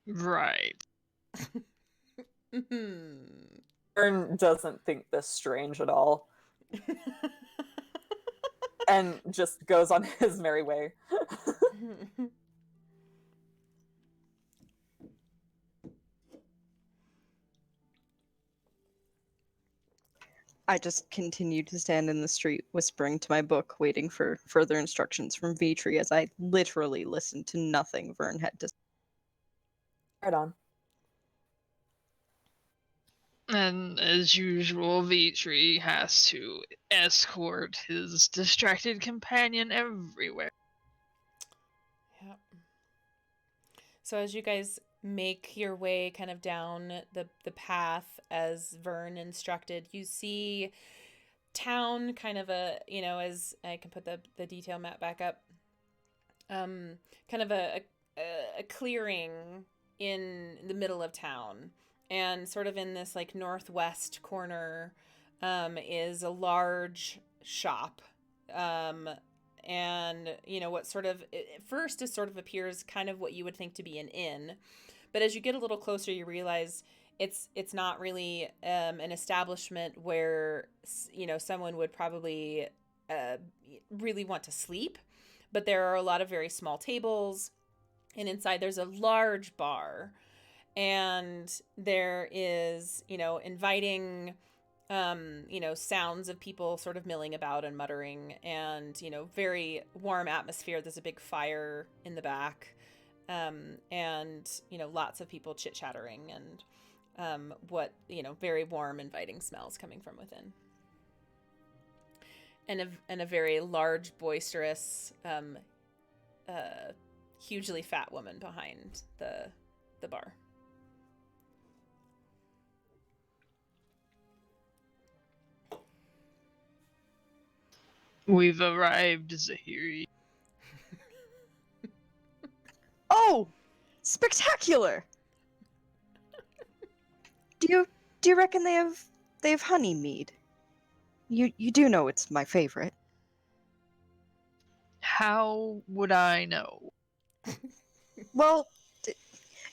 Right. Vern doesn't think this strange at all and just goes on his merry way. I just continued to stand in the street, whispering to my book, waiting for further instructions from Vitri as I literally listened to nothing Vern had to say. Right on. And as usual, Vitri has to escort his distracted companion everywhere. Yep. So as you guys make your way kind of down the path as Vern instructed, you see town kind of as I can put the detail map back up, kind of a clearing in the middle of town, and sort of in this like northwest corner is a large shop, and what sort of at first is sort of appears kind of what you would think to be an inn, but as you get a little closer you realize it's not really an establishment where someone would probably really want to sleep, but there are a lot of very small tables, and inside there's a large bar, and there is inviting sounds of people sort of milling about and muttering, and very warm atmosphere. There's a big fire in the back, and lots of people chit-chattering, and very warm inviting smells coming from within, and a very large boisterous hugely fat woman behind the bar. We've arrived, Zahiri. Oh, spectacular! Do you reckon they have honey mead? You do know it's my favorite. How would I know? Well,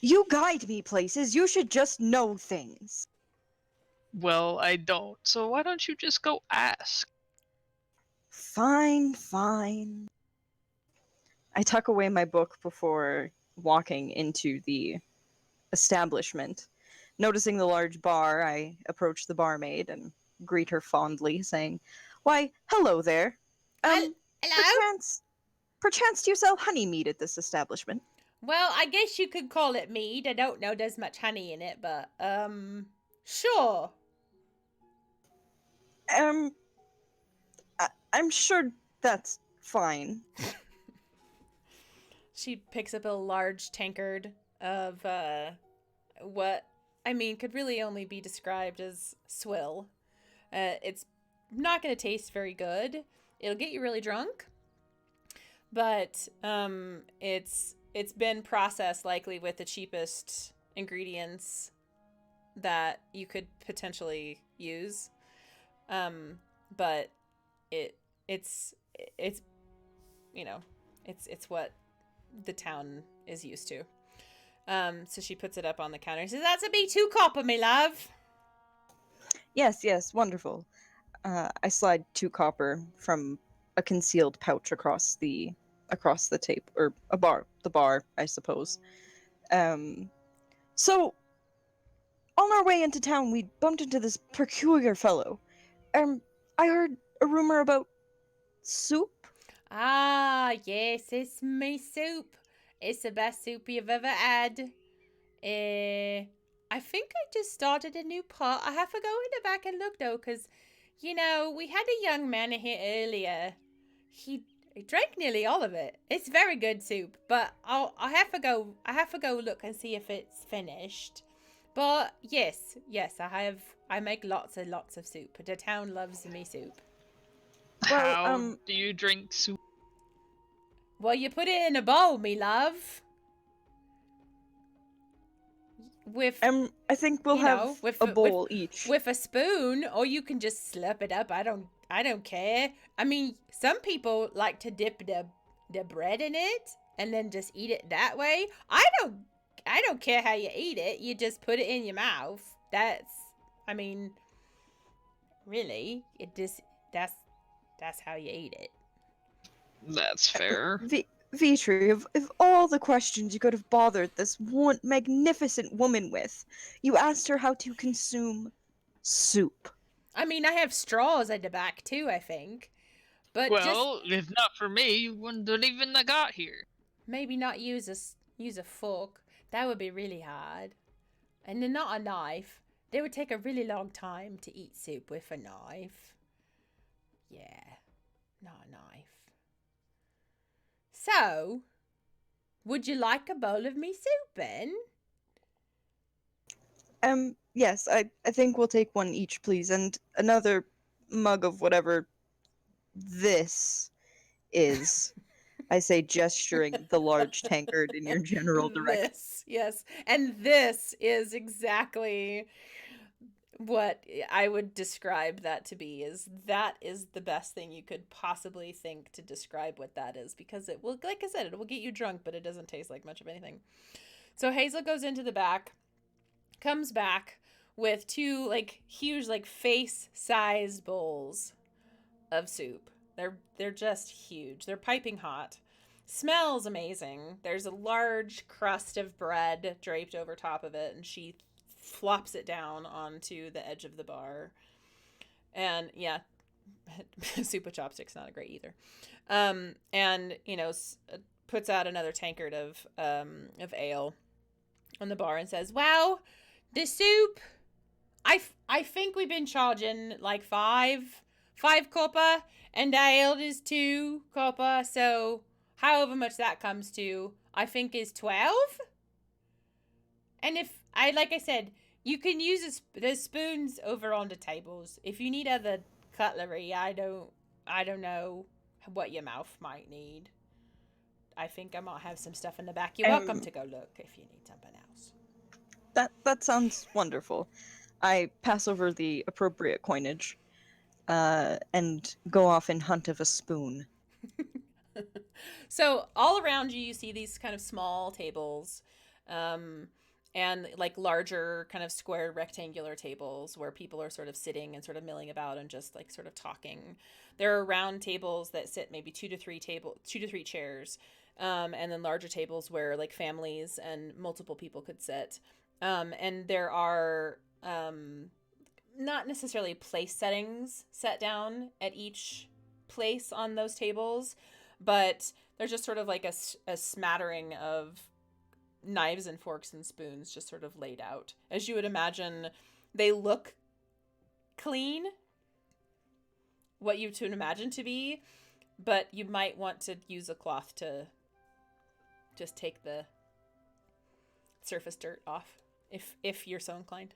you guide me places. You should just know things. Well, I don't, so why don't you just go ask? Fine, fine. I tuck away my book before walking into the establishment. Noticing the large bar, I approach the barmaid and greet her fondly, saying, "Why, hello there. Hello? Perchance do you sell honey mead at this establishment?" Well, I guess you could call it mead. I don't know there's much honey in it, but sure. I'm sure that's fine. She picks up a large tankard of what could really only be described as swill. It's not going to taste very good. It'll get you really drunk, but it's been processed likely with the cheapest ingredients that you could potentially use. But it's it's what the town is used to. So she puts it up on the counter and says, "That's a B2 copper, me love." Yes, wonderful. I slide 2 copper from a concealed pouch across the tape, or the bar, I suppose. So on our way into town, we bumped into this peculiar fellow. I heard a rumor about soup. Ah, yes, it's me soup. It's the best soup you've ever had. I think I just started a new pot. I have to go in the back and look though, because, we had a young man here earlier. He drank nearly all of it. It's very good soup, but I have to go look and see if it's finished. But yes, I make lots and lots of soup. The town loves me soup. Well, How do you drink soup? Well, you put it in a bowl, me love. With I think we'll have a bowl each. with a spoon, or you can just slurp it up. I don't care. I mean, some people like to dip the bread in it and then just eat it that way. I I don't care how you eat it. You just put it in your mouth. I mean, really, that's how you eat it. That's fair. Vitri, of all the questions you could have bothered this one magnificent woman with, you asked her how to consume soup. I mean, I have straws at the back too, I think. But just Well, if not for me, you wouldn't have even got here. maybe not use a fork. That would be really hard. And then not a knife. It would take a really long time to eat soup with a knife. Yeah, not a knife. So, would you like a bowl of me soup, Ben? Yes, I think we'll take one each, please, and another mug of whatever this is. I say, gesturing the large tankard in your general direction. This, yes. And this is exactly what I would describe that to be. That is the best thing you could possibly think to describe what that is, because it will, like I said, it will get you drunk, but it doesn't taste like much of anything. So Hazel goes into the back, comes back with two like huge like face-sized bowls of soup. They're just huge. They're piping hot. Smells amazing. There's a large crust of bread draped over top of it, and she flops it down onto the edge of the bar. And yeah, soup with chopsticks not a great either. And puts out another tankard of ale on the bar and says, "Well, the soup, I think we've been charging like five copper, and the ale is 2 copper, so however much that comes to, I think is 12. And like I said, you can use the spoons over on the tables. If you need other cutlery, I don't know what your mouth might need. I think I might have some stuff in the back. You're welcome to go look if you need something else." That sounds wonderful. I pass over the appropriate coinage, and go off in hunt of a spoon. So all around you, you see these kind of small tables, and like larger kind of square rectangular tables where people are sort of sitting and sort of milling about and just like sort of talking. There are round tables that sit maybe 2 to 3 chairs, and then larger tables where like families and multiple people could sit. And there are not necessarily place settings set down at each place on those tables, but there's just sort of like a smattering of knives and forks and spoons just sort of laid out. As you would imagine, they look clean, what you would imagine to be, but you might want to use a cloth to just take the surface dirt off if you're so inclined.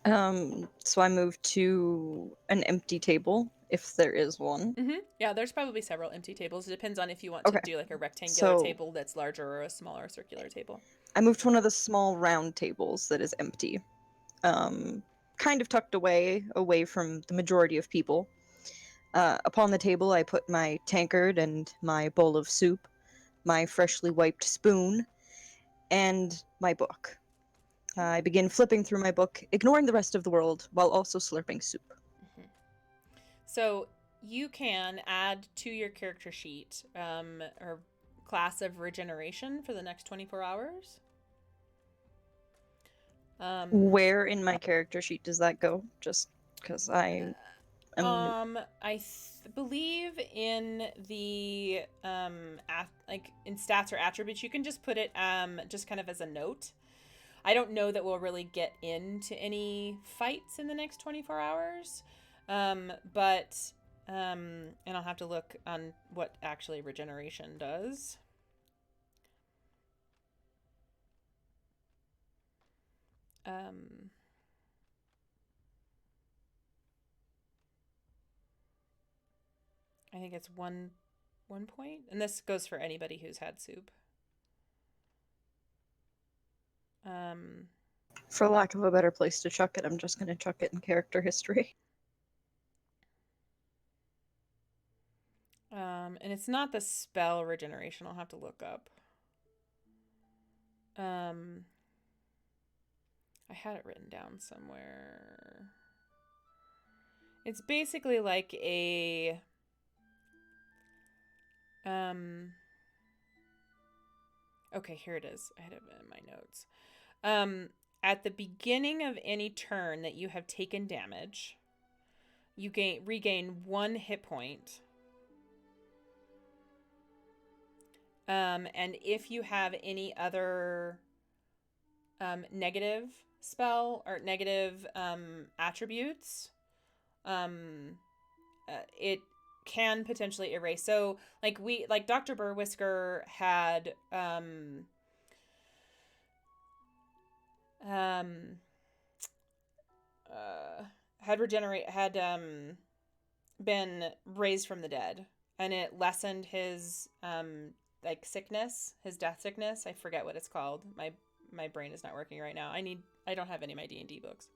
So I move to an empty table, if there is one. Mm-hmm. Yeah, there's probably several empty tables. It depends on if you want to do like a rectangular table that's larger or a smaller circular table. I move to one of the small round tables that is empty. Kind of tucked away from the majority of people. Upon the table, I put my tankard and my bowl of soup, my freshly wiped spoon, and my book. I begin flipping through my book, ignoring the rest of the world, while also slurping soup. Mm-hmm. So you can add to your character sheet or class of regeneration for the next 24 hours. Where in my character sheet does that go? Just because I am... believe in the like in stats or attributes, you can just put it just kind of as a note. I don't know that we'll really get into any fights in the next 24 hours, but and I'll have to look on what actually regeneration does. I think it's one point, and this goes for anybody who's had soup. For lack of a better place to chuck it, I'm just going to chuck it in character history. And it's not the spell regeneration. I'll have to look up. I had it written down somewhere. It's basically like a okay, here it is. I had it in my notes. At the beginning of any turn that you have taken damage, you regain 1 hit point. And if you have any other negative spell or negative attributes, it can potentially erase. So like Dr. Burwhisker had been raised from the dead, and it lessened his like sickness, his death sickness. I forget what it's called. My brain is not working right now. I don't have any of my D&D books,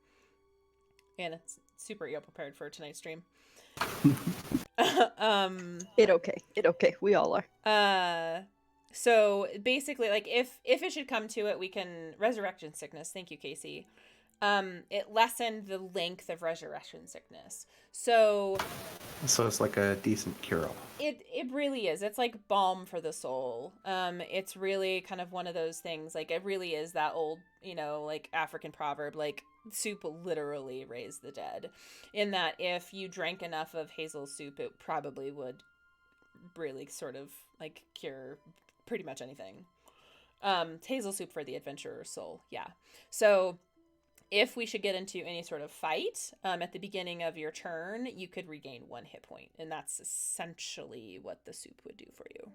and it's super ill prepared for tonight's stream. It okay. We all are. So basically, like if it should come to it, we can resurrection sickness. Thank you, Casey. It lessened the length of resurrection sickness. So it's like a decent cure-all. It really is. It's like balm for the soul. It's really kind of one of those things. Like it really is that old, like African proverb, like soup literally raised the dead. In that if you drank enough of hazel soup, it probably would really sort of like cure pretty much anything. Hazel soup for the adventurer's soul. Yeah. So if we should get into any sort of fight at the beginning of your turn, you could regain 1 hit point, and that's essentially what the soup would do for you.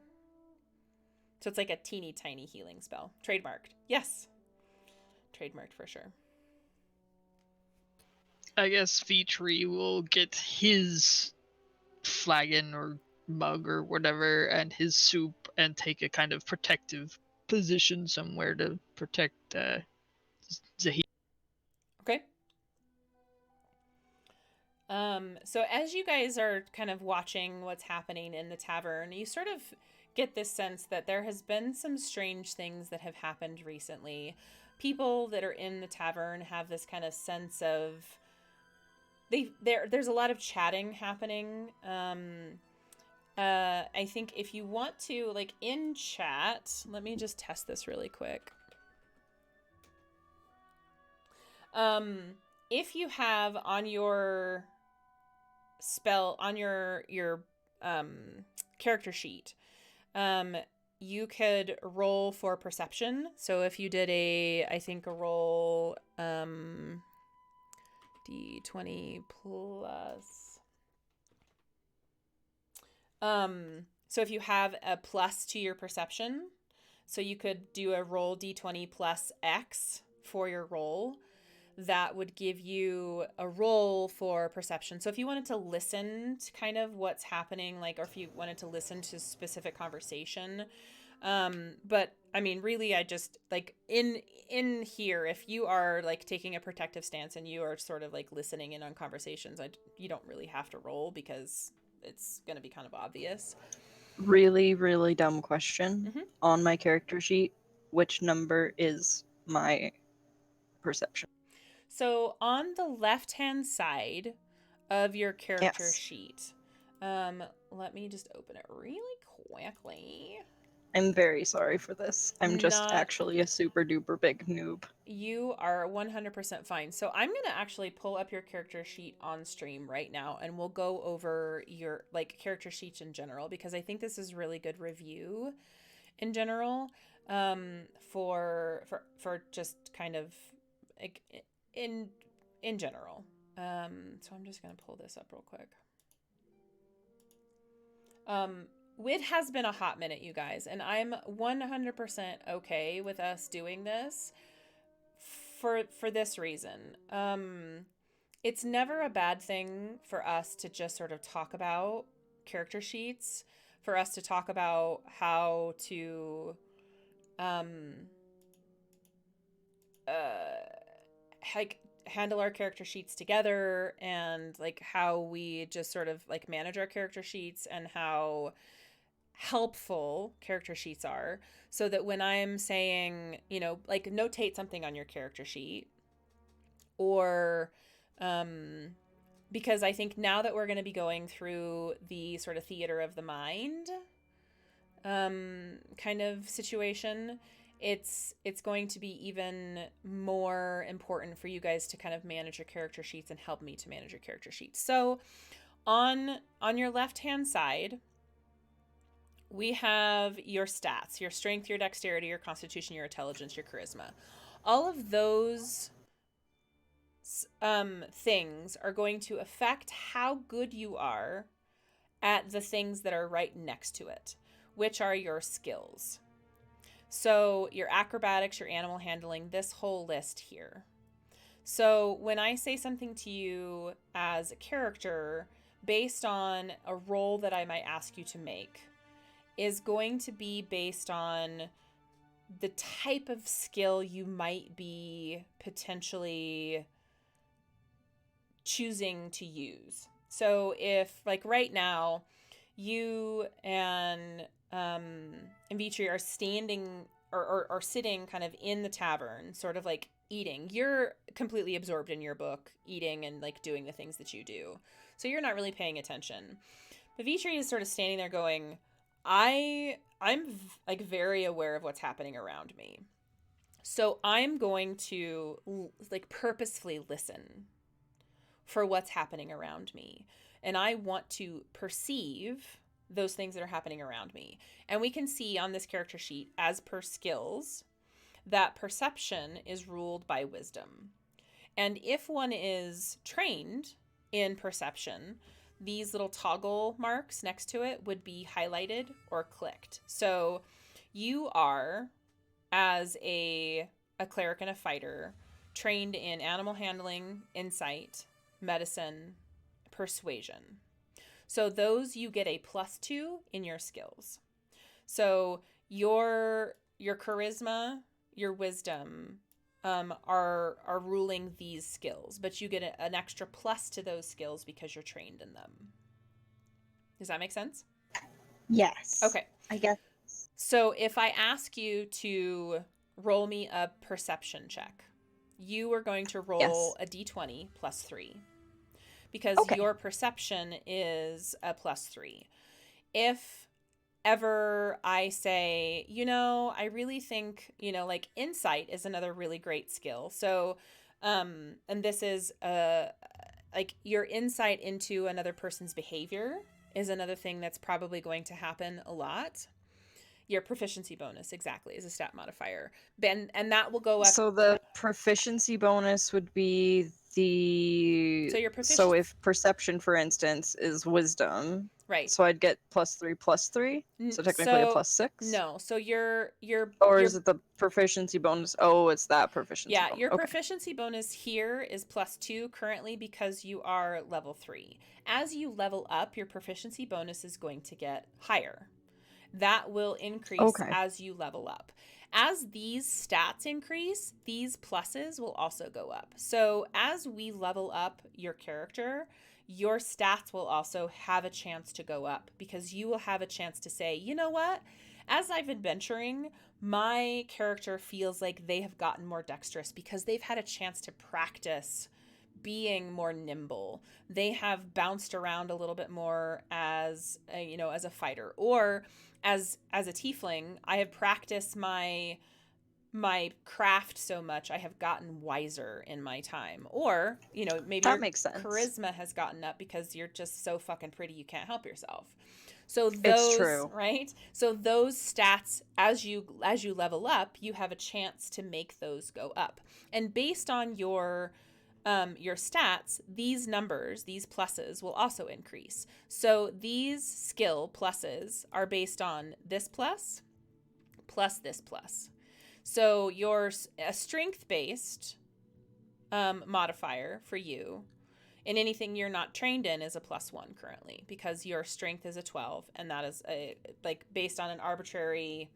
So it's like a teeny tiny healing spell. Trademarked. Yes. Trademarked for sure. I guess V3 will get his flagon or mug or whatever and his soup and take a kind of protective position somewhere to protect Zahid. Okay. So as you guys are kind of watching what's happening in the tavern, you sort of get this sense that there has been some strange things that have happened recently. People that are in the tavern have this kind of sense of there's a lot of chatting happening. I think if you want to, like in chat, let me just test this really quick. If you have on your spell, on your character sheet, you could roll for perception. So if you did a roll d20 plus so if you have a plus to your perception, so you could do a roll d20 plus x for your roll. That would give you a roll for perception. So if you wanted to listen to kind of what's happening, like, or if you wanted to listen to specific conversation, but I mean, really, I just like in here, if you are like taking a protective stance and you are sort of like listening in on conversations, you don't really have to roll because it's going to be kind of obvious. Really, really dumb question. Mm-hmm. On my character sheet, which number is my perception? So on the left-hand side of your character sheet, let me just open it really quickly. I'm very sorry for this. I'm just actually a super duper big noob. You are 100% fine. So I'm going to actually pull up your character sheet on stream right now, and we'll go over your like character sheets in general, because I think this is really good review in general, for just kind of like in general. So I'm just going to pull this up real quick. It has been a hot minute, you guys, and I'm 100% okay with us doing this for this reason. It's never a bad thing for us to just sort of talk about character sheets, for us to talk about how to like handle our character sheets together, and like how we just sort of like manage our character sheets, and how helpful character sheets are, so that when I'm saying, like, notate something on your character sheet, or because I think now that we're going to be going through the sort of theater of the mind kind of situation, it's going to be even more important for you guys to kind of manage your character sheets and help me to manage your character sheets. So on your left hand side, we have your stats: your strength, your dexterity, your constitution, your intelligence, your charisma. All of those things are going to affect how good you are at the things that are right next to it, which are your skills. So your acrobatics, your animal handling, this whole list here. So when I say something to you as a character based on a role that I might ask you to make, is going to be based on the type of skill you might be potentially choosing to use. So if, like, right now, you and Vitri are standing or sitting kind of in the tavern, sort of like eating. You're completely absorbed in your book, eating and like doing the things that you do. So you're not really paying attention. But Vitri is sort of standing there going, I'm like very aware of what's happening around me. So I'm going to like purposefully listen for what's happening around me. And I want to perceive those things that are happening around me. And we can see on this character sheet, as per skills, that perception is ruled by wisdom. And if one is trained in perception, these little toggle marks next to it would be highlighted or clicked. So you are, as a cleric and a fighter, trained in animal handling, insight, medicine, persuasion. So those you get a +2 in your skills. So your charisma, your wisdom are ruling these skills, but you get an extra plus to those skills because you're trained in them. Does that make sense? Yes. Okay. I guess. So if I ask you to roll me a perception check, you are going to roll a d20 +3. Because your perception is a +3. If ever I say, I really think, like insight is another really great skill. So, and this is like your insight into another person's behavior is another thing that's probably going to happen a lot. Your proficiency bonus, exactly, is a stat modifier. And that will go up. So the proficiency bonus would be so if perception, for instance, is wisdom, right? So I'd get +3 +3. So technically a +6. No, so is it the proficiency bonus? Oh, it's that proficiency. Yeah, bonus. your proficiency bonus here is +2 currently because you are level 3. As you level up, your proficiency bonus is going to get higher. That will increase as you level up. As these stats increase, these pluses will also go up. So as we level up your character, your stats will also have a chance to go up because you will have a chance to say, you know what? As I've been venturing, my character feels like they have gotten more dexterous because they've had a chance to practice being more nimble. They have bounced around a little bit more as a fighter, or as a tiefling, I have practiced my craft so much I have gotten wiser in my time. Or, maybe that your makes sense. Charisma has gotten up because you're just so fucking pretty you can't help yourself. So those, it's true. Right? So those stats, as you level up, you have a chance to make those go up. And based on your stats, these numbers, these pluses, will also increase. So these skill pluses are based on this plus this plus. So a strength-based modifier for you in anything you're not trained in is a +1 currently because your strength is a 12, and that is based on an arbitrary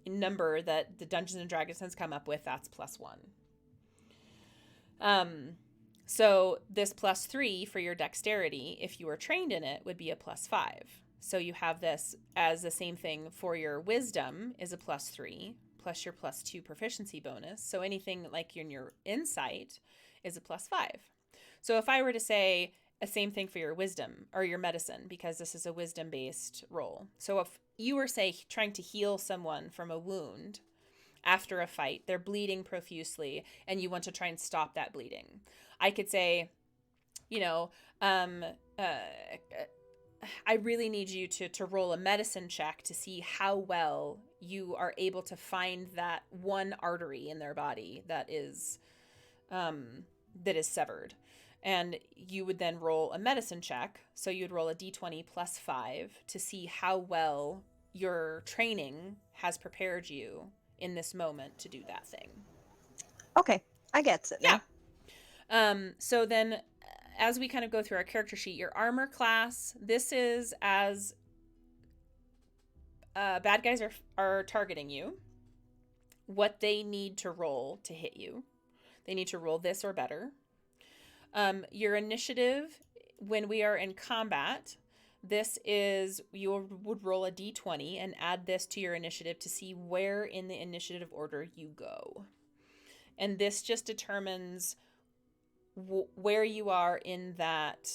number that the Dungeons and Dragons has come up with. That's +1. So this +3 for your dexterity, if you were trained in it, would be a +5. So you have this as the same thing for your wisdom is a +3 plus your +2 proficiency bonus. So anything like in your insight is a +5. So if I were to say a same thing for your wisdom or your medicine, because this is a wisdom-based roll. So if you were, say, trying to heal someone from a wound after a fight, they're bleeding profusely, and you want to try and stop that bleeding, I could say, you know, I really need you to roll a medicine check to see how well you are able to find that one artery in their body that is severed. And you would then roll a medicine check. So you'd roll a d20 plus 5 to see how well your training has prepared you in this moment to do that thing. Okay, I get it now. So then as we kind of go through our character sheet, your armor class, this is as bad guys are targeting you, what they need to roll to hit you. They need to roll this or better. Your initiative, when we are in combat, this is, you would roll a d20 and add this to your initiative to see where in the initiative order you go. And this just determines where you are in that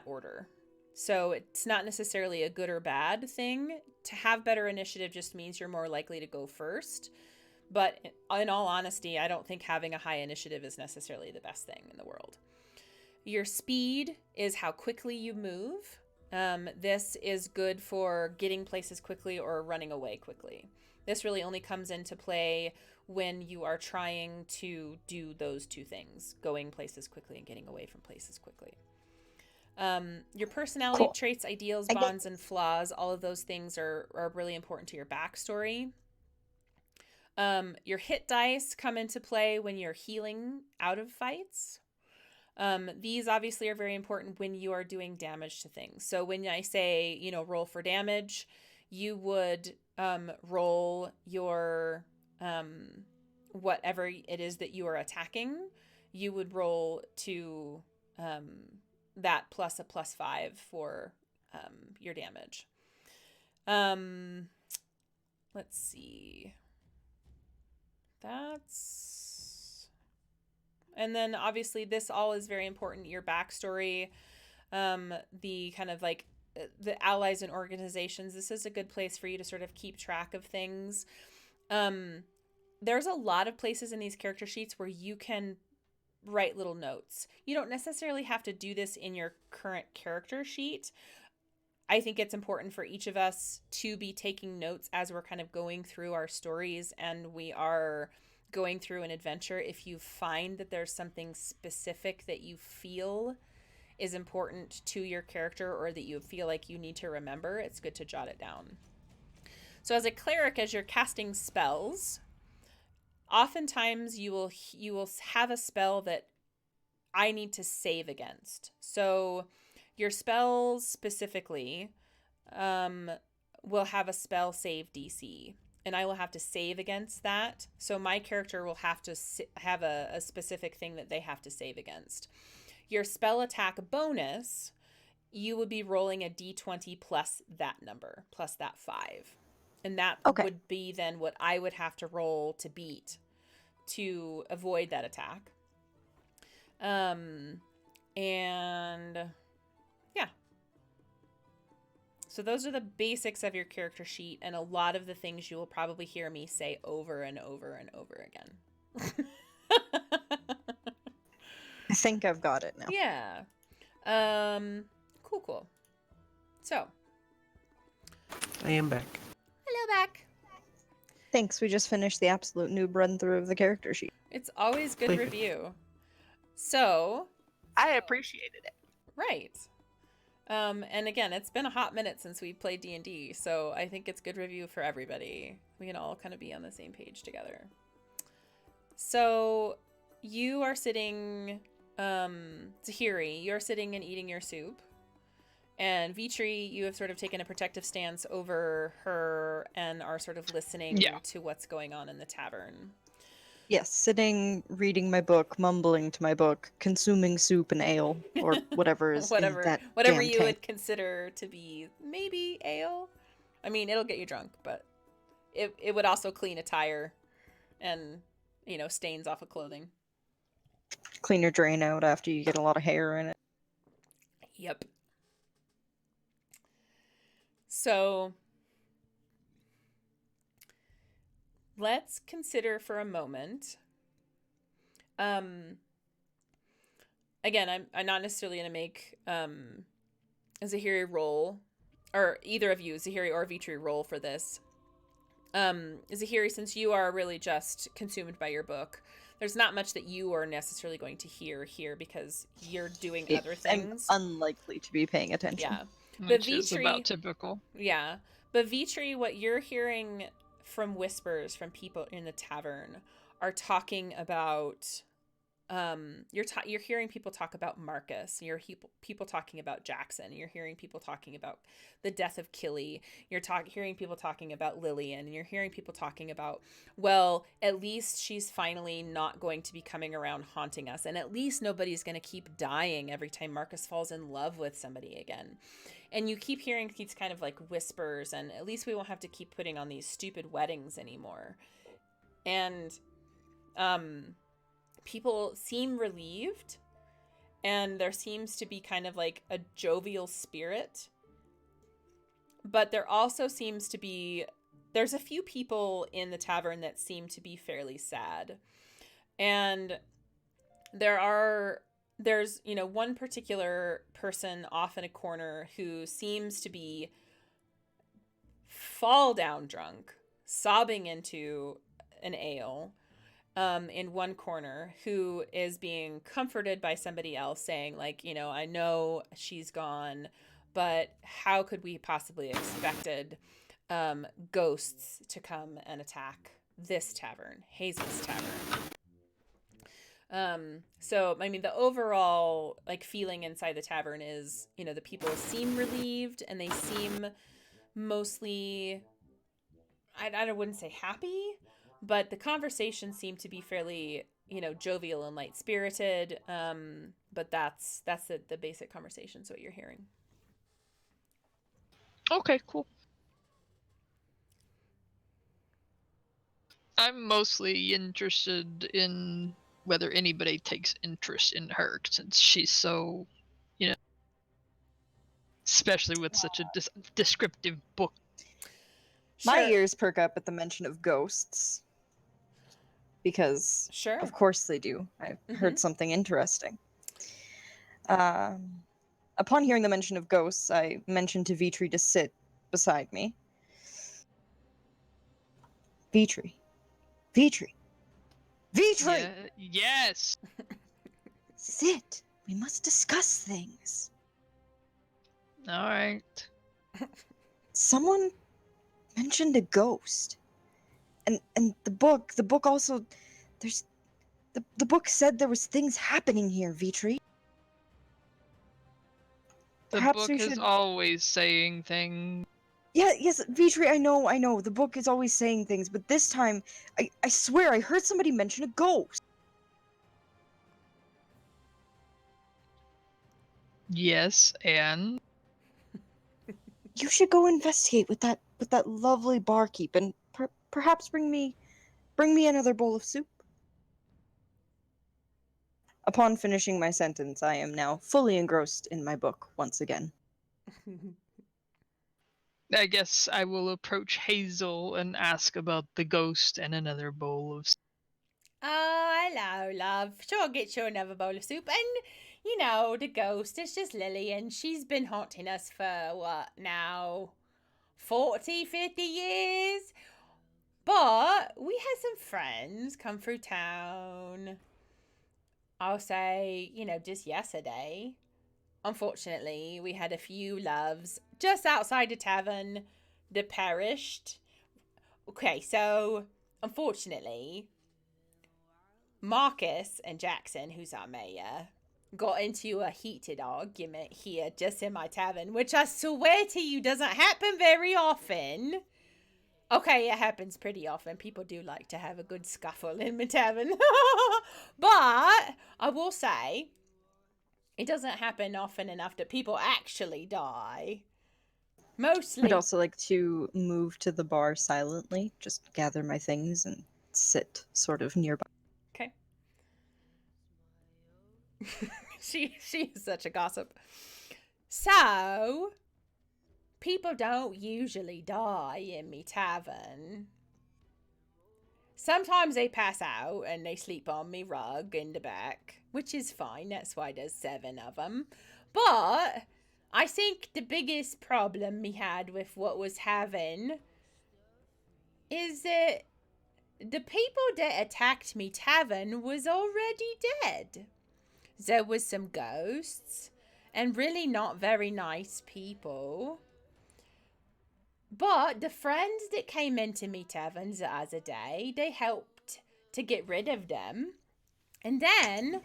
order. So it's not necessarily a good or bad thing. To have better initiative just means you're more likely to go first. But in all honesty, I don't think having a high initiative is necessarily the best thing in the world. Your speed is how quickly you move. This is good for getting places quickly or running away quickly. This really only comes into play when you are trying to do those two things, going places quickly and getting away from places quickly. Your personality traits, ideals, bonds, and flaws, all of those things are really important to your backstory. Your hit dice come into play when you're healing out of fights. These obviously are very important when you are doing damage to things. So when I say, you know, roll for damage, you would roll your whatever it is that you are attacking. You would roll to that plus a +5 for your damage. Let's see. And then obviously this all is very important. Your backstory, the kind of like the allies and organizations. This is a good place for you to sort of keep track of things. There's a lot of places in these character sheets where you can write little notes. You don't necessarily have to do this in your current character sheet. I think it's important for each of us to be taking notes as we're kind of going through our stories and we are going through an adventure. If you find that there's something specific that you feel is important to your character or that you feel like you need to remember, it's good to jot it down. So as a cleric, as you're casting spells, oftentimes you will have a spell that I need to save against. So your spells specifically will have a spell save DC, and I will have to save against that. So my character will have to have a specific thing that they have to save against. Your spell attack bonus, you would be rolling a d20 plus that number, plus that 5. And that would be then what I would have to roll to beat to avoid that attack. And yeah. So those are the basics of your character sheet and a lot of the things you will probably hear me say over and over and over again. I think I've got it now. Yeah. Cool. So. I am back. Hello back. Thanks, we just finished the absolute noob run through of the character sheet. It's always good review. So. I appreciated it. Right. And again, it's been a hot minute since we played D&D, so I think it's good review for everybody. We can all kind of be on the same page together. So you are sitting, Tahiri, you're sitting and eating your soup. And Vitri, you have sort of taken a protective stance over her and are sort of listening to what's going on in the tavern. Yes, sitting, reading my book, mumbling to my book, consuming soup and ale, or whatever is in that whatever damn you tank. would consider to be maybe ale. I mean, it'll get you drunk, but it would also clean a tire and, stains off of clothing. Clean your drain out after you get a lot of hair in it. Yep. So let's consider for a moment. Again, I'm not necessarily going to make a Zahiri roll, or either of you, Zahiri or Vitri, roll for this. Zahiri, since you are really just consumed by your book, there's not much that you are necessarily going to hear here because you're doing other things. I'm unlikely to be paying attention. Yeah. Which is about typical. Yeah. But Vitri, what you're hearing from whispers from people in the tavern are talking about you're hearing people talk about Marcus. You're people talking about Jackson. You're hearing people talking about the death of Killy. You're hearing people talking about Lillian. And you're hearing people talking about, well, at least she's finally not going to be coming around haunting us. And at least nobody's going to keep dying every time Marcus falls in love with somebody again. And you keep hearing these kind of like whispers, and at least we won't have to keep putting on these stupid weddings anymore. And people seem relieved, and there seems to be kind of like a jovial spirit. But there also seems to be, there's a few people in the tavern that seem to be fairly sad. And there's, one particular person off in a corner who seems to be fall down drunk, sobbing into an ale. In one corner, who is being comforted by somebody else saying, like, I know she's gone, but how could we possibly expected ghosts to come and attack this tavern, Hazel's tavern? So, I mean, the overall, like, feeling inside the tavern is, the people seem relieved, and they seem mostly, I wouldn't say happy, but the conversations seem to be fairly, jovial and light-spirited. But that's the basic conversations, what you're hearing. Okay, cool. I'm mostly interested in whether anybody takes interest in her, since she's so, especially with such a descriptive book. My Sure. ears perk up at the mention of ghosts. Because, Sure. of course they do. I've heard something interesting. Upon hearing the mention of ghosts, I mentioned to Vitri to sit beside me. Vitri. Vitri. Vitri! Yeah, yes! Sit. We must discuss things. Alright. Someone mentioned a ghost. And the book also, there's, the book said there was things happening here, Vitri. The Perhaps book we is should... always saying things. Yeah, yes, Vitri, I know, the book is always saying things, but this time, I swear, I heard somebody mention a ghost. Yes, and? You should go investigate with that lovely barkeep, and perhaps bring me another bowl of soup. Upon finishing my sentence, I am now fully engrossed in my book once again. I guess I will approach Hazel and ask about the ghost and another bowl of soup. Oh, hello, love. Sure, I'll get you another bowl of soup. And, the ghost is just Lillian. She's been haunting us for, what, now? 40, 50 years? But we had some friends come through town. I'll say, just yesterday. Unfortunately, we had a few loves just outside the tavern that perished. Okay, so, unfortunately, Marcus and Jackson, who's our mayor, got into a heated argument here just in my tavern, which I swear to you doesn't happen very often. Okay, it happens pretty often. People do like to have a good scuffle in my tavern. But I will say, it doesn't happen often enough that people actually die. Mostly. I'd also like to move to the bar silently, just gather my things and sit sort of nearby. Okay. she is such a gossip. So, people don't usually die in me tavern. Sometimes they pass out and they sleep on me rug in the back, which is fine. That's why there's 7 of them. But I think the biggest problem we had with what was having is that the people that attacked me tavern was already dead. There was some ghosts and really not very nice people. But the friends that came into me taverns the other day, they helped to get rid of them. And then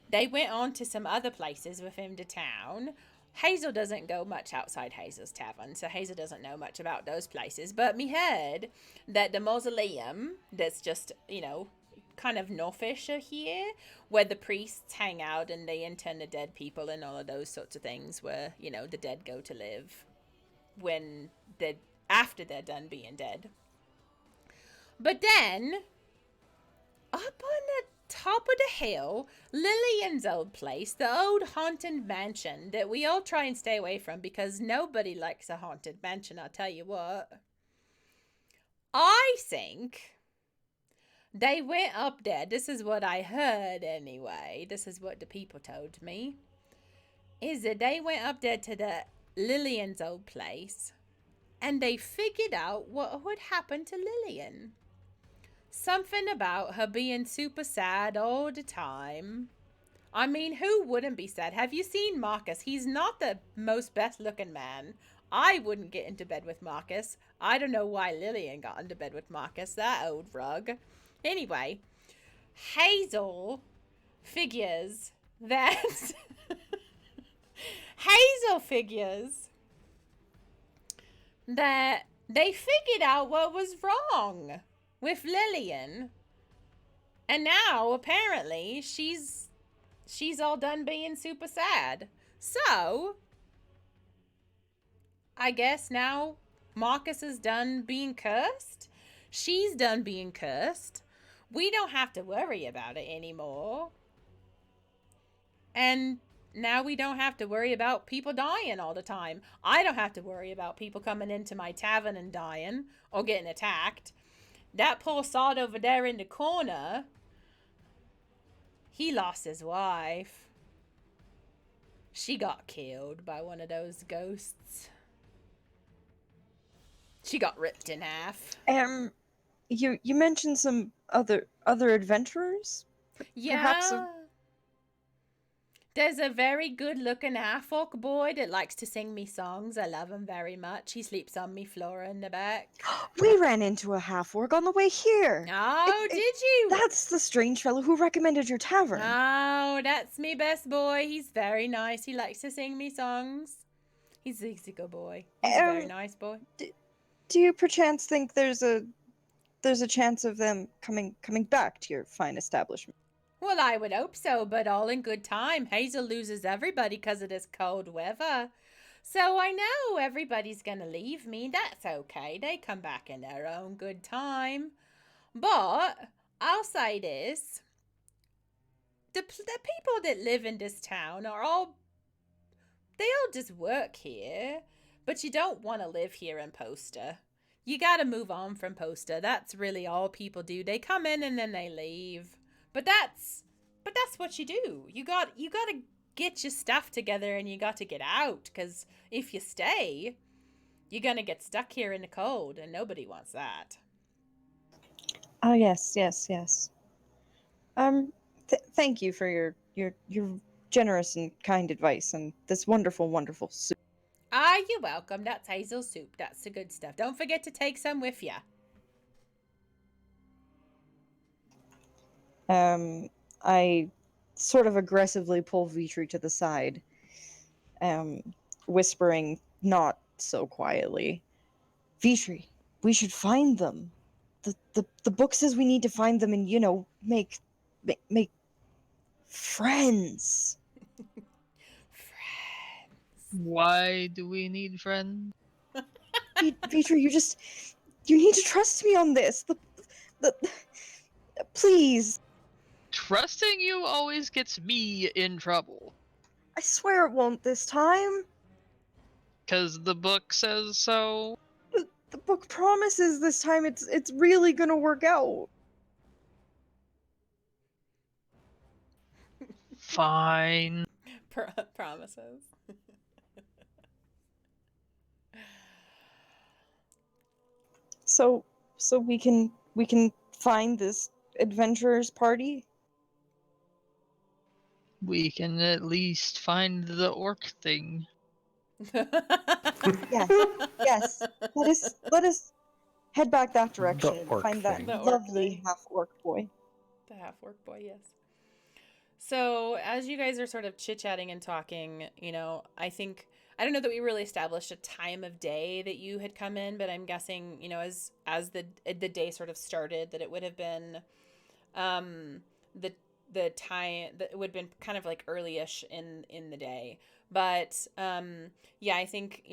they went on to some other places within the town. Hazel doesn't go much outside Hazel's tavern, so Hazel doesn't know much about those places. But me heard that the mausoleum, that's just, kind of northish of here, where the priests hang out and they intern the dead people and all of those sorts of things, where, the dead go to live when after they're done being dead. But then, up on the top of the hill, Lillian's old place, the old haunted mansion that we all try and stay away from because nobody likes a haunted mansion, I'll tell you what. I think they went up there. This is what I heard anyway. This is what the people told me. Is that they went up there to the Lillian's old place and they figured out what would happen to Lillian. Something about her being super sad all the time. I mean, who wouldn't be sad? Have you seen Marcus? He's not the most best looking man. I wouldn't get into bed with Marcus. I don't know why Lillian got into bed with Marcus, that old rug. Anyway, Hazel figures that... Hazel figures that they figured out what was wrong with Lillian. And now, apparently, she's all done being super sad. So, I guess now Marcus is done being cursed. She's done being cursed. We don't have to worry about it anymore. And now we don't have to worry about people dying all the time. I don't have to worry about people coming into my tavern and dying or getting attacked. That poor sod over there in the corner, he lost his wife. She got killed by one of those ghosts. She got ripped in half. You mentioned some other adventurers? Yeah. Perhaps There's a very good-looking half-orc boy that likes to sing me songs. I love him very much. He sleeps on me floor in the back. We ran into a half-orc on the way here. Oh, did you? That's the strange fellow who recommended your tavern. Oh, that's me best boy. He's very nice. He likes to sing me songs. He's a good boy. He's a very nice boy. Do you perchance think there's a chance of them coming back to your fine establishment? Well, I would hope so, but all in good time. Hazel loses everybody because of this cold weather. So I know everybody's going to leave me. That's okay. They come back in their own good time. But I'll say this. The people that live in this town they all just work here. But you don't want to live here in Poster. You got to move on from Poster. That's really all people do. They come in and then they leave. But that's what you do. You got to get your stuff together and you got to get out, because if you stay, you're going to get stuck here in the cold and nobody wants that. Oh, yes. Thank you for your generous and kind advice and this wonderful soup. Ah, you're welcome. That's Hazel soup. That's the good stuff. Don't forget to take some with you. I sort of aggressively pull Vitri to the side, whispering not so quietly, Vitri, we should find them. The book says we need to find them and, make friends. Why do we need friends? Vitra, you need to trust me on this. Please. Trusting you always gets me in trouble. I swear it won't this time. 'Cause the book says so. The book promises this time it's really gonna work out. Fine. Promises. So we can find this adventurers party. We can at least find the orc thing. Yes. Let us head back that direction and orc find that thing. The orc lovely thing. half-orc boy. The half-orc boy, yes. So as you guys are sort of chit-chatting and talking, I don't know that we really established a time of day that you had come in, but I'm guessing, as the day sort of started, that it would have been the time that it would have been kind of like early-ish in the day. But I think,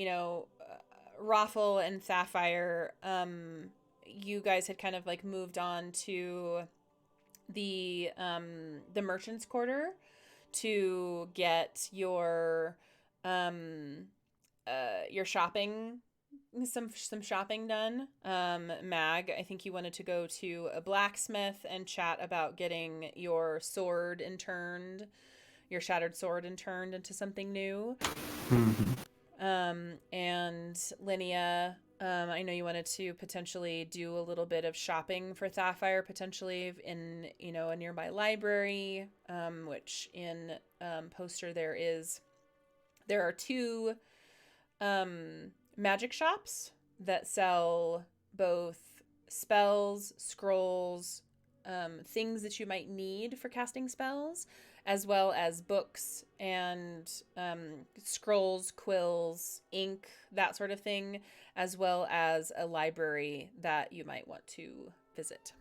Raffle and Sapphire, you guys had kind of like moved on to the merchant's quarter to get your shopping, some shopping done. Mag, I think you wanted to go to a blacksmith and chat about getting your sword interned, your shattered sword interned into something new. And Linnea, I know you wanted to potentially do a little bit of shopping for Sapphire, potentially in, a nearby library, which in Poster there are two magic shops that sell both spells, scrolls, things that you might need for casting spells, as well as books and scrolls, quills, ink, that sort of thing, as well as a library that you might want to visit.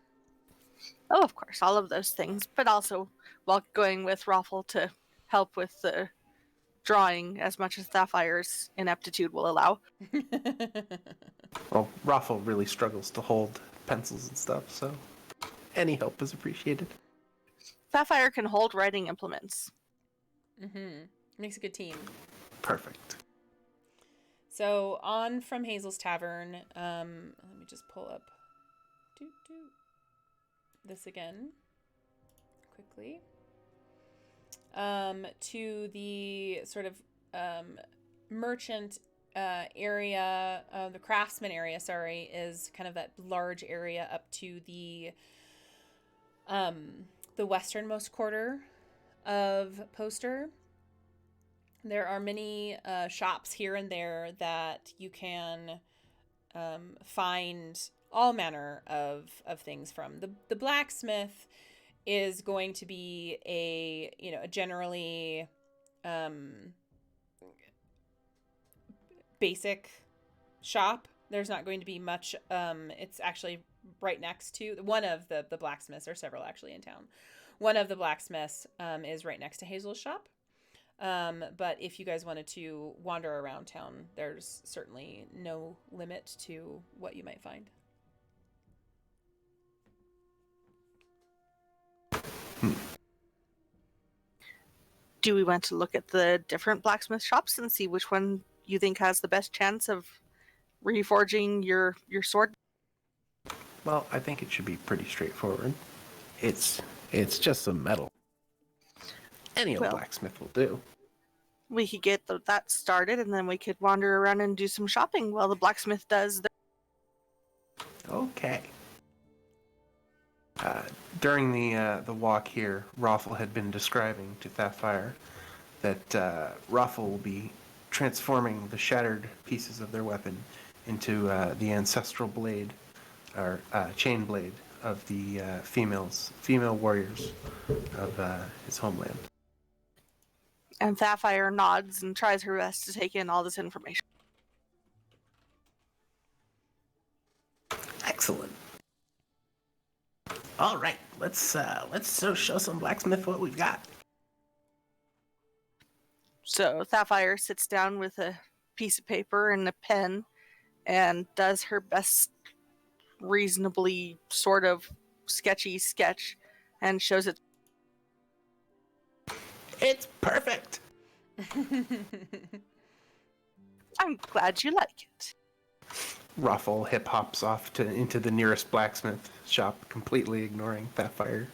Oh, of course, all of those things, but also while going with Raffle to help with the drawing as much as Sapphire's ineptitude will allow. Well, Raffle really struggles to hold pencils and stuff, so any help is appreciated. Sapphire can hold writing implements. Makes a good team. Perfect. So on from Hazel's Tavern, let me just pull up this again quickly. To the sort of merchant area, the craftsman area, is kind of that large area up to the westernmost quarter of Poster. There are many shops here and there that you can find all manner of things from. The blacksmith is going to be a generally basic shop. There's not going to be much. It's actually right next to one of the blacksmiths, or several actually in town. One of the blacksmiths is right next to Hazel's shop. But if you guys wanted to wander around town, there's certainly no limit to what you might find. Do we want to look at the different blacksmith shops and see which one you think has the best chance of reforging your sword? Well, I think it should be pretty straightforward. It's just some metal. Any old blacksmith will do. We could get that started, and then we could wander around and do some shopping while the blacksmith does. Okay. During the walk here, Raffle had been describing to Sapphire that Raffle will be transforming the shattered pieces of their weapon into the ancestral blade, or chain blade, of the female warriors of his homeland. And Sapphire nods and tries her best to take in all this information. Excellent. All right, let's show some blacksmith what we've got. So Sapphire sits down with a piece of paper and a pen and does her best reasonably sort of sketchy sketch and shows it. It's perfect. I'm glad you like it. Ruffle hip hops off into the nearest blacksmith shop, completely ignoring Sapphire,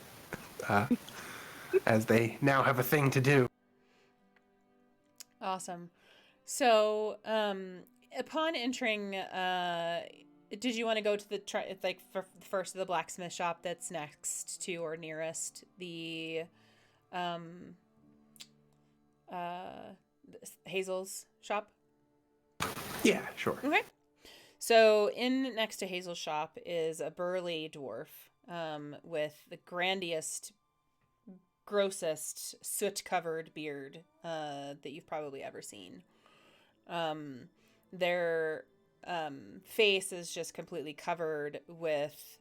as they now have a thing to do. Awesome. So, upon entering, did you want to go to the first of the blacksmith shop that's next to or nearest the Hazel's shop? Yeah, sure. Okay. So in next to Hazel's shop is a burly dwarf with the grandiest, grossest, soot-covered beard that you've probably ever seen. Their face is just completely covered with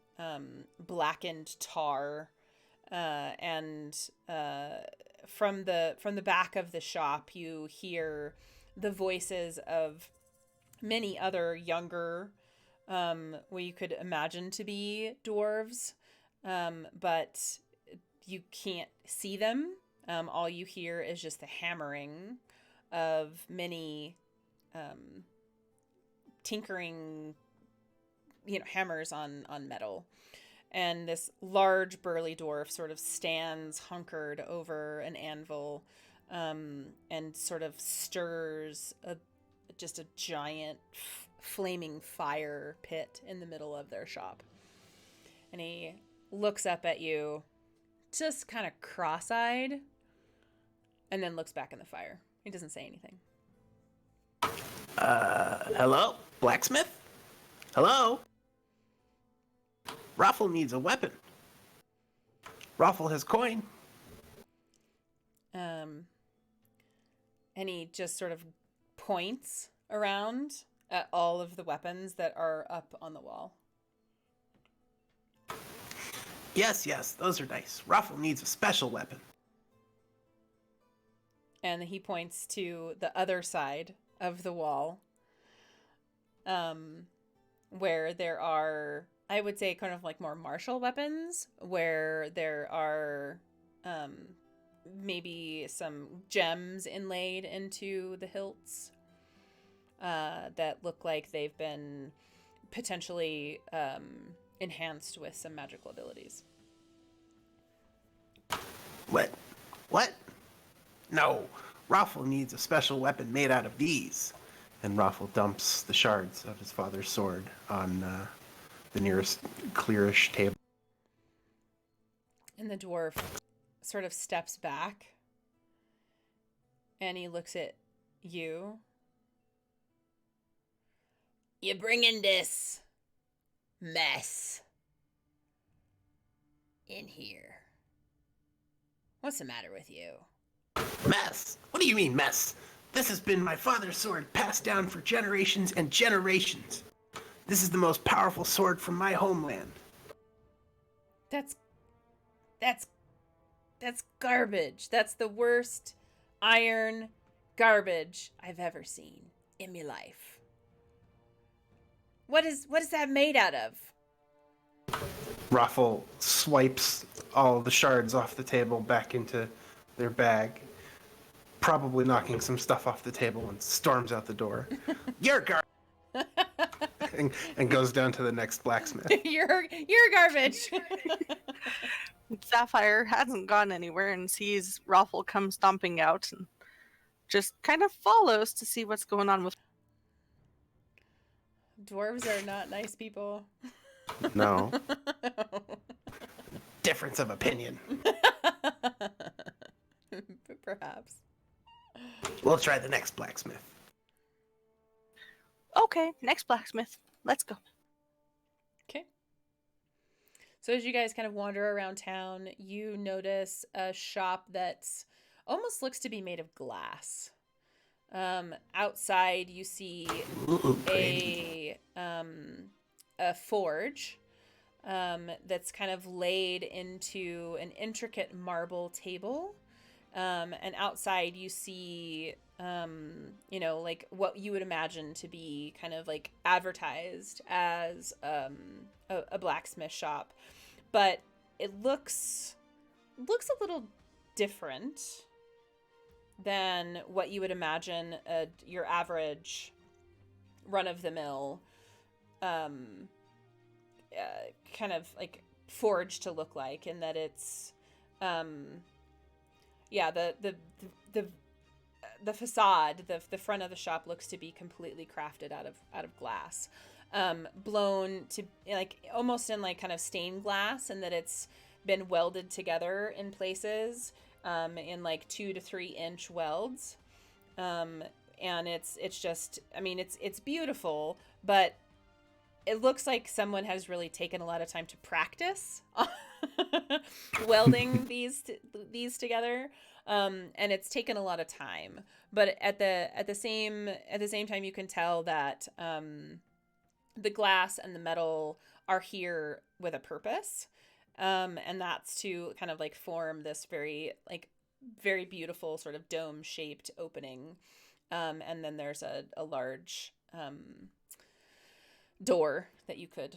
blackened tar, and from the back of the shop you hear the voices of many other younger, what you could imagine to be dwarves, but you can't see them. All you hear is just the hammering of many tinkering, hammers on metal. And this large burly dwarf sort of stands hunkered over an anvil, and sort of stirs just a giant flaming fire pit in the middle of their shop. And he looks up at you, just kind of cross-eyed, and then looks back in the fire. He doesn't say anything. Hello? Blacksmith? Hello? Ruffle needs a weapon. Ruffle has coin. And he just sort of points around at all of the weapons that are up on the wall. Yes, those are nice. Ruffle needs a special weapon. And he points to the other side of the wall, where there are, I would say, kind of like more martial weapons, where there are maybe some gems inlaid into the hilts that look like they've been potentially enhanced with some magical abilities. What? No, Ruffle needs a special weapon made out of these. And Ruffle dumps the shards of his father's sword on the nearest clearish table. And the dwarf sort of steps back, and he looks at you. You bringing this mess in here? What's the matter with you? Mess? What do you mean, mess? This has been my father's sword, passed down for generations and generations. This is the most powerful sword from my homeland. That's garbage. That's the worst iron garbage I've ever seen in my life. What is that made out of? Ruffle swipes all the shards off the table back into their bag, probably knocking some stuff off the table, and storms out the door. You're garbage! and goes down to the next blacksmith. You're garbage. Sapphire hasn't gone anywhere and sees Ruffle come stomping out and just kind of follows to see what's going on with. Dwarves are not nice people. No. Difference of opinion. Perhaps. We'll try the next blacksmith. Okay, next blacksmith. Let's go. Okay. So as you guys kind of wander around town, you notice a shop that's almost looks to be made of glass. Outside you see a forge that's kind of laid into an intricate marble table And outside you see, you know, like what you would imagine to be kind of like advertised as a blacksmith shop, but it looks a little different than what you would imagine your average run-of-the-mill kind of like forge to look like, in that it's yeah, the facade, the front of the shop looks to be completely crafted out of glass, blown to like almost in like kind of stained glass, and that it's been welded together in places, in like 2 to 3 inch welds, and it's just, I mean, it's beautiful, but it looks like someone has really taken a lot of time to practice welding these together, and it's taken a lot of time. But at the same time, you can tell that the glass and the metal are here with a purpose, and that's to kind of like form this very beautiful sort of dome shaped opening, and then there's a large door that you could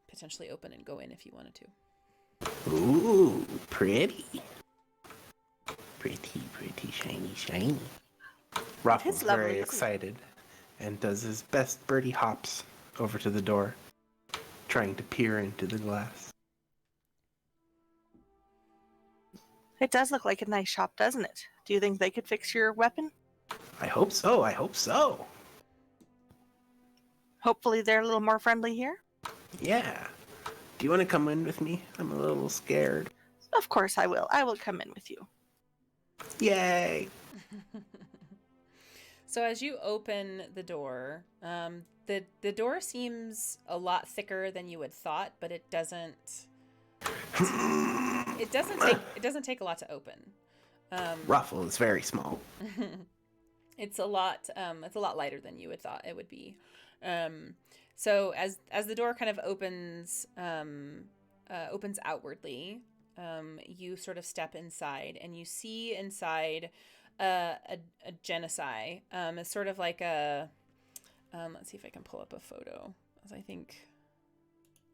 potentially open and go in if you wanted to. Ooh, pretty. Pretty, shiny. Raffle's lovely very too. excited and does his best birdie hops over to the door, trying to peer into the glass. It does look like a nice shop, doesn't it? Do you think they could fix your weapon? I hope so. Hopefully they're a little more friendly here. Yeah. Do you want to come in with me? I'm a little scared. Of course I will. I will come in with you. Yay! So as you open the door, the door seems a lot thicker than you had thought, but it doesn't take a lot to open. Ruffle is very small. It's a lot lighter than you had thought it would be. So as the door kind of opens outwardly, you sort of step inside, and you see inside a genocide. It's sort of like a let's see if I can pull up a photo, as I think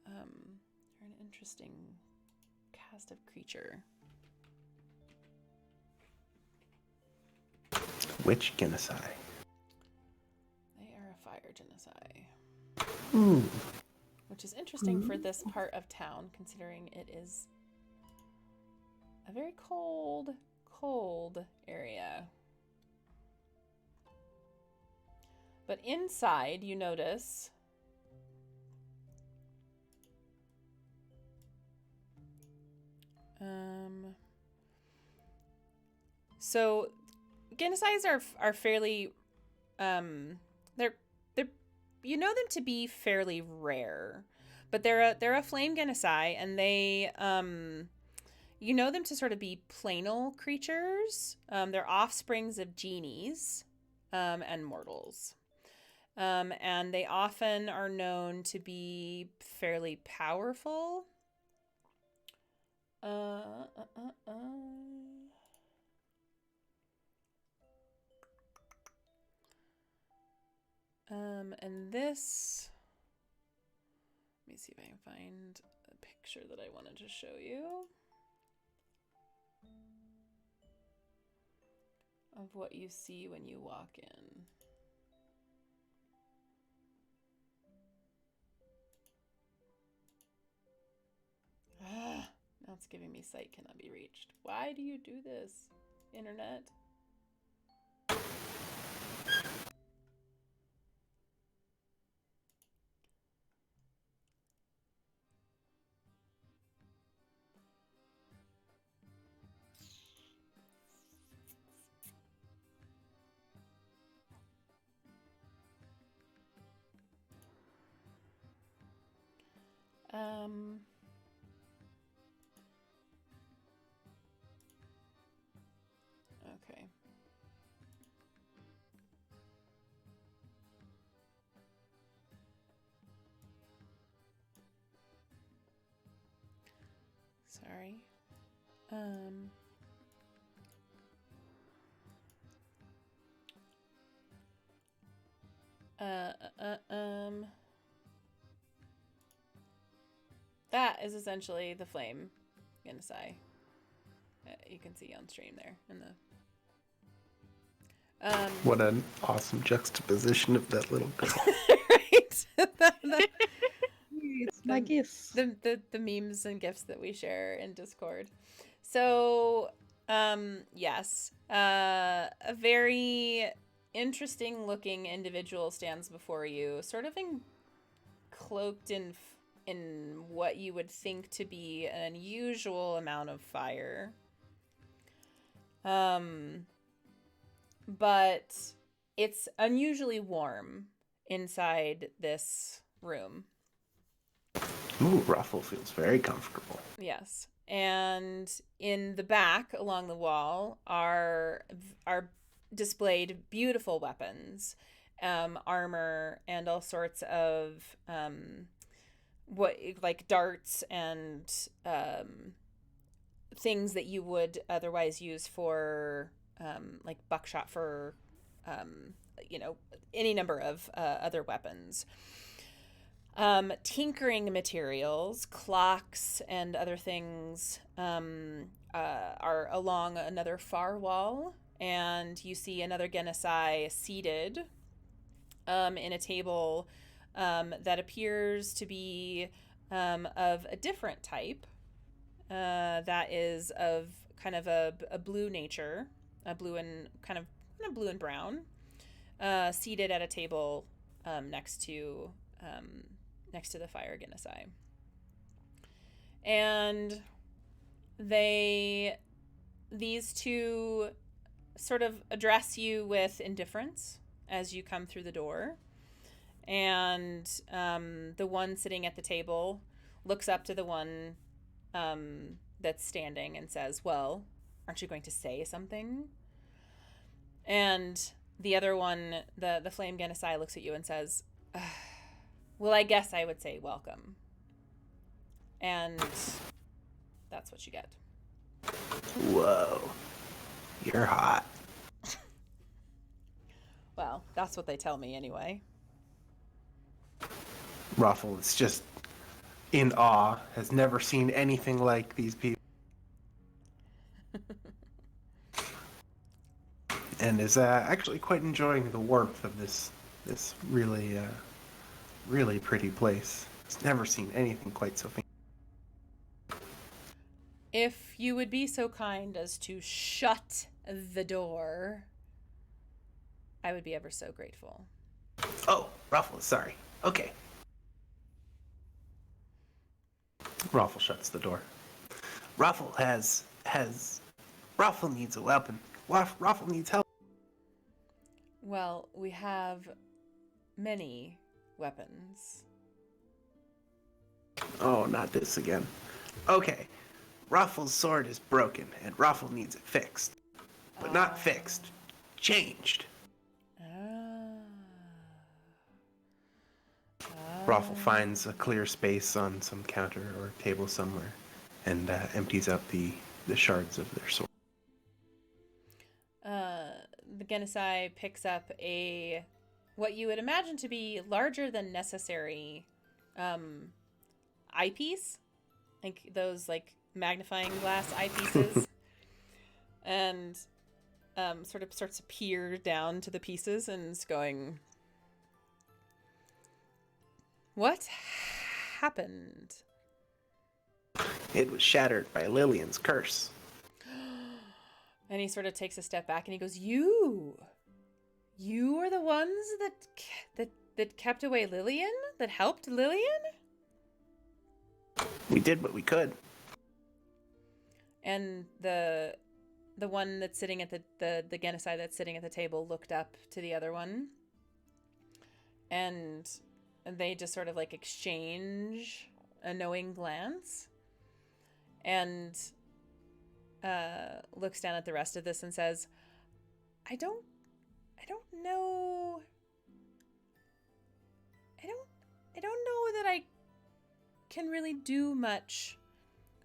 you're an interesting cast of creature. Which genocide? They are a fire genocide. Hmm. Which is interesting for this part of town, considering it is a very cold area. But inside, you notice so genocides are fairly they're you know them to be fairly rare, but they're a flame genocide, and they you know them to sort of be planal creatures. They're offsprings of genies and mortals. And they often are known to be fairly powerful. And this, let me see if I can find a picture that I wanted to show you of what you see when you walk in. Now it's giving me sight cannot be reached. Why do you do this, internet? Okay. Sorry. That is essentially the flame Genocide. You can see on stream there in the. What an awesome juxtaposition of that little girl. Right. It's my gifts. The memes and gifs that we share in Discord. So, yes, a very interesting looking individual stands before you, sort of cloaked in what you would think to be an unusual amount of fire. But it's unusually warm inside this room. Ooh, Ruffle feels very comfortable. Yes. And in the back along the wall are displayed beautiful weapons, armor, and all sorts of like darts and things that you would otherwise use for like buckshot for any number of other weapons. Tinkering materials, clocks, and other things are along another far wall, and you see another Genocide seated in a table that appears to be of a different type, that is of kind of a blue nature, a blue and kind of blue and brown, seated at a table next to the fire Genocide. And these two sort of address you with indifference as you come through the door. And the one sitting at the table looks up to the one that's standing and says, "Well, aren't you going to say something?" And the other one, the flame Genocide, looks at you and says, "Well, I guess I would say welcome." And that's what you get. Whoa. You're hot. Well, that's what they tell me anyway. Ruffle is just in awe, has never seen anything like these people. And is actually quite enjoying the warmth of this really, really pretty place. He's never seen anything quite so fancy. If you would be so kind as to shut the door, I would be ever so grateful. Oh, Ruffle, sorry. Okay. Ruffle shuts the door. Ruffle Ruffle needs a weapon. Ruffle needs help. Well, we have many weapons. Oh, not this again. Okay. Ruffle's sword is broken, and Ruffle needs it fixed. But not fixed. Changed. Ruffle finds a clear space on some counter or table somewhere and empties out the shards of their sword. The Genocide picks up what you would imagine to be larger than necessary eyepiece, like those like magnifying glass eyepieces, and sort of starts to peer down to the pieces and is going, "What happened?" It was shattered by Lillian's curse. And he sort of takes a step back and he goes, You are the ones that kept away Lillian? That helped Lillian?" We did what we could. And the one that's sitting at the Genocide that's sitting at the table looked up to the other one. And they just sort of like exchange a knowing glance. And looks down at the rest of this and says, I don't know. I don't know that I can really do much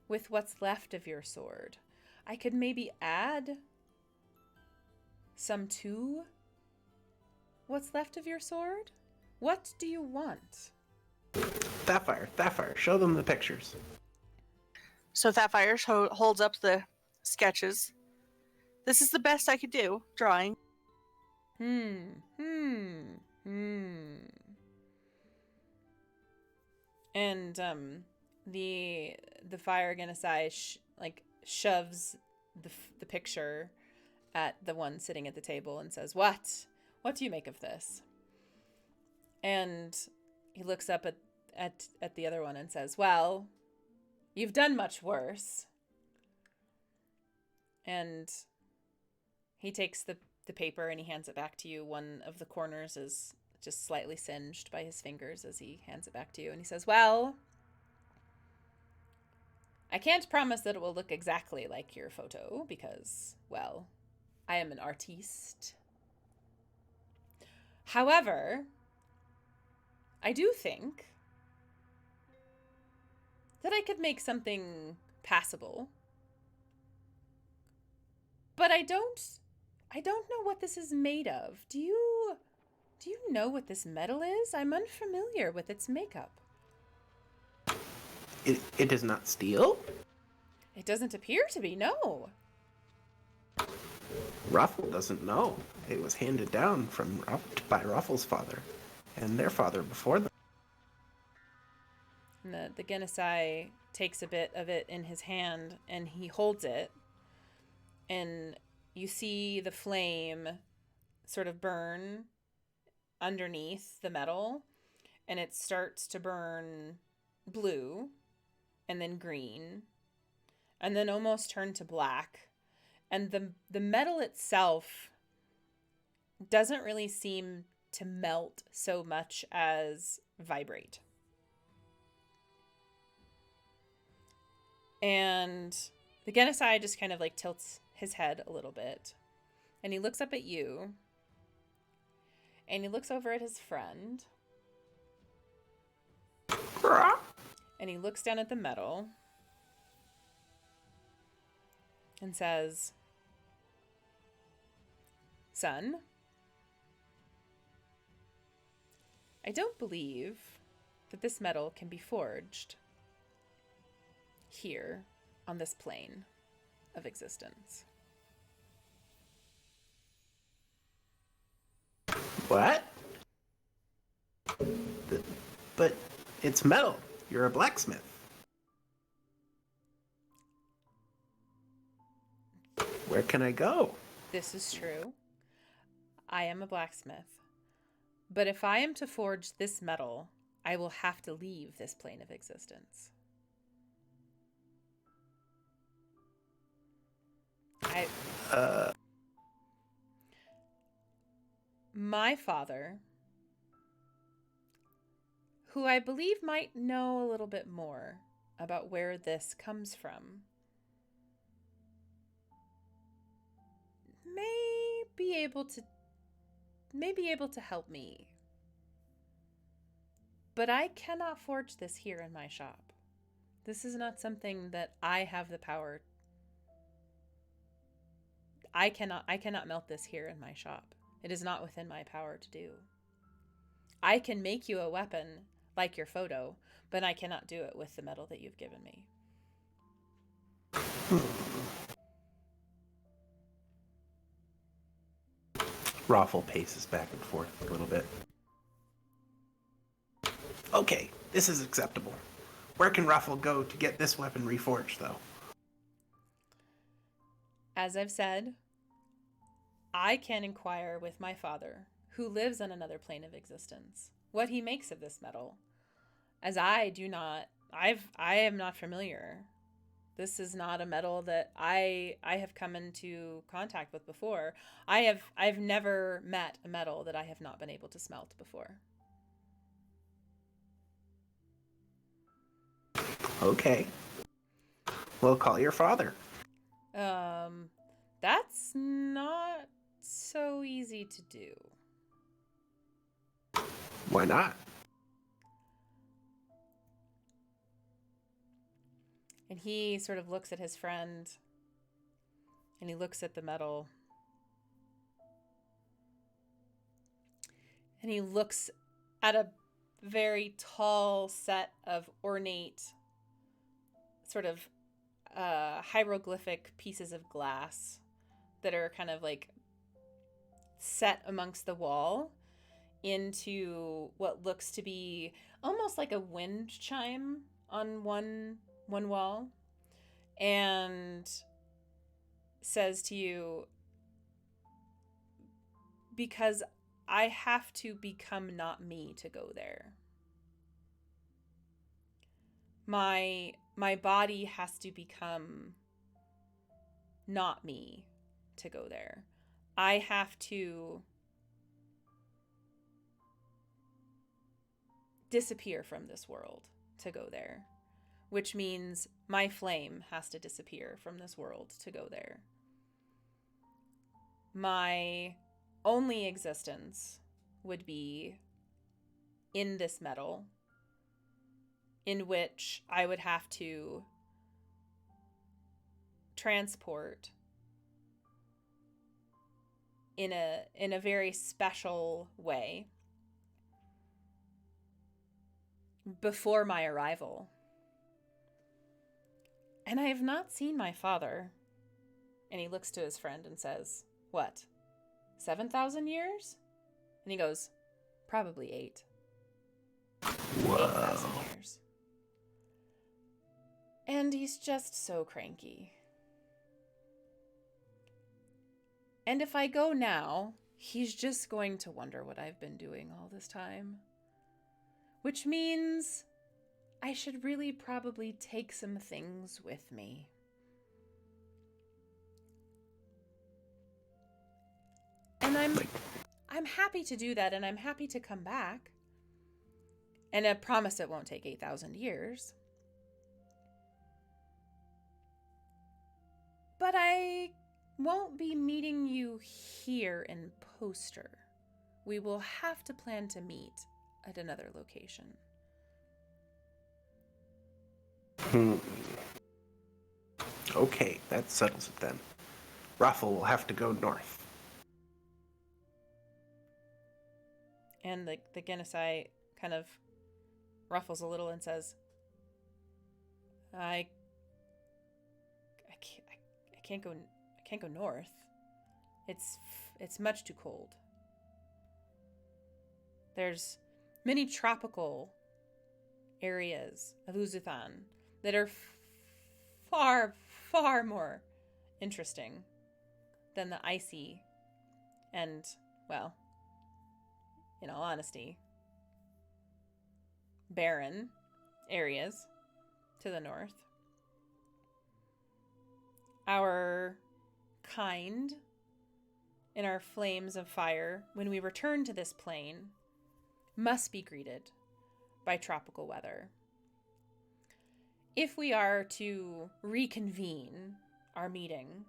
with what's left of your sword. I could maybe add some to what's left of your sword. What do you want? Sapphire, show them the pictures. So Sapphire holds up the sketches. This is the best I could do, drawing. And the fire Genocide shoves the picture at the one sitting at the table and says, "What? What do you make of this?" And he looks up at the other one and says, "Well, you've done much worse." And he takes the paper and he hands it back to you. One of the corners is just slightly singed by his fingers as he hands it back to you. And he says, "Well, I can't promise that it will look exactly like your photo because, well, I am an artiste. However, I do think that I could make something passable. But I don't know what this is made of. Do you know what this metal is? I'm unfamiliar with its makeup." It is not steel? It doesn't appear to be, no. Ruffle doesn't know. It was handed down by Ruffle's father and their father before them. And the Genocide takes a bit of it in his hand and he holds it. And you see the flame sort of burn underneath the metal. And it starts to burn blue and then green and then almost turn to black. And the metal itself doesn't really seem to melt so much as vibrate. And the Genocide just kind of like tilts his head a little bit. And he looks up at you. And he looks over at his friend. And he looks down at the metal. And says, "Son, I don't believe that this metal can be forged here on this plane of existence." What? But it's metal. You're a blacksmith. Where can I go? This is true. I am a blacksmith. But if I am to forge this metal, I will have to leave this plane of existence. My father, who I believe might know a little bit more about where this comes from, may be able to help me. But I cannot forge this here in my shop. This is not something that I have the power. I cannot melt this here in my shop. It is not within my power to do. I can make you a weapon like your photo, but I cannot do it with the metal that you've given me. Raffle paces back and forth a little bit. Okay, this is acceptable. Where can Raffle go to get this weapon reforged, though? As I've said, I can inquire with my father, who lives on another plane of existence, what he makes of this metal. As I am not familiar. This is not a metal that I have come into contact with before. I've never met a metal that I have not been able to smelt before. Okay. We'll call your father. That's not so easy to do. Why not? And he sort of looks at his friend, and he looks at the metal, and he looks at a very tall set of ornate, sort of hieroglyphic pieces of glass that are kind of like set amongst the wall into what looks to be almost like a wind chime on one wall, and says to you, because I have to become not me to go there. My body has to become not me to go there. I have to disappear from this world to go there, which means my flame has to disappear from this world to go there. My only existence would be in this metal, in which I would have to transport in a very special way before my arrival. And I have not seen my father. And he looks to his friend and says, what, 7,000 years? And he goes, probably 8. Whoa. 8,000 years. And he's just so cranky. And if I go now, he's just going to wonder what I've been doing all this time. Which means I should really probably take some things with me. And I'm happy to do that, and I'm happy to come back. And I promise it won't take 8,000 years. But I won't be meeting you here in Poster. We will have to plan to meet at another location. Okay, that settles it then. Raffle will have to go north. And the Genesai kind of ruffles a little and says, I can't go north. It's much too cold. There's many tropical areas of Uzuthan that are far, far more interesting than the icy and, well, in all honesty, barren areas to the north. Our kind, in our flames of fire, when we return to this plane, must be greeted by tropical weather. If we are to reconvene our meeting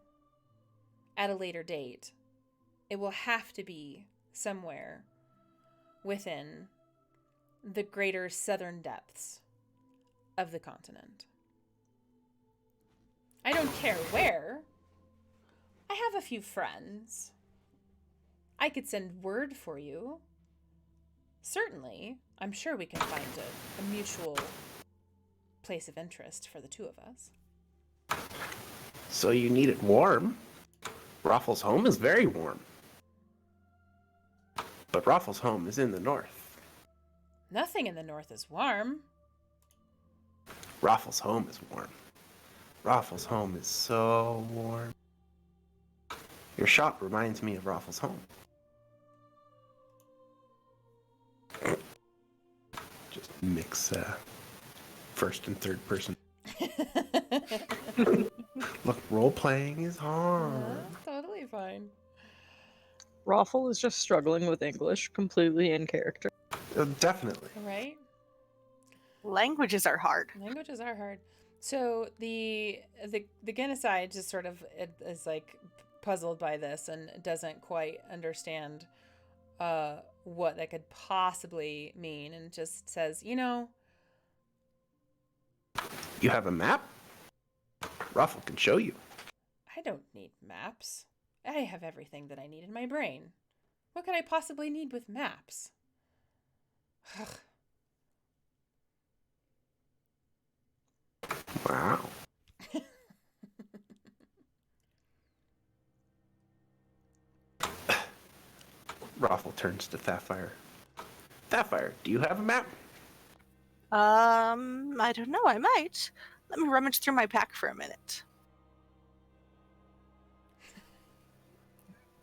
at a later date, it will have to be somewhere within the greater southern depths of the continent. I don't care where. I have a few friends. I could send word for you. Certainly, I'm sure we can find a mutual place of interest for the two of us. So you need it warm? Raffle's home is very warm. But Raffle's home is in the north. Nothing in the north is warm. Raffle's home is warm. Raffle's home is so warm. Your shop reminds me of Raffle's home. Just mix first and third person. Look, role-playing is hard. That's totally fine. Raffle is just struggling with English, completely in character. Definitely. Right? Languages are hard. Languages are hard. So the Genesai just sort of is like puzzled by this and doesn't quite understand what that could possibly mean, and just says, you know, You have a map? Raffle can show you. I don't need maps. I have everything that I need in my brain. What could I possibly need with maps? Wow. Raffle turns to Sapphire. Sapphire, do you have a map? I don't know. I might. Let me rummage through my pack for a minute.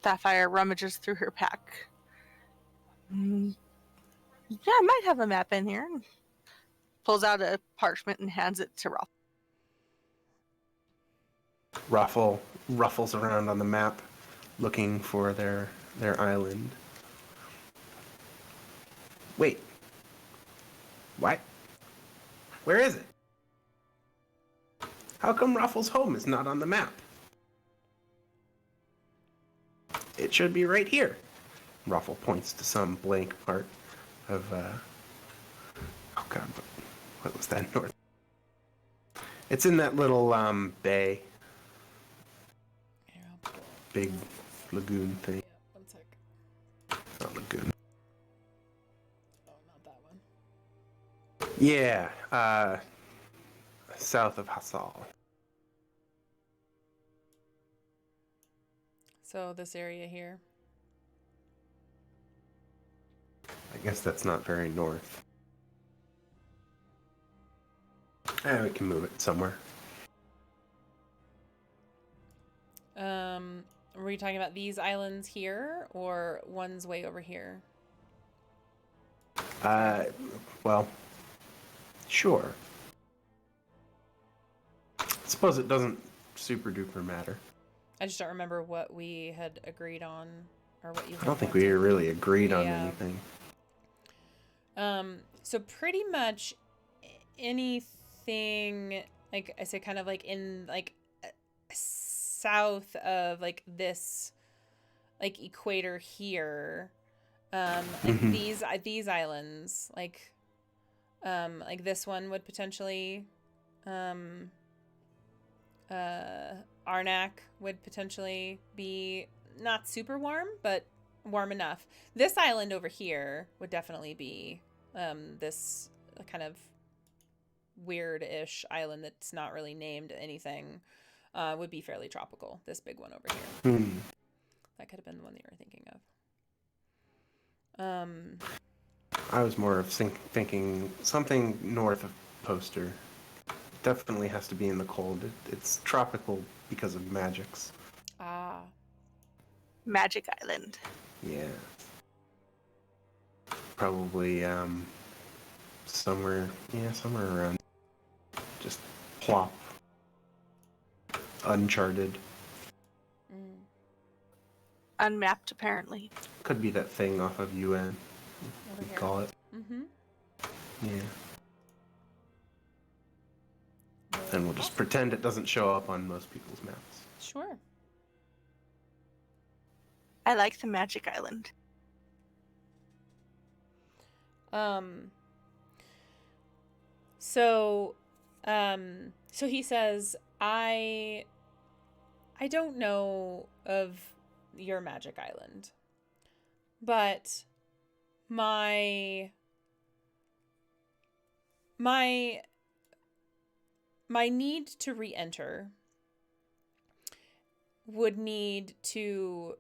Sapphire rummages through her pack. Yeah, I might have a map in here. Pulls out a parchment and hands it to Raffle. Raffle ruffles around on the map, looking for their island. Wait. What? Where is it? How come Raffle's home is not on the map? It should be right here. Raffle points to some blank part of, oh god, what was that north? It's in that little, bay. Here, I'll pull. Big lagoon thing. Yeah, one sec. Not lagoon. Oh, not that one. Yeah, south of Hassal. So this area here. I guess that's not very north. We can move it somewhere. Were we talking about these islands here or ones way over here? Well, sure. I suppose it doesn't super duper matter. I just don't remember what we had agreed on or what you I had don't think wanted. we really agreed on Yeah. anything. So pretty much anything, like I say, kind of like in like south of like this like equator here, like Mhm. these islands, like this one would potentially, Arnak would potentially be not super warm, but warm enough. This island over here would definitely be this kind of weird-ish island that's not really named anything. Would be fairly tropical. This big one over here. Hmm. That could have been the one that you were thinking of. I was more of thinking something north of Poster. Definitely has to be in the cold. It's tropical because of magics. Ah. Magic Island. Yeah. Probably somewhere around. Just plop. Uncharted. Mm. Unmapped, apparently. Could be that thing off of UN. Over We here. call it. Mm-hmm. Yeah. And we'll just pretend it doesn't show up on most people's maps. Sure. I like the Magic Island. So he says, I don't know of your magic island, but my need to re-enter would need to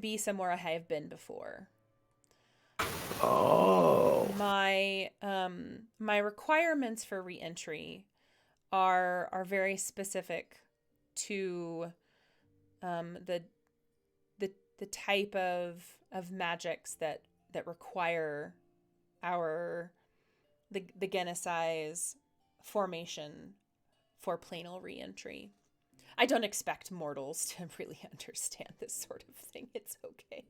be somewhere I have been before. Oh. My requirements for re-entry are very specific to the type of magics that require the Genesai's formation for planal re-entry. I don't expect mortals to really understand this sort of thing. It's okay.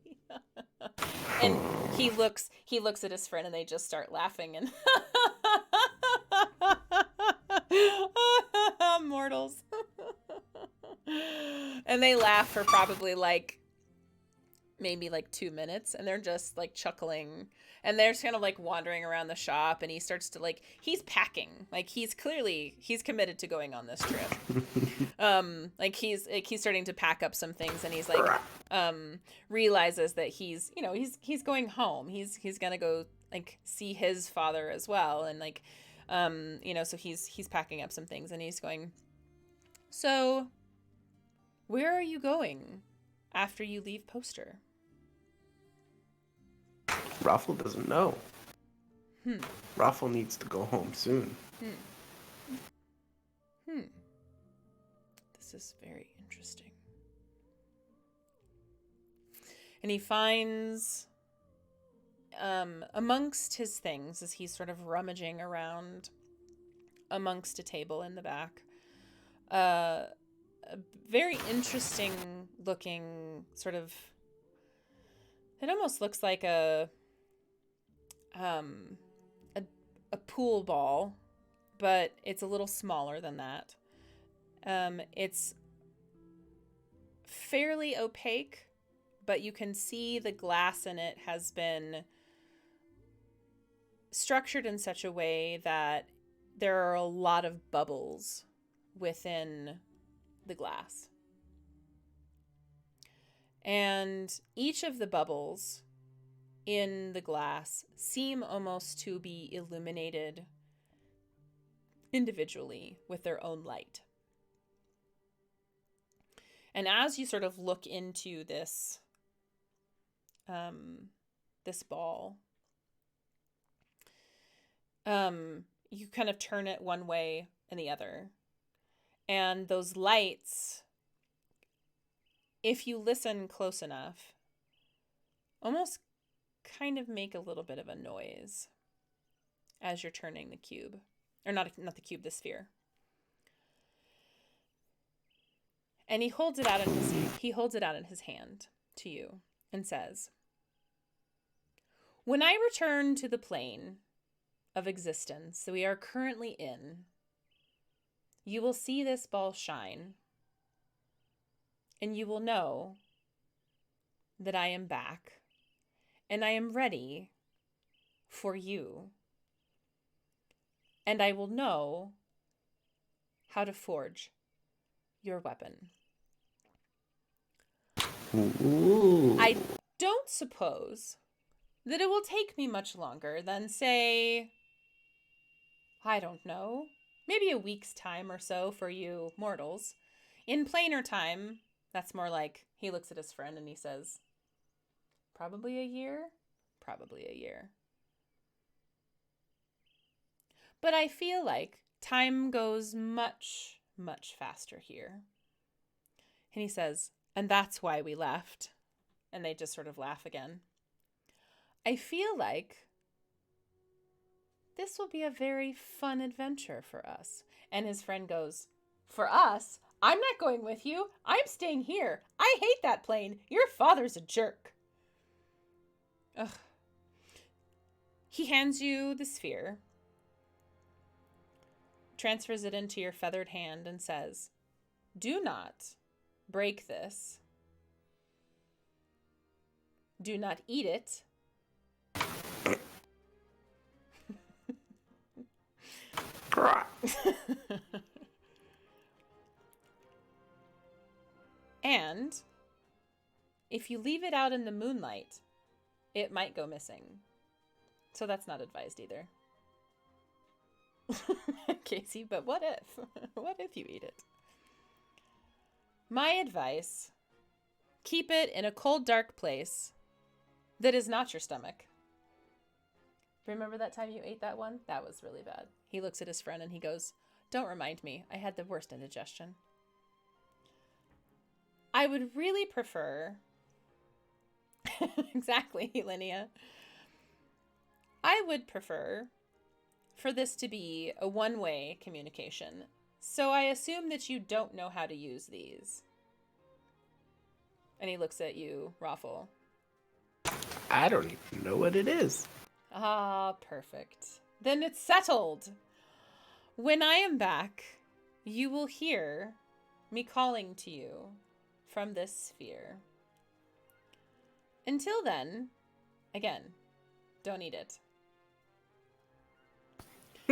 And he looks at his friend and they just start laughing and mortals. And they laugh for probably maybe 2 minutes, and they're just like chuckling, and they're just kind of like wandering around the shop, and he starts to he's packing, he's committed to going on this trip. He's starting to pack up some things, and he's realizes that he's going home. He's gonna go like see his father as well, and like you know, so he's packing up some things and he's going, so where are you going after you leave Poster? Raffle doesn't know. Hmm. Raffle needs to go home soon. This is very interesting. And he finds amongst his things, as he's sort of rummaging around amongst a table in the back, a very interesting looking sort of, it almost looks like a pool ball, but it's a little smaller than that. It's fairly opaque, but you can see the glass in it has been structured in such a way that there are a lot of bubbles within the glass. And each of the bubbles in the glass seem almost to be illuminated individually with their own light. And as you sort of look into this this ball, you kind of turn it one way and the other, and those lights, if you listen close enough, almost kind of make a little bit of a noise as you're turning the cube, or not the cube, the sphere. And he holds it out in his hand to you and says, when I return to the plane of existence that we are currently in, you will see this ball shine, and you will know that I am back, and I am ready for you, and I will know how to forge your weapon. Ooh. I don't suppose that it will take me much longer than, say, I don't know, maybe a week's time or so for you mortals. In plainer time, that's more like, he looks at his friend and he says, probably a year? Probably a year. But I feel like time goes much, much faster here. And he says, and that's why we left. And they just sort of laugh again. I feel like this will be a very fun adventure for us. And his friend goes, for us? I'm not going with you. I'm staying here. I hate that plane. Your father's a jerk. Ugh. He hands you the sphere, transfers it into your feathered hand, and says, do not break this. Do not eat it. And if you leave it out in the moonlight, it might go missing. So that's not advised either. Casey, but what if? What if you eat it? My advice, keep it in a cold, dark place that is not your stomach. Remember that time you ate that one? That was really bad. He looks at his friend and he goes, don't remind me. I had the worst indigestion. I would really prefer... Exactly, Linnea. I would prefer for this to be a one-way communication. So I assume that you don't know how to use these. And he looks at you, Raffle. I don't even know what it is. Ah, perfect. Then it's settled. When I am back, you will hear me calling to you from this sphere. Until then, again, don't eat it.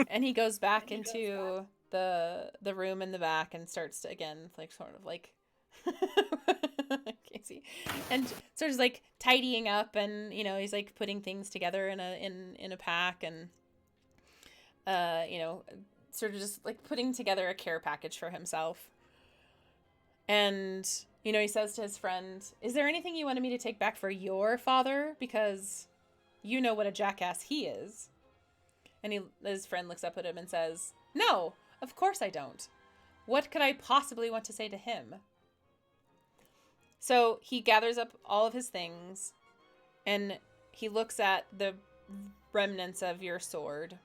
And he goes back into the room in the back and starts to, again, like, sort of like... Thanks. And sort of like tidying up, and he's like putting things together in a pack, and sort of just like putting together a care package for himself. And he says to his friend, "Is there anything you wanted me to take back for your father? Because you know what a jackass he is." And his friend looks up at him and says, "No, of course I don't. What could I possibly want to say to him?" So he gathers up all of his things, and he looks at the remnants of your sword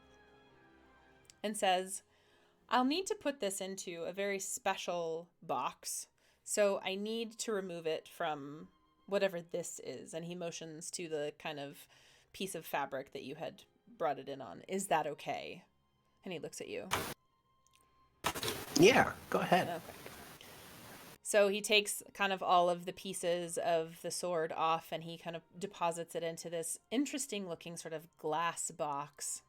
and says, "I'll need to put this into a very special box, so I need to remove it from whatever this is." And he motions to the kind of piece of fabric that you had brought it in on. "Is that okay?" And he looks at you. Yeah, go ahead. Okay. So he takes kind of all of the pieces of the sword off, and he kind of deposits it into this interesting looking sort of glass box.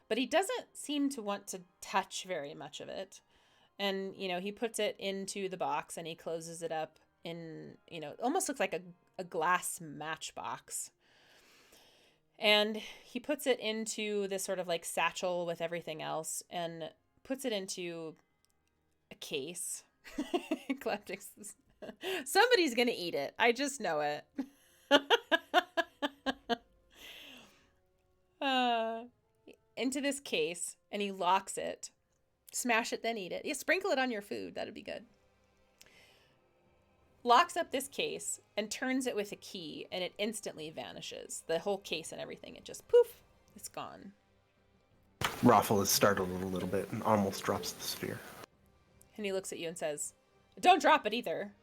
But he doesn't seem to want to touch very much of it. And, he puts it into the box, and he closes it up in, it almost looks like a glass matchbox. And he puts it into this sort of like satchel with everything else, and puts it into a case. Somebody's gonna eat it. I just know it. Into this case, and he locks it. Smash it, then eat it. Yeah, sprinkle it on your food. That'd be good. Locks up this case and turns it with a key, and it instantly vanishes. The whole case and everything. It just poof. It's gone. Raffle is startled a little bit and almost drops the sphere. And he looks at you and says, "Don't drop it either.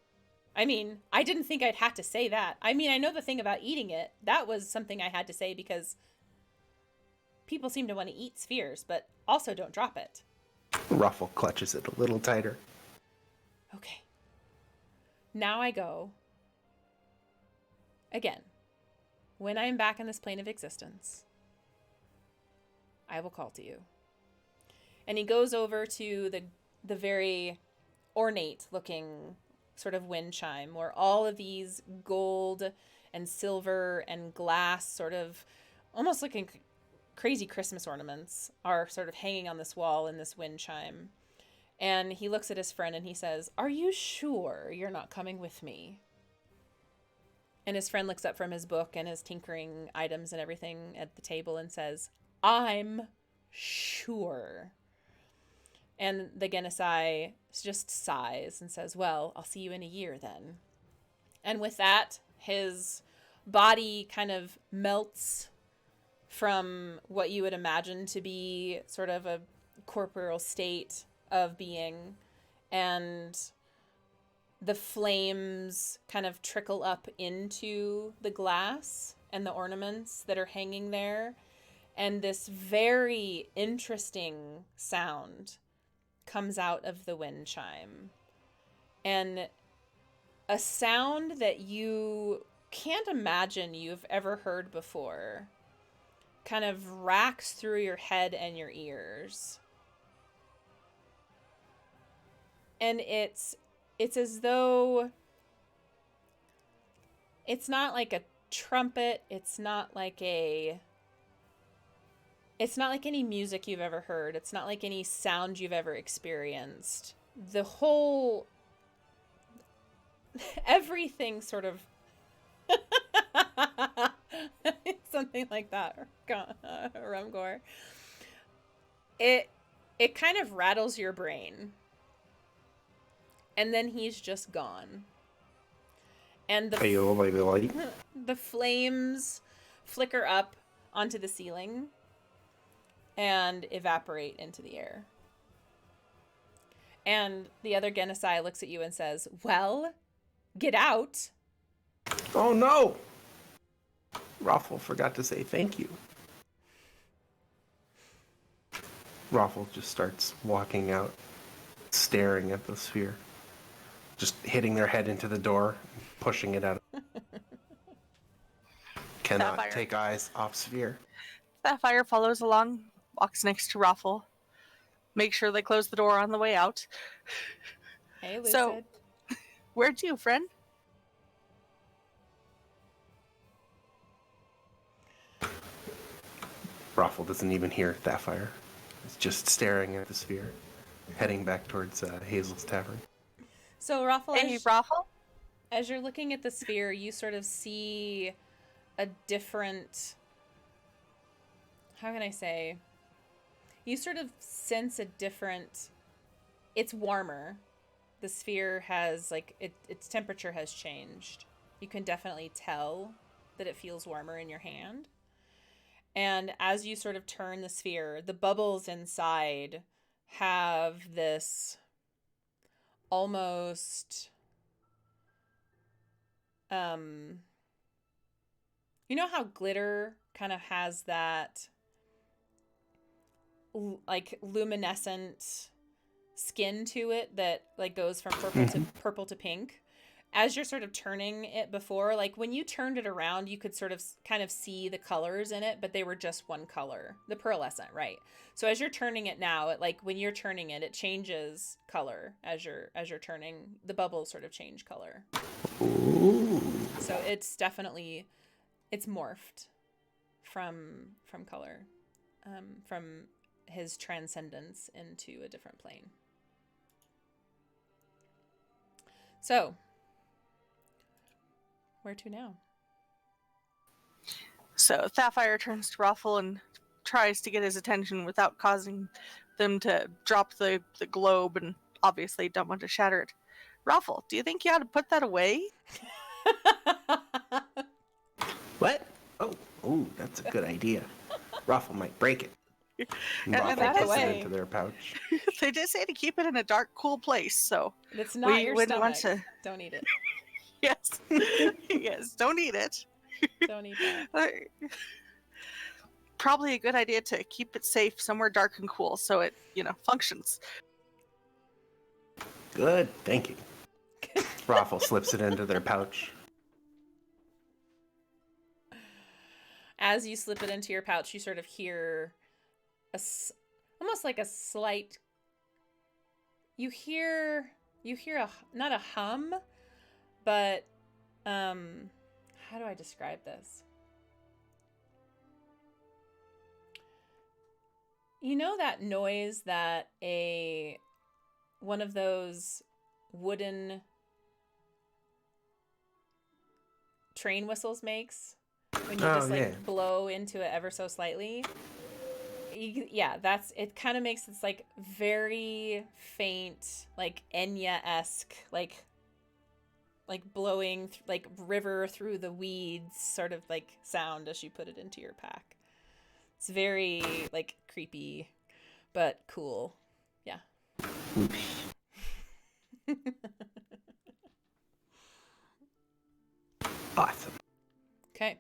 I mean, I didn't think I'd have to say that. I mean, I know the thing about eating it. That was something I had to say because people seem to want to eat spheres, but also don't drop it." Raffle clutches it a little tighter. "Okay. Now I go. Again, when I am back in this plane of existence, I will call to you." And he goes over to the very ornate looking sort of wind chime, where all of these gold and silver and glass sort of almost looking crazy Christmas ornaments are sort of hanging on this wall in this wind chime. And he looks at his friend and he says, "Are you sure you're not coming with me?" And his friend looks up from his book and his tinkering items and everything at the table and says, "I'm sure." And the Genasi just sighs and says, "Well, I'll see you in a year then." And with that, his body kind of melts from what you would imagine to be sort of a corporeal state of being, and the flames kind of trickle up into the glass and the ornaments that are hanging there, and this very interesting sound comes out of the wind chime, and a sound that you can't imagine you've ever heard before kind of racks through your head and your ears. And it's as though it's not like a trumpet, it's not like any music you've ever heard, it's not like any sound you've ever experienced. The whole everything sort of something like that, Rumgor. It kind of rattles your brain. And then he's just gone. And the flames flicker up onto the ceiling and evaporate into the air. And the other Genasi looks at you and says, "Well, get out." Oh no! Raffle forgot to say thank you. Raffle just starts walking out, staring at the sphere. Just hitting their head into the door, pushing it out. Cannot Sapphire. take eyes off sphere. Sapphire follows along, walks next to Raffle. Make sure they close the door on the way out. Hey, Lucid. So, where'd you, friend? Raffle doesn't even hear Sapphire. It's just staring at the sphere, heading back towards Hazel's tavern. So, Raffle, Hey, Raffle. as you're looking at the sphere, you sort of see a different. How can I say? You sort of sense a different. It's warmer. The sphere has, like, its temperature has changed. You can definitely tell that it feels warmer in your hand. And as you sort of turn the sphere, the bubbles inside have this almost you know how glitter kind of has that like luminescent skin to it that like goes from purple to pink? As you're sort of turning it before, like when you turned it around, you could sort of kind of see the colors in it, but they were just one color, the pearlescent, right? So as you're turning it now, it, like when you're turning it, it changes color as you're turning. The bubbles sort of change color. Ooh. So it's definitely it's morphed from color, from his transcendence into a different plane. So, where to now? So Sapphire turns to Raffle and tries to get his attention without causing them to drop the globe, and obviously don't want to shatter it. Raffle, do you think you ought to put that away? What? Oh, that's a good idea. Raffle might break it. And And Raffle that puts it away. into their pouch. They did say to keep it in a dark, cool place, so It's not we your wouldn't stomach. want to. Don't eat it. Yes, yes, don't eat it. Don't eat that. Probably a good idea to keep it safe somewhere dark and cool so it, functions. Good, thank you. Raffle slips it into their pouch. As you slip it into your pouch, you sort of hear almost like a slight. You hear a not a hum, but how do I describe this? You know that noise that one of those wooden train whistles makes when you just like blow into it ever so slightly? Yeah, it kind of makes this like very faint, like Enya-esque, like blowing like river through the weeds sort of like sound as you put it into your pack. It's very like creepy, but cool. Yeah. Awesome. Okay.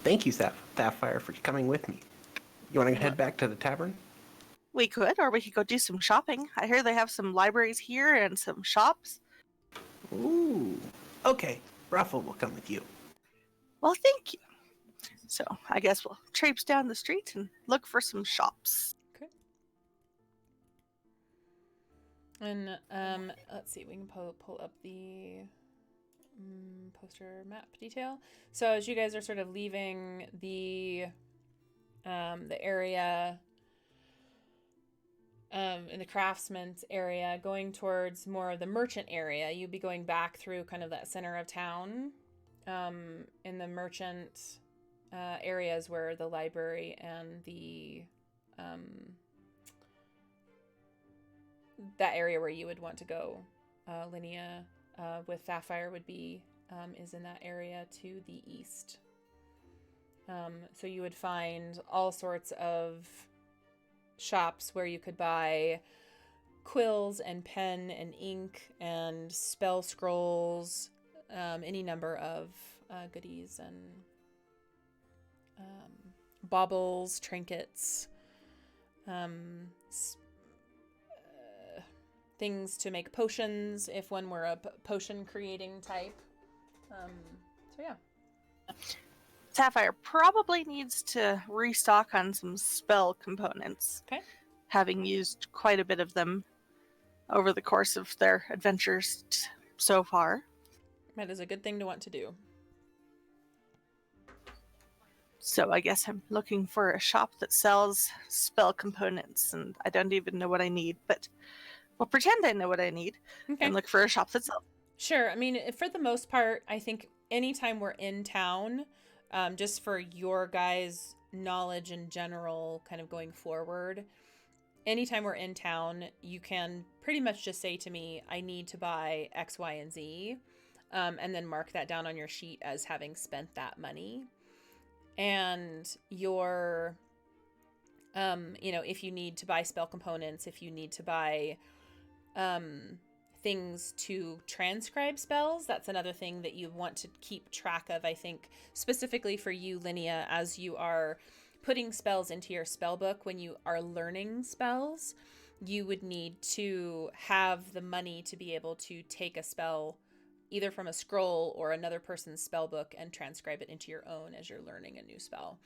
Thank you, Sapphire, for coming with me. You want to head back to the tavern? We could, or we could go do some shopping. I hear they have some libraries here and some shops. Ooh. Okay, Raffle will come with you. Well, thank you. So I guess we'll traipse down the street and look for some shops. Okay. And let's see, we can pull up the poster map detail. So as you guys are sort of leaving the area, in the craftsman's area, going towards more of the merchant area, you'd be going back through kind of that center of town, in the merchant areas where the library and the that area where you would want to go, Linnea, with Sapphire would be is in that area to the east. So you would find all sorts of shops where you could buy quills and pen and ink and spell scrolls, any number of goodies and baubles, trinkets, things to make potions if one were a potion creating type. So yeah. Sapphire probably needs to restock on some spell components. Okay. Having used quite a bit of them over the course of their adventures so far. That is a good thing to want to do. So I guess I'm looking for a shop that sells spell components, and I don't even know what I need, but we'll pretend I know what I need Okay. and look for a shop that sells. Sure. I mean, for the most part, I think anytime we're in town, just for your guys' knowledge in general, kind of going forward, anytime we're in town, you can pretty much just say to me, I need to buy X, Y, and Z, and then mark that down on your sheet as having spent that money. And your, if you need to buy spell components, if you need to buy things to transcribe spells, that's another thing that you want to keep track of, I think, specifically for you, Linnea, as you are putting spells into your spell book. When you are learning spells, you would need to have the money to be able to take a spell either from a scroll or another person's spell book and transcribe it into your own as you're learning a new spell.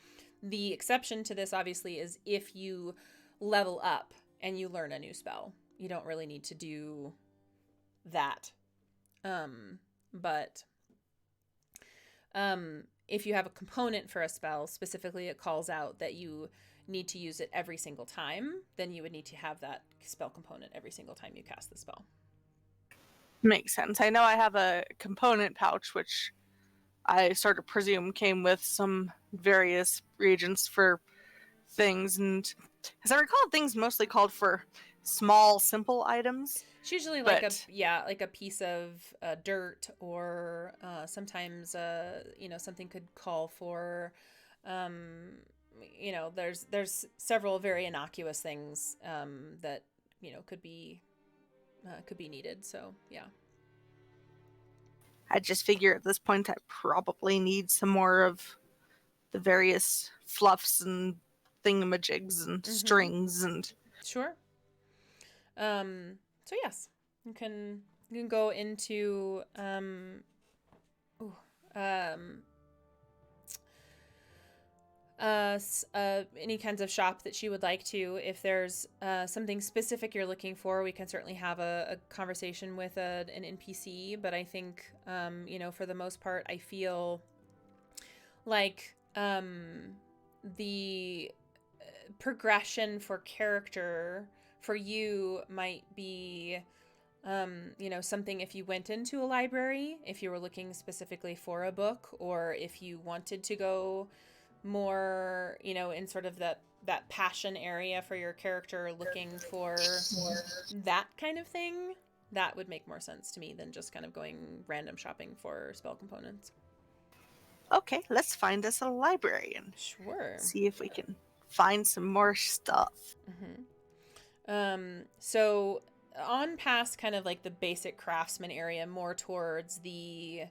The exception to this, obviously, is if you level up and you learn a new spell. You don't really need to do that. But if you have a component for a spell, specifically it calls out that you need to use it every single time, then you would need to have that spell component every single time you cast the spell. Makes sense. I know I have a component pouch, which I sort of presume came with some various reagents for things, and as I recall, things mostly called for small, simple items. It's usually like a piece of dirt, or sometimes something could call for there's several very innocuous things that could be needed. So yeah. I just figure at this point I probably need some more of the various fluffs and thingamajigs and strings and Sure. So yes, you can go into any kinds of shop that you would like to. If there's something specific you're looking for, we can certainly have a conversation with an NPC. But I think for the most part, I feel like the progression for character for you might be something if you went into a library, if you were looking specifically for a book, or if you wanted to go more in sort of that passion area for your character, looking for that kind of thing, that would make more sense to me than just kind of going random shopping for spell components. Okay, let's find us a librarian. Sure. See if we can find some more stuff. So on past kind of like the basic craftsman area, more towards the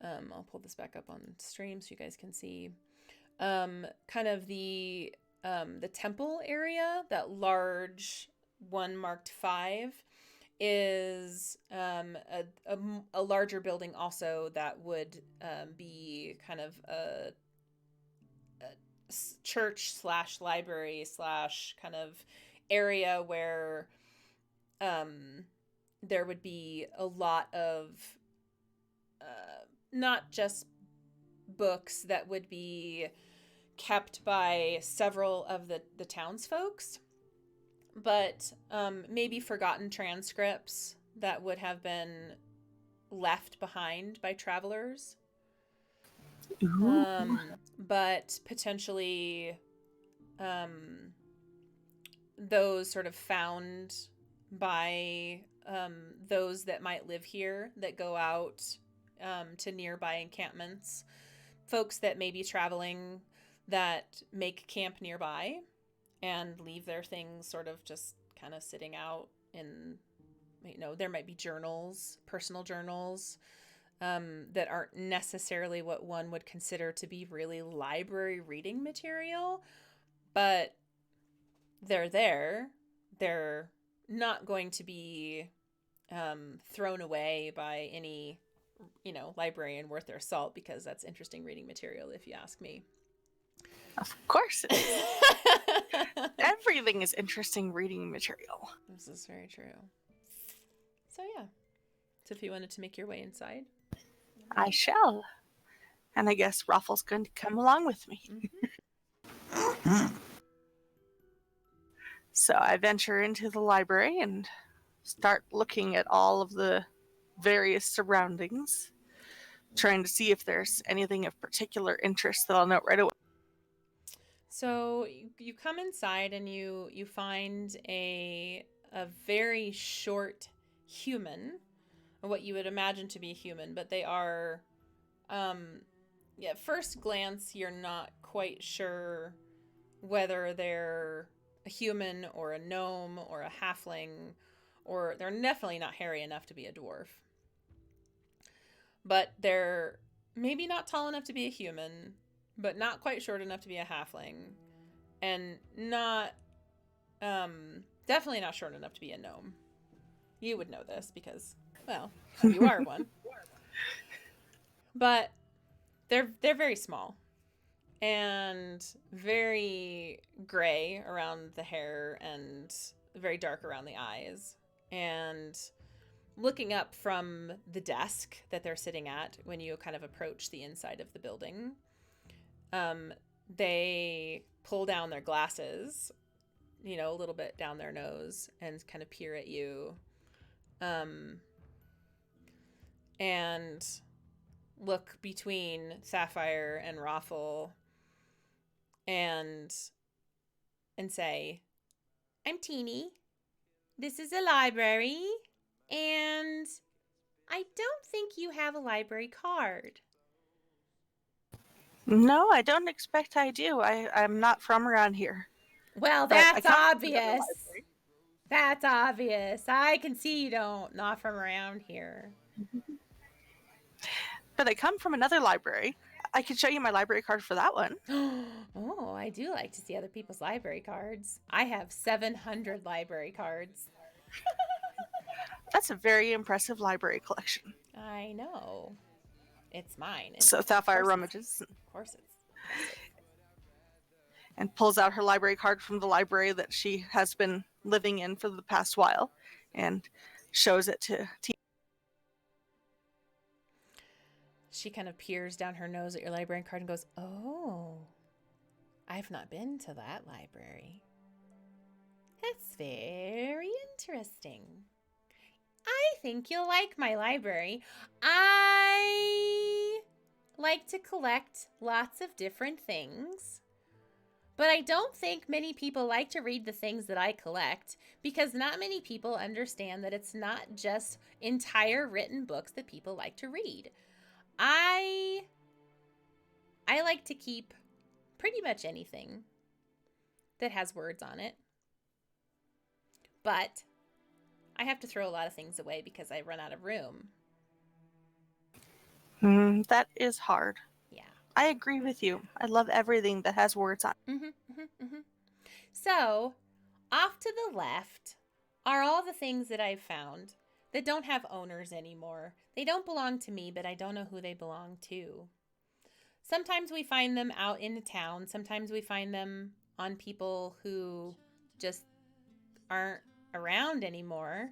I'll pull this back up on stream so you guys can see kind of the temple area. That large one marked 5 is a larger building also that would be kind of a church / library / kind of area where there would be a lot of not just books that would be kept by several of the townsfolks, but maybe forgotten transcripts that would have been left behind by travelers. But potentially those sort of found by those that might live here that go out to nearby encampments, folks that may be traveling that make camp nearby and leave their things sort of just kind of sitting out in, there might be journals, personal journals, that aren't necessarily what one would consider to be really library reading material, but they're there. They're not going to be thrown away by any, librarian worth their salt, because that's interesting reading material, if you ask me. Of course it is. Everything is interesting reading material. This is very true. So yeah. So if you wanted to make your way inside. I shall. And I guess Raffle's going to come along with me. So I venture into the library and start looking at all of the various surroundings, trying to see if there's anything of particular interest that I'll note right away. So you come inside and you find a very short human, or what you would imagine to be a human, but they are at first glance you're not quite sure whether they're a human or a gnome or a halfling, or they're definitely not hairy enough to be a dwarf. But they're maybe not tall enough to be a human, but not quite short enough to be a halfling, and not definitely not short enough to be a gnome. You would know this because, well, you are one. But they're very small and very gray around the hair and very dark around the eyes. And looking up from the desk that they're sitting at when you kind of approach the inside of the building, they pull down their glasses, a little bit down their nose, and kind of peer at you, and look between Sapphire and Raffle and say, "I'm Teeny. This is a library, and I don't think you have a library card." No, I don't expect I do. I'm not from around here. Well, But I that's come from obvious. another library. That's obvious. I can see you not from around here. But I come from another library. I could show you my library card for that one. Oh, I do like to see other people's library cards. I have 700 library cards. That's a very impressive library collection. I know. It's mine. So Sapphire rummages Of course it's. and pulls out her library card from the library that she has been living in for the past while and shows it to Teeny. She kind of peers down her nose at your library card and goes, "Oh, I've not been to that library. That's very interesting. I think you'll like my library. I like to collect lots of different things, but I don't think many people like to read the things that I collect because not many people understand that it's not just entire written books that people like to read. I like to keep pretty much anything that has words on it, but I have to throw a lot of things away because I run out of room." That is hard. Yeah. I agree with you. I love everything that has words on it. So, off to the left are all the things that I've found that don't have owners anymore. They don't belong to me, but I don't know who they belong to. Sometimes we find them out in the town. Sometimes we find them on people who just aren't around anymore.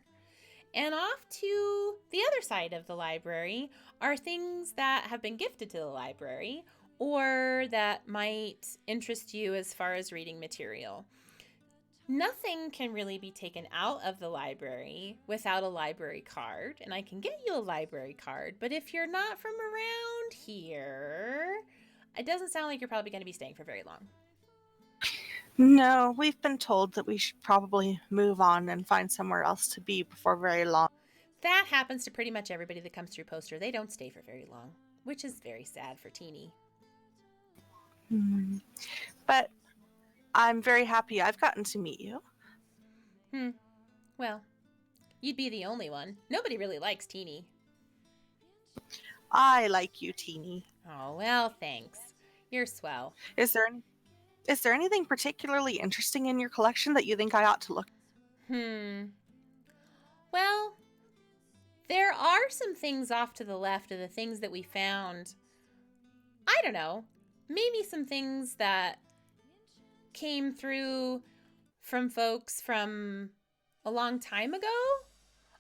And off to the other side of the library are things that have been gifted to the library or that might interest you as far as reading material. Nothing can really be taken out of the library without a library card, and I can get you a library card, but if you're not from around here, it doesn't sound like you're probably going to be staying for very long. No, we've been told that we should probably move on and find somewhere else to be before very long. That happens to pretty much everybody that comes through Poster. They don't stay for very long, which is very sad for Teeny. But I'm very happy I've gotten to meet you. Well, you'd be the only one. Nobody really likes Teeny. I like you, Teeny. Oh, well, thanks. You're swell. Is there anything particularly interesting in your collection that you think I ought to look? Well, there are some things off to the left of the things that we found. I don't know. Maybe some things that came through from folks from a long time ago?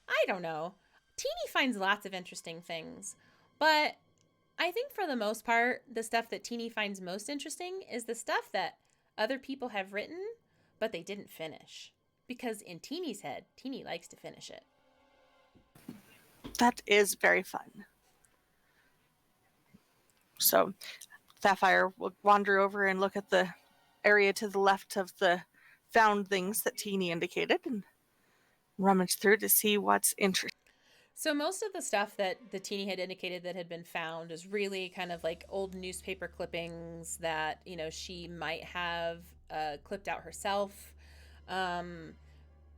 I don't know. Teeny finds lots of interesting things, but I think for the most part, the stuff that Teeny finds most interesting is the stuff that other people have written, but they didn't finish. Because in Teeny's head, Teeny likes to finish it. That is very fun. So Sapphire will wander over and look at the area to the left of the found things that Teeny indicated and rummage through to see what's interesting. So most of the stuff that the Teeny had indicated that had been found is really kind of like old newspaper clippings that, you know, she might have clipped out herself.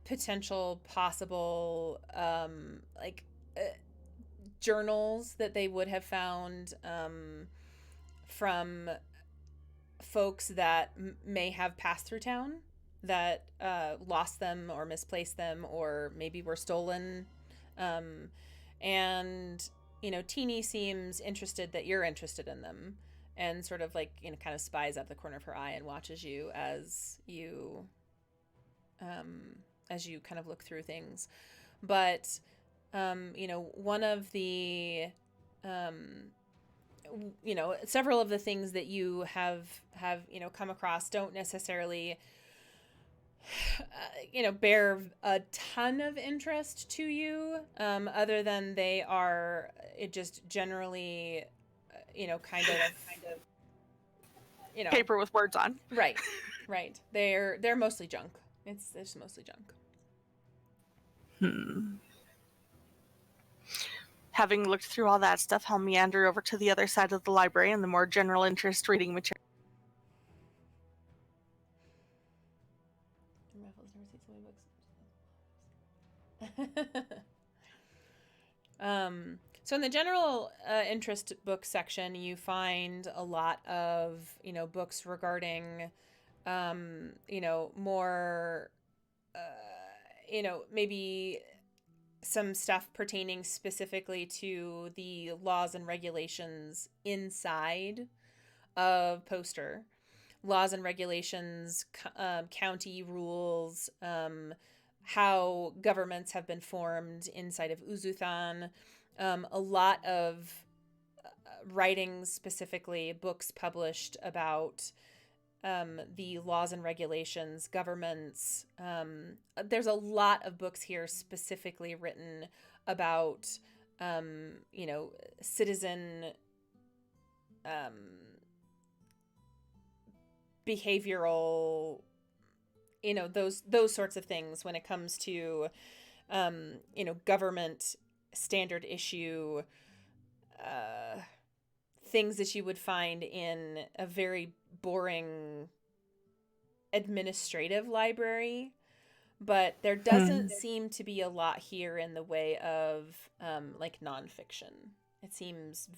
Potential possible like journals that they would have found from folks that may have passed through town that lost them or misplaced them or maybe were stolen. And, you know, Teeny seems interested that you're interested in them and sort of like, you know, kind of spies out the corner of her eye and watches you as you kind of look through things. But, you know, one of the, you know, several of the things that you have, you know, come across don't necessarily, you know, bear a ton of interest to you, other than they are just generally, you know, kind of, you know, Paper with words on. right. They're mostly junk. It's mostly junk. Having looked through all that stuff, I'll meander over to the other side of the library and the more general interest reading material. Raffles never seen so many books. So in the general interest book section, you find a lot of, you know, books regarding, you know, more, you know, maybe some stuff pertaining specifically to the laws and regulations inside of Poster. Laws and regulations, county rules, how governments have been formed inside of Uzuthan. A lot of writings, specifically books published about the laws and regulations, governments. There's a lot of books here specifically written about, you know, citizen behavioral, you know, those sorts of things when it comes to, you know, government standard issue, things that you would find in a very boring administrative library. But there doesn't seem to be a lot here in the way of like nonfiction. It seems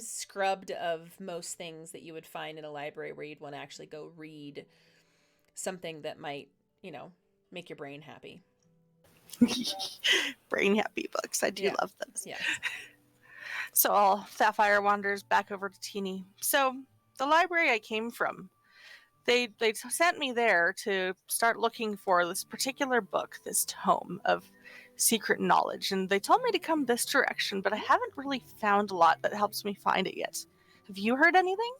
scrubbed of most things that you would find in a library where you'd want to actually go read something that might, you know, make your brain happy. Brain happy books. I do love those. Yes. So Sapphire wanders back over to Teeny. So the library I came from, they sent me there to start looking for this particular book, this tome of secret knowledge, and they told me to come this direction, but I haven't really found a lot that helps me find it yet. Have you heard anything?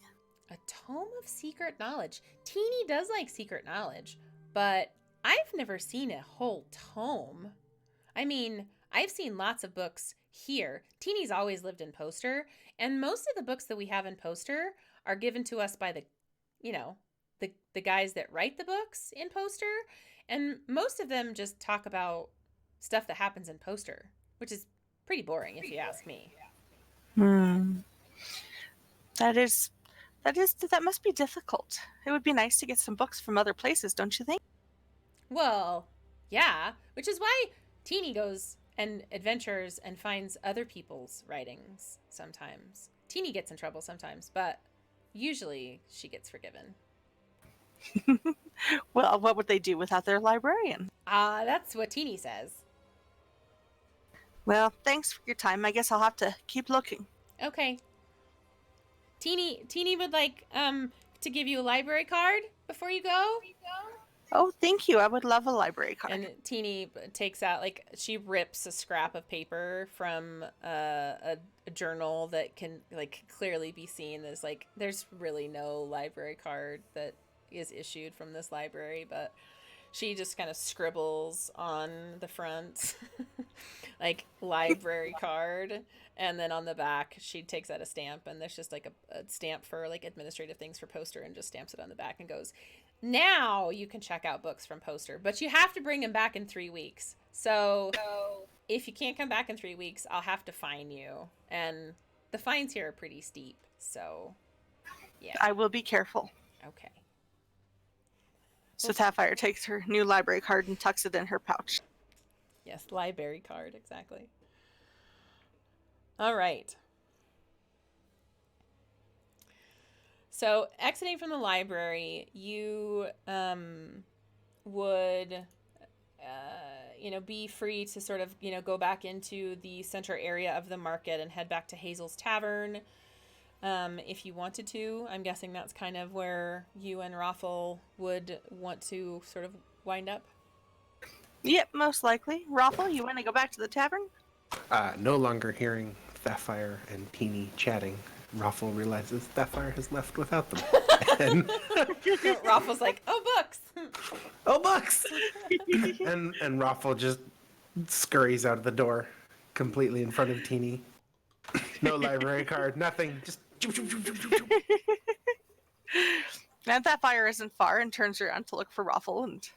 A tome of secret knowledge. Teeny does like secret knowledge, but I've never seen a whole tome. I mean, I've seen lots of books here. Teeny's always lived in Poster, and most of the books that we have in Poster are given to us by the, you know, the guys that write the books in Poster, and most of them just talk about stuff that happens in Poster, which is pretty boring if you ask me. That must be difficult. It would be nice to get some books from other places, don't you think? Well, yeah, which is why Teeny goes and adventures and finds other people's writings sometimes. Teeny gets in trouble sometimes, but usually she gets forgiven. Well, what would they do without their librarian? That's what Teeny says. Well, thanks for your time. I guess I'll have to keep looking. Okay. Teeny would like to give you a library card before you go. Oh, thank you. I would love a library card. And Teeny takes out, like, she rips a scrap of paper from a journal that can, like, clearly be seen as, like, there's really no library card that is issued from this library, but she just kind of scribbles on the front, like, library card. And then on the back, she takes out a stamp, and there's just, like, a stamp for, like, administrative things for Poster, and just stamps it on the back and goes, now you can check out books from Poster, but you have to bring them back in 3 weeks. So if you can't come back in 3 weeks, I'll have to fine you. And the fines here are pretty steep. So, yeah. I will be careful. Okay. So Sapphire takes her new library card and tucks it in her pouch. Yes, library card, exactly. All right. So, exiting from the library, you would, be free to sort of, go back into the center area of the market and head back to Hazel's Tavern if you wanted to. I'm guessing that's kind of where you and Raffle would want to sort of wind up. Yep, most likely. Raffle, you want to go back to the tavern? No longer hearing Sapphire and Teeny chatting, Raffle realizes Sapphire has left without them. And Raffle's like, oh, books! oh, books! and Raffle just scurries out of the door, completely in front of Teeny. No library card, nothing. Just. And Sapphire isn't far and turns around to look for Raffle and.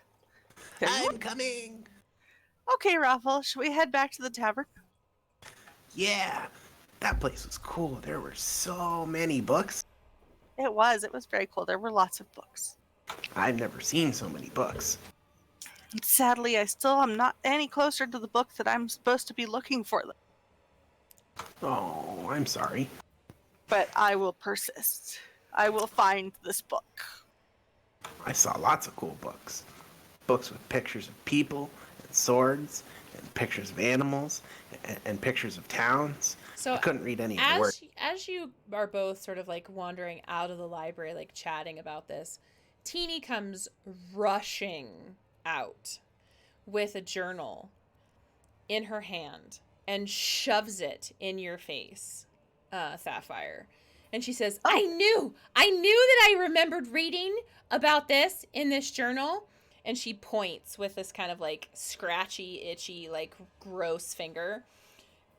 I'm coming! Okay, Raffle, should we head back to the tavern? Yeah, that place was cool. There were so many books. It was very cool. There were lots of books. I've never seen so many books. And sadly, I still am not any closer to the book that I'm supposed to be looking for. Oh, I'm sorry. But I will persist. I will find this book. I saw lots of cool books. Books with pictures of people and swords and pictures of animals and pictures of towns. So I couldn't read any of the words. As you are both sort of like wandering out of the library, like chatting about this, Teeny comes rushing out with a journal in her hand and shoves it in your face, Sapphire. And she says, I knew that I remembered reading about this in this journal. And she points with this kind of like scratchy, itchy, like gross finger.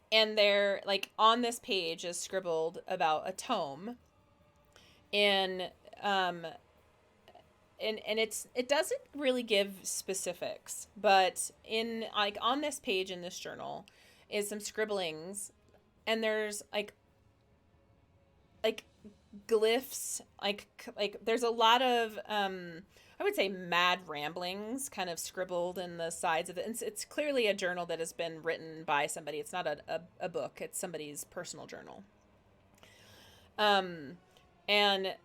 And there, like on this page is scribbled about a tome. And it doesn't really give specifics, but in like on this page in this journal is some scribblings, and there's like glyphs, like there's a lot of I would say mad ramblings kind of scribbled in the sides of it. It's clearly a journal that has been written by somebody. It's not a book. It's somebody's personal journal. And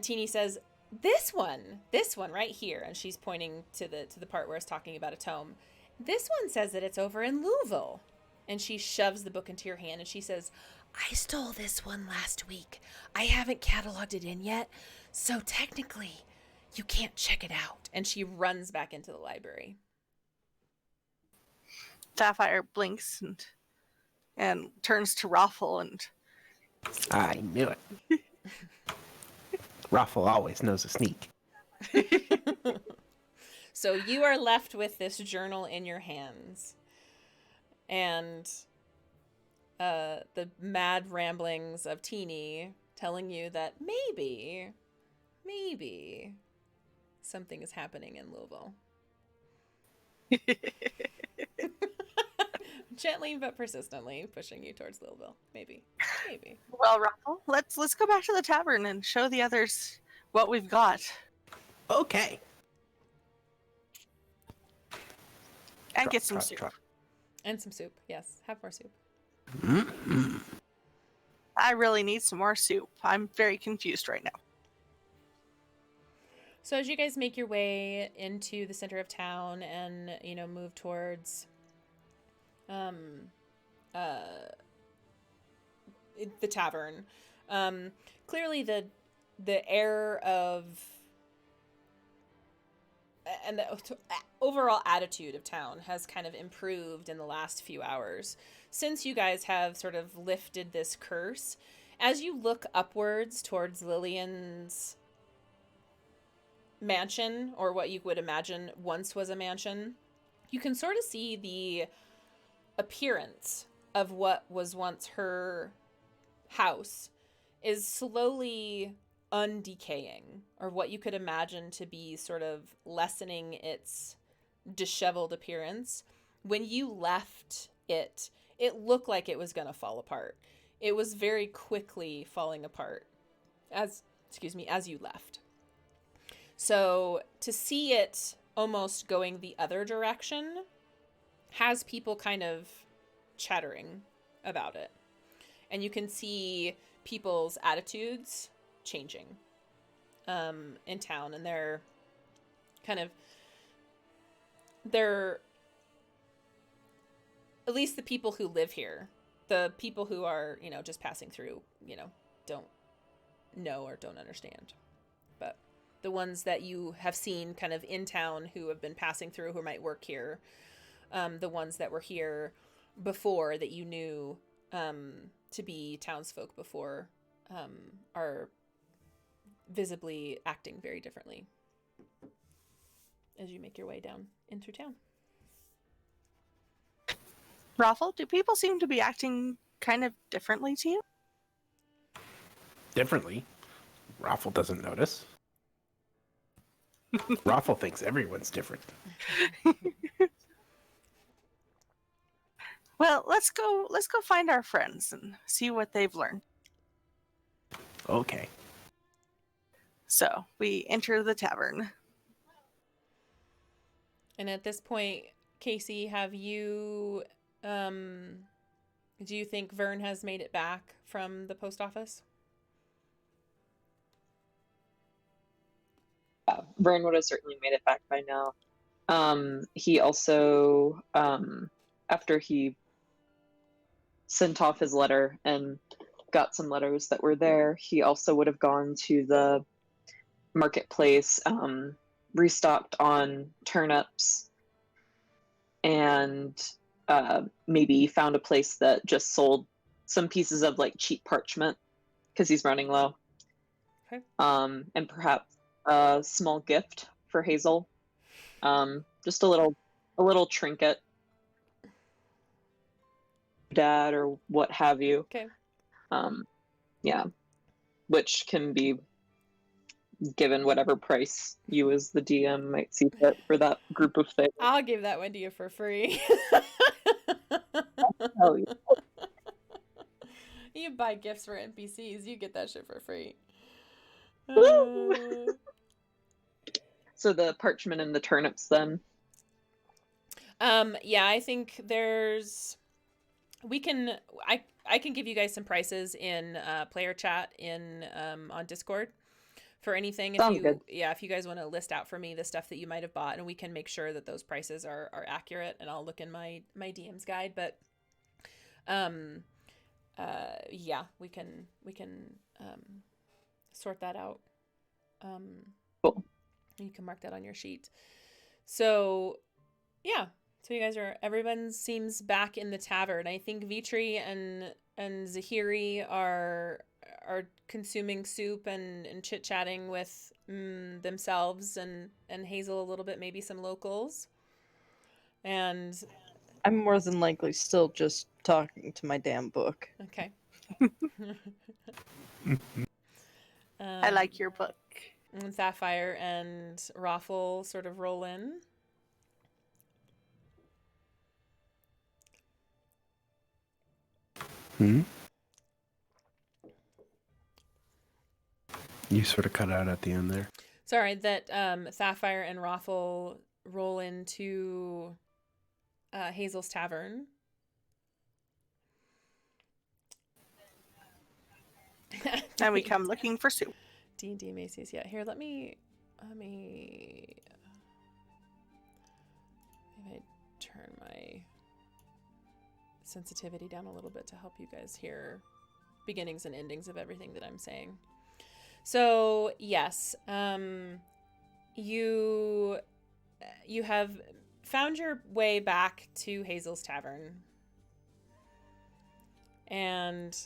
Teeny says, this one right here. And she's pointing to the part where it's talking about a tome. This one says that it's over in Louisville. And she shoves the book into your hand and she says, I stole this one last week. I haven't cataloged it in yet. So technically, you can't check it out. And she runs back into the library. Sapphire blinks and turns to Raffle and... I knew it. Raffle always knows a sneak. So you are left with this journal in your hands. And the mad ramblings of Teeny telling you that maybe something is happening in Louisville. Gently but persistently pushing you towards Louisville. Maybe. Well, Raffle, let's go back to the tavern and show the others what we've got. Okay. And get some soup. And some soup. Yes, have more soup. Mm-hmm. I really need some more soup. I'm very confused right now. So as you guys make your way into the center of town and, move towards the tavern, clearly the air of and the overall attitude of town has kind of improved in the last few hours since you guys have sort of lifted this curse. As you look upwards towards Lillian's mansion, or what you would imagine once was a mansion, you can sort of see the appearance of what was once her house is slowly undecaying, or what you could imagine to be sort of lessening its disheveled appearance. When you left it, it looked like it was going to fall apart. It was very quickly falling apart as you left. So to see it almost going the other direction has people kind of chattering about it. And you can see people's attitudes changing in town, and they're at least the people who live here, the people who are, just passing through, don't know or don't understand. But the ones that you have seen kind of in town who have been passing through, who might work here, the ones that were here before that you knew to be townsfolk before, are visibly acting very differently as you make your way down in through town. Raffle, do people seem to be acting kind of differently to you? Differently. Raffle doesn't notice. Raffle thinks everyone's different. Well, let's go find our friends and see what they've learned. Okay. So we enter the tavern. And at this point, Casey, have you do you think Vern has made it back from the post office? Vern would have certainly made it back by now. He also, after he sent off his letter and got some letters that were there, he also would have gone to the marketplace, restocked on turnips, and maybe found a place that just sold some pieces of like cheap parchment because he's running low. Okay. And perhaps a small gift for Hazel, just a little trinket, dad or what have you. Okay. Yeah, which can be given whatever price you as the DM might see fit for that group of things. I'll give that one to you for free. Oh, yeah. You buy gifts for NPCs, you get that shit for free. Woo! So the parchment and the turnips then. Yeah, I think I can give you guys some prices in player chat in on Discord for anything. Sounds good. If you guys want to list out for me the stuff that you might have bought, and we can make sure that those prices are accurate, and I'll look in my DM's guide. But yeah, we can sort that out. Cool. You can mark that on your sheet. So yeah, so you guys everyone seems back in the tavern. I think Vitri and Zahiri are consuming soup and chit-chatting with themselves and Hazel a little bit, maybe some locals. And I'm more than likely still just talking to my damn book. okay. I like your book. And Sapphire and Raffle sort of roll in. You sort of cut out at the end there. Sorry, that Sapphire and Raffle roll into Hazel's tavern. And we come looking for soup. D&D Macy's. Yeah, here, let me maybe I turn my sensitivity down a little bit to help you guys hear beginnings and endings of everything that I'm saying. So yes, you you have found your way back to Hazel's Tavern. And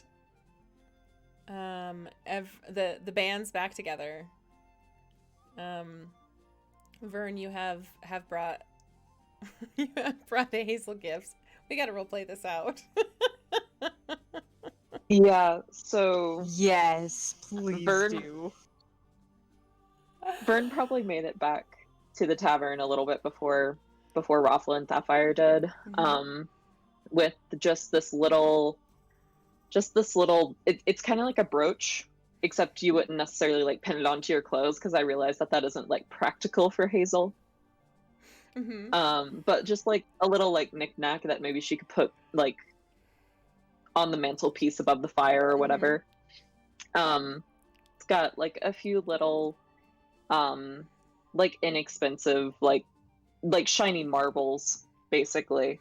the band's back together. Vern, you have brought you have brought the Hazel gifts. We gotta roleplay this out. Yeah, so Yes, please Vern- do. Vern probably made it back to the tavern a little bit before Raffle and Sapphire did. Mhm. With just this little it's kind of like a brooch, except you wouldn't necessarily like pin it onto your clothes because I realized that isn't like practical for Hazel. Mm-hmm. But just like a little like knickknack that maybe she could put like on the mantelpiece above the fire or whatever. It's got like a few little like inexpensive like shiny marbles basically,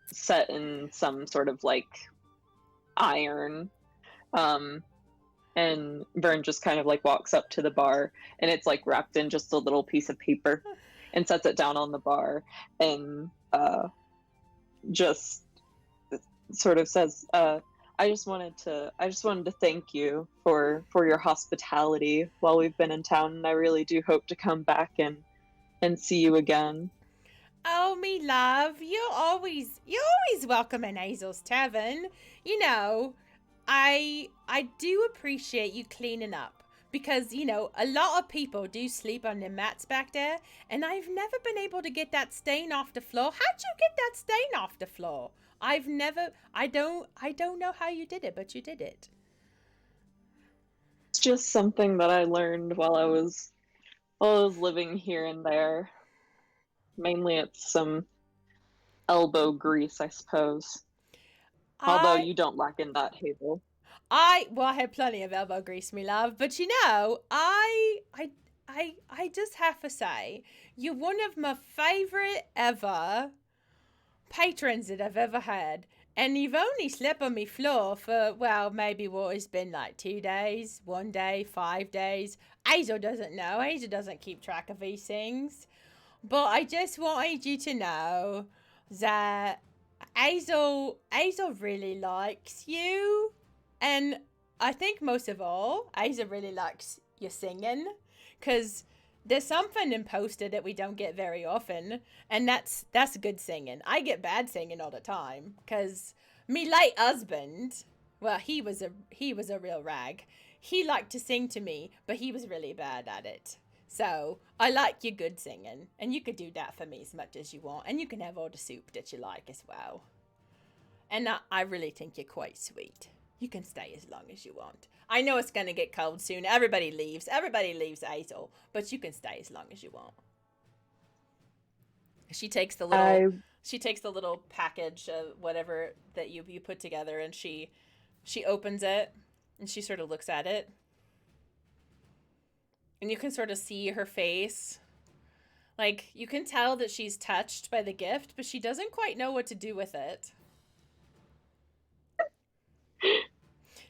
set in some sort of like iron. And Vern just kind of like walks up to the bar, and it's like wrapped in just a little piece of paper, and sets it down on the bar, and just sort of says, I just wanted to thank you for your hospitality while we've been in town, and I really do hope to come back and see you again. Oh, me love, you're always welcome in Hazel's Tavern. You know, I do appreciate you cleaning up because, you know, a lot of people do sleep on their mats back there, and I've never been able to get that stain off the floor. How'd you get that stain off the floor? I don't know how you did it, but you did it. It's just something that I learned while I was living here and there. Mainly it's some elbow grease, I suppose. Although you don't lack in that, Hazel. I had plenty of elbow grease, me love, but you know, I just have to say, you're one of my favorite ever patrons that I've ever had. And you've only slept on me floor for, well, maybe what has been like 2 days, 1 day, 5 days. Hazel doesn't know. Hazel doesn't keep track of these things. But I just wanted you to know that Hazel really likes you. And I think most of all, Hazel really likes your singing. Because there's something in poster that we don't get very often, and that's good singing. I get bad singing all the time because me late husband, well, he was a real rag. He liked to sing to me, but he was really bad at it. So I like your good singing, and you could do that for me as much as you want, and you can have all the soup that you like as well. And I really think you're quite sweet. You can stay as long as you want. I know it's going to get cold soon. Everybody leaves Hazel, but you can stay as long as you want. She takes the little package of whatever that you put together, and she opens it, and she sort of looks at it. And you can sort of see her face. Like, you can tell that she's touched by the gift, but she doesn't quite know what to do with it.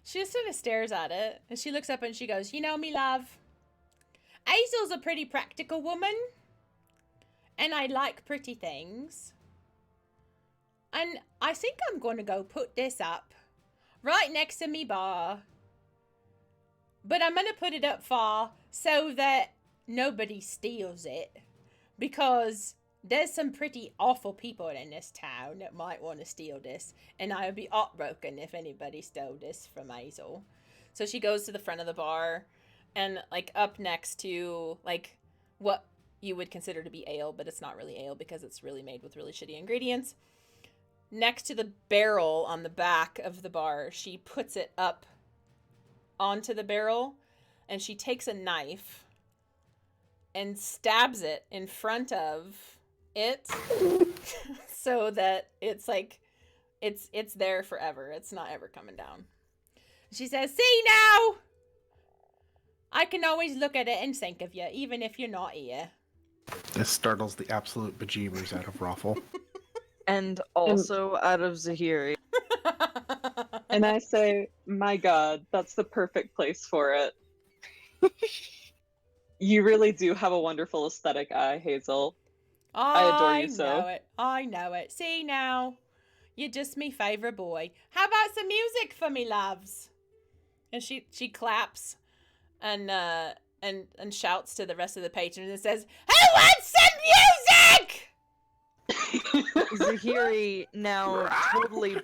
She just sort of stares at it, and she looks up and she goes, you know, me love, Hazel's a pretty practical woman, and I like pretty things. And I think I'm going to go put this up right next to me bar. But I'm going to put it up far so that nobody steals it, because there's some pretty awful people in this town that might want to steal this, and I would be heartbroken if anybody stole this from Hazel. So she goes to the front of the bar, and like up next to like what you would consider to be ale, but it's not really ale because it's really made with really shitty ingredients. Next to the barrel on the back of the bar, she puts it up onto the barrel, and she takes a knife and stabs it in front of it so that it's like it's there forever. It's not ever coming down. She says, see now, I can always look at it and think of you even if you're not here. This startles the absolute bejeebers out of Raffle. And also out of Zahiri. And I say, my God, that's the perfect place for it. You really do have a wonderful aesthetic eye, Hazel. I adore you so. know it. I know it. See now, you're just me favorite boy. How about some music for me, loves? And she claps and shouts to the rest of the patrons and says, "Who wants some music?" Zahiri, now totally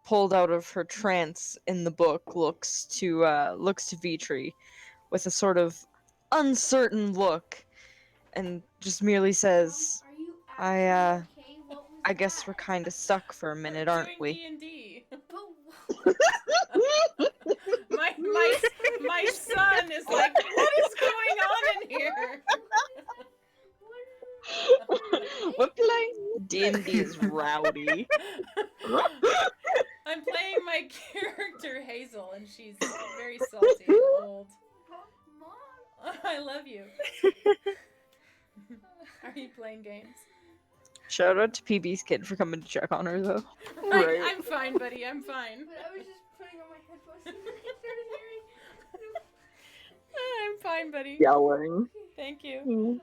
pulled out of her trance in the book, looks to Vitri with a sort of uncertain look, and just merely says, "I guess we're kind of stuck for a minute, aren't we?" D&D. my son is like, what is going on in here? We're playing. D&D is rowdy. I'm playing my character Hazel, and she's very salty and old. I love you. Are you playing games? Shout out to PB's kid for coming to check on her, though. Right. I'm fine, buddy. I'm fine. But I was just putting on my headphones and I started hearing. I'm fine, buddy. Yelling. Thank you. Mm.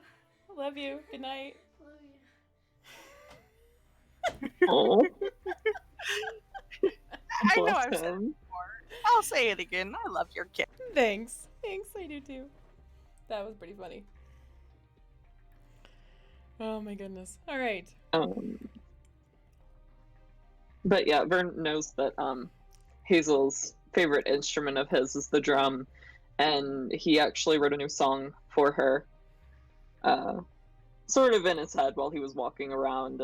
Love you. Good night. Oh. I know Bless I've said it him. before. I'll say it again. I love your kid. Thanks. Thanks, I do too. That was pretty funny. Oh my goodness. All right. But yeah, Vern knows that Hazel's favorite instrument of his is the drum, and he actually wrote a new song for her, sort of in his head while he was walking around,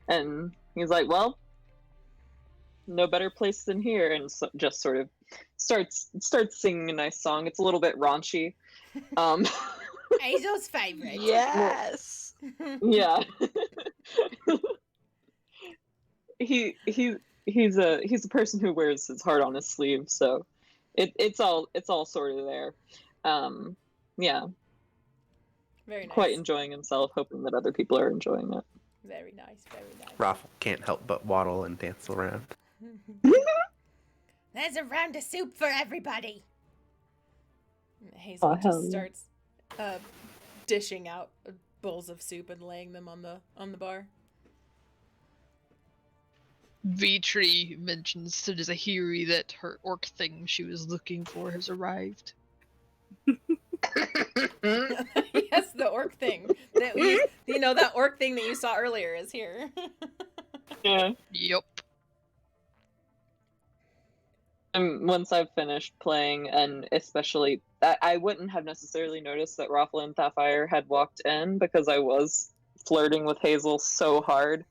and he's like, well, no better place than here, and so just sort of starts singing a nice song. It's a little bit raunchy. Hazel's favorite. Yes! Yeah. He's a person who wears his heart on his sleeve, so it's all sort of there. Yeah, Very nice. quite enjoying himself, hoping that other people are enjoying it. Very nice. Very nice. Raffle can't help but waddle and dance around. There's a round of soup for everybody. And Hazel hell just yeah. starts dishing out bowls of soup and laying them on the bar. Vitri mentions to Zahiri that her orc thing she was looking for has arrived. Yes, the orc thing. That orc thing that you saw earlier is here. Yeah. Yup. And once I've finished playing, and especially, I wouldn't have necessarily noticed that Raffle and Sapphire had walked in because I was flirting with Hazel so hard.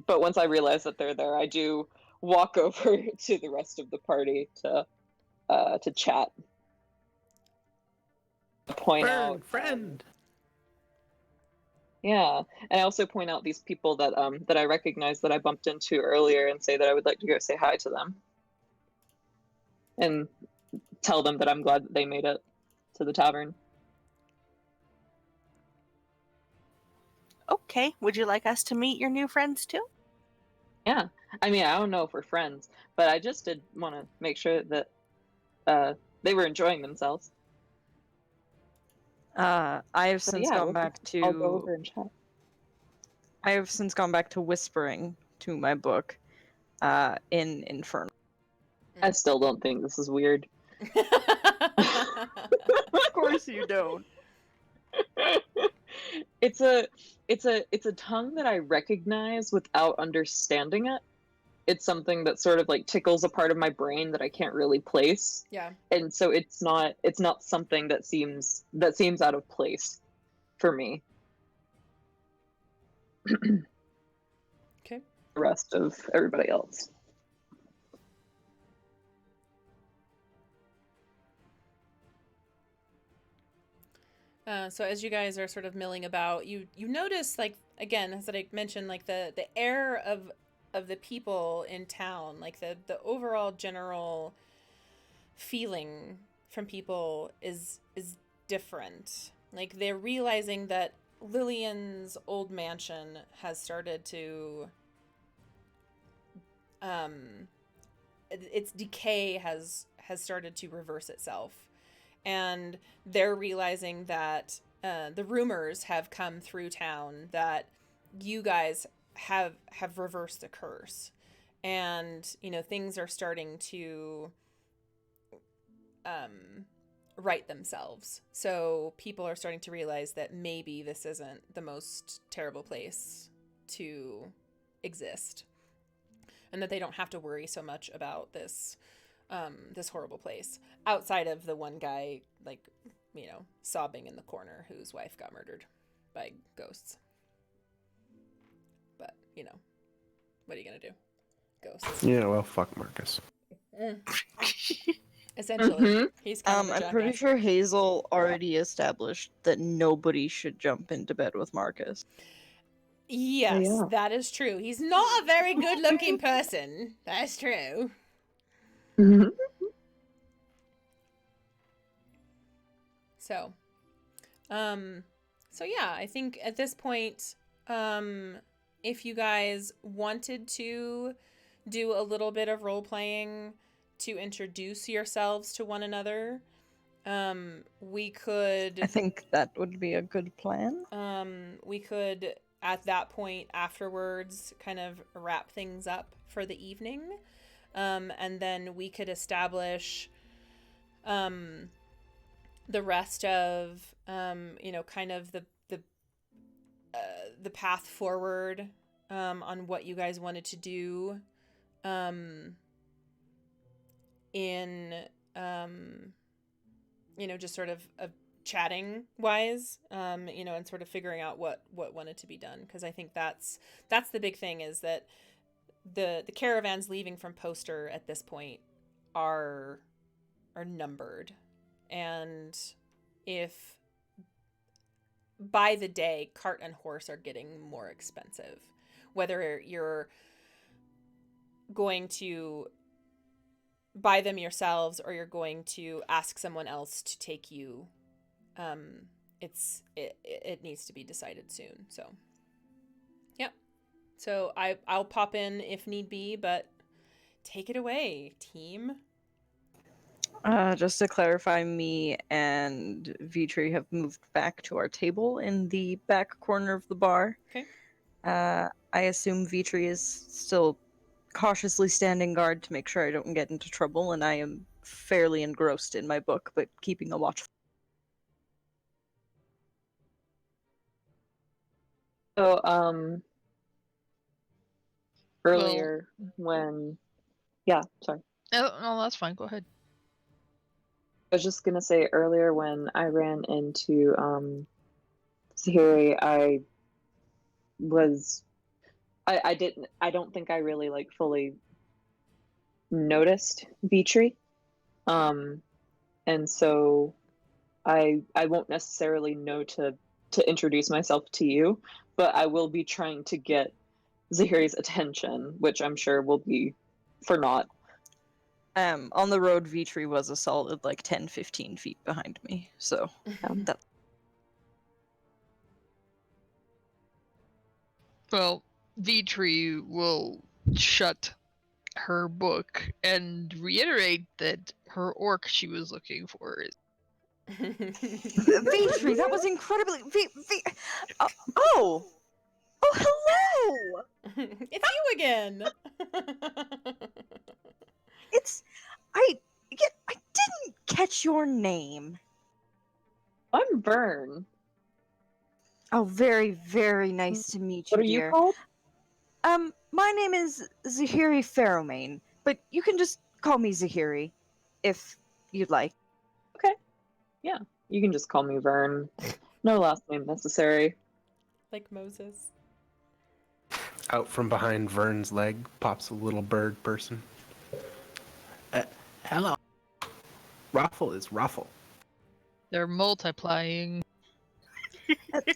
But once I realize that they're there, I do walk over to the rest of the party to chat. Point out, friend. yeah, and I also point out these people that that I recognize that I bumped into earlier, and say that I would like to go say hi to them, and tell them that I'm glad that they made it to the tavern. Okay, would you like us to meet your new friends too? Yeah, I mean, I don't know if we're friends, but I just did want to make sure that they were enjoying themselves. I have So, since yeah, gone back I'll go to over and chat. I have since gone back to whispering to my book in Infernal. I still don't think this is weird. Of course you don't. It's a tongue that I recognize without understanding it. It's something that sort of like tickles a part of my brain that I can't really place. Yeah. And so it's not something that seems out of place for me. Okay. The rest of everybody else. So as you guys are sort of milling about, you notice, like, again, as I mentioned, like the air of the people in town, like the overall general feeling from people is different. Like, they're realizing that Lillian's old mansion has started to its decay has started to reverse itself, and they're realizing that the rumors have come through town that you guys have reversed the curse, and things are starting to right themselves. So people are starting to realize that maybe this isn't the most terrible place to exist, and that they don't have to worry so much about this this horrible place, outside of the one guy, like, sobbing in the corner, whose wife got murdered by ghosts. But what are you gonna do? Ghosts. Yeah, well, fuck Marcus. Essentially, Mhm. he's kind of a I'm pretty jackass. sure Hazel already established that nobody should jump into bed with Marcus. Yes, yeah. that is true. He's not a very good-looking person. That's true. Mhm. So, so yeah, I think at this point, if you guys wanted to do a little bit of role playing to introduce yourselves to one another, we could. I think that would be a good plan. We could at that point afterwards kind of wrap things up for the evening, and then we could establish the rest of kind of the path forward on what you guys wanted to do in just sort of chatting wise, and sort of figuring out what wanted to be done, because I think that's the big thing, is that the caravans leaving from Poster at this point are numbered, and if by the day cart and horse are getting more expensive, whether you're going to buy them yourselves or you're going to ask someone else to take you, it needs to be decided soon. So yeah, so I'll pop in if need be, but take it away, team. Just to clarify, me and Vitri have moved back to our table in the back corner of the bar. Okay. I assume Vitri is still cautiously standing guard to make sure I don't get into trouble, and I am fairly engrossed in my book, but keeping a watch. So, earlier when, yeah, sorry. No, that's fine. Go ahead. I was just gonna say earlier when I ran into Zahiri, I don't think I really like fully noticed Vitri. And so I won't necessarily know to introduce myself to you, but I will be trying to get Zahiri's attention, which I'm sure will be for naught. On the road, Vitri was a solid 10-15 feet behind me, so that's... Well, Vitri will shut her book and reiterate that her orc she was looking for is. Vitri, that was incredibly... Oh! Oh, hello! It's you again. I didn't catch your name. I'm Vern. Oh, very, very nice to meet you, What are you dear. called? My name is Zahiri Pheromane, but you can just call me Zahiri, if you'd like. Okay. Yeah, you can just call me Vern. No last name necessary. Like Moses. Out from behind Vern's leg pops a little bird person. Hello. Ruffle is Ruffle. They're multiplying.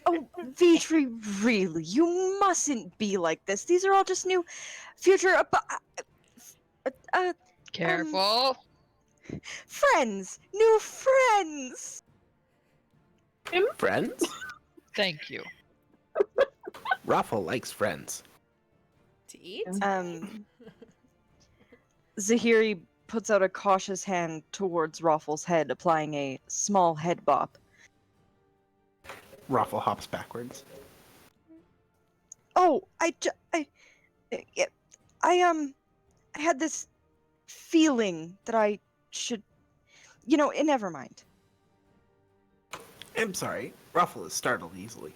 Oh, Vitri, really, you mustn't be like this. These are all just new future Careful. friends, new friends. Friends? Thank you. Ruffle likes friends. To eat? Zahiri puts out a cautious hand towards Raffle's head, applying a small head bop. Raffle hops backwards. Oh, I had this feeling that I should, never mind. I'm sorry. Raffle is startled easily.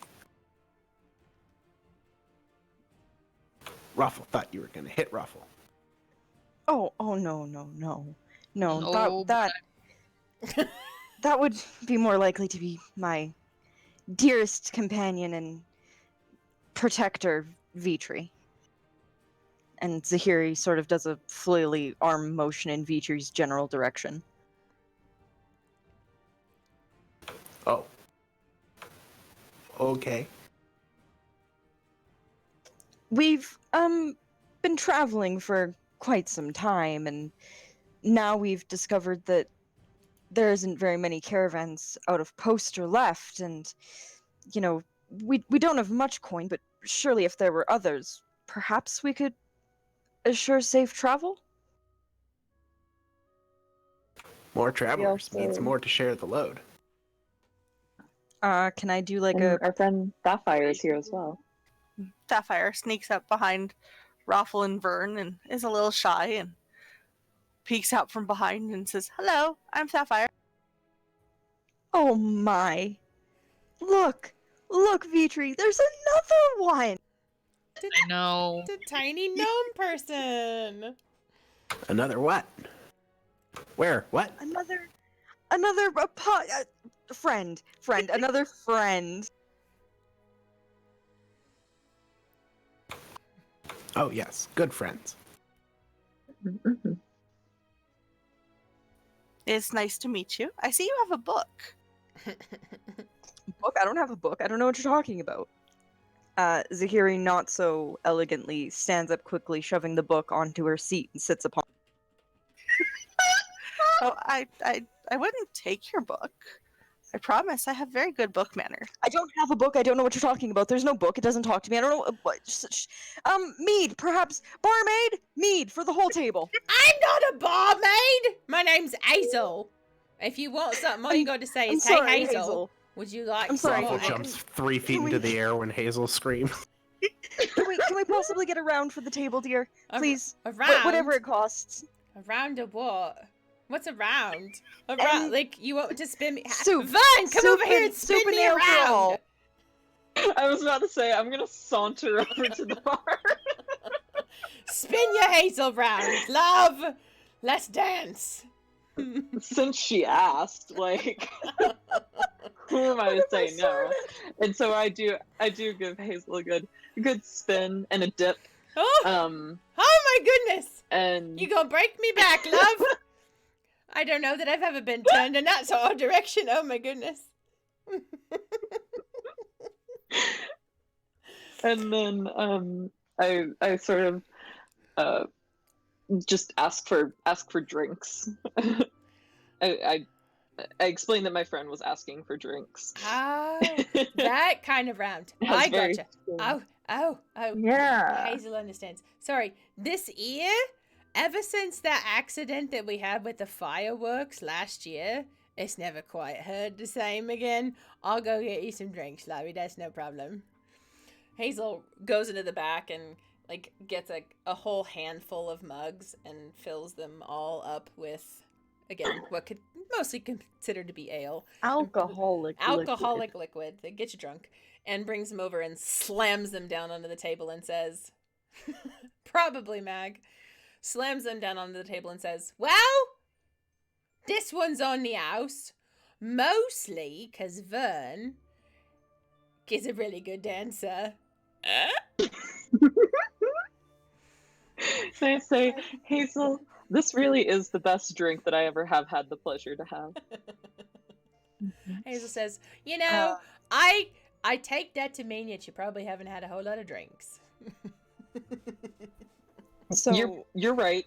Raffle thought you were going to hit Raffle. Oh, no. No, No, that would be more likely to be my dearest companion and protector, Vitri. And Zahiri sort of does a flaily arm motion in Vitri's general direction. Oh. Okay. We've been traveling for quite some time, and now we've discovered that there isn't very many caravans out of post or left, and we don't have much coin, but surely if there were others, perhaps we could assure safe travel? More travelers also- means more to share the load. Can I do like And a our friend Sapphire is here as well. Sapphire sneaks up behind Raffle and Vern and is a little shy and peeks out from behind and says, "Hello, I'm Sapphire." Oh my. Look, Vitri, there's another one! I know. The tiny gnome person. Another what? Where? What? Another friend, another friend. Oh, yes. Good friends. Mhm. It's nice to meet you. I see you have a book. Book? I don't have a book. I don't know what you're talking about. Zahiri not so elegantly stands up quickly, shoving the book onto her seat and sits upon. Oh, I wouldn't take your book. I promise. I have very good book manners. I don't have a book. I don't know what you're talking about. There's no book. It doesn't talk to me. I don't know. Mead, perhaps. Barmaid, mead for the whole table. I'm not a barmaid. My name's Hazel. If you want something, all you got to say I'm is, sorry, "Hey, Hazel, Hazel. would you like I'm some sorry, Raffle more?" jumps 3 feet can into we- the air when Hazel screams. Can we possibly get a round for the table, dear? A- Please. A round? Whatever it costs. A round of what? What's a round? A round? Like, you want to spin me? Soup. Vern, come Soup over here and- and spin soup and me ale for around. all. I was about to say, I'm gonna saunter over to the bar. Spin your Hazel round, love. Let's dance. Since she asked, like, who am I to say no? And so I do give Hazel a good spin and a dip. Oh, Um, oh my goodness. and You gonna break me back, love? I don't know that I've ever been turned in that sort of direction. Oh my goodness. and then I sort of just ask for drinks. I explained that my friend was asking for drinks. Oh, that kind of round. That was I very gotcha. strange. Oh. Yeah. Hazel understands. Sorry, this year, ever since that accident that we had with the fireworks last year, it's never quite heard the same again. I'll go get you some drinks, Larry. That's no problem. Hazel goes into the back and like gets a whole handful of mugs and fills them all up with, again, what could mostly considered to be ale. Alcoholic Liquid that gets you drunk, and brings them over and slams them down onto the table and says, probably Mag, slams them down onto the table and says, "Well, this one's on the house, mostly because Vern is a really good dancer." Can I say, Hazel, this really is the best drink that I ever have had the pleasure to have. Hazel says, "You know, I take that to mean that you probably haven't had a whole lot of drinks." So You're right.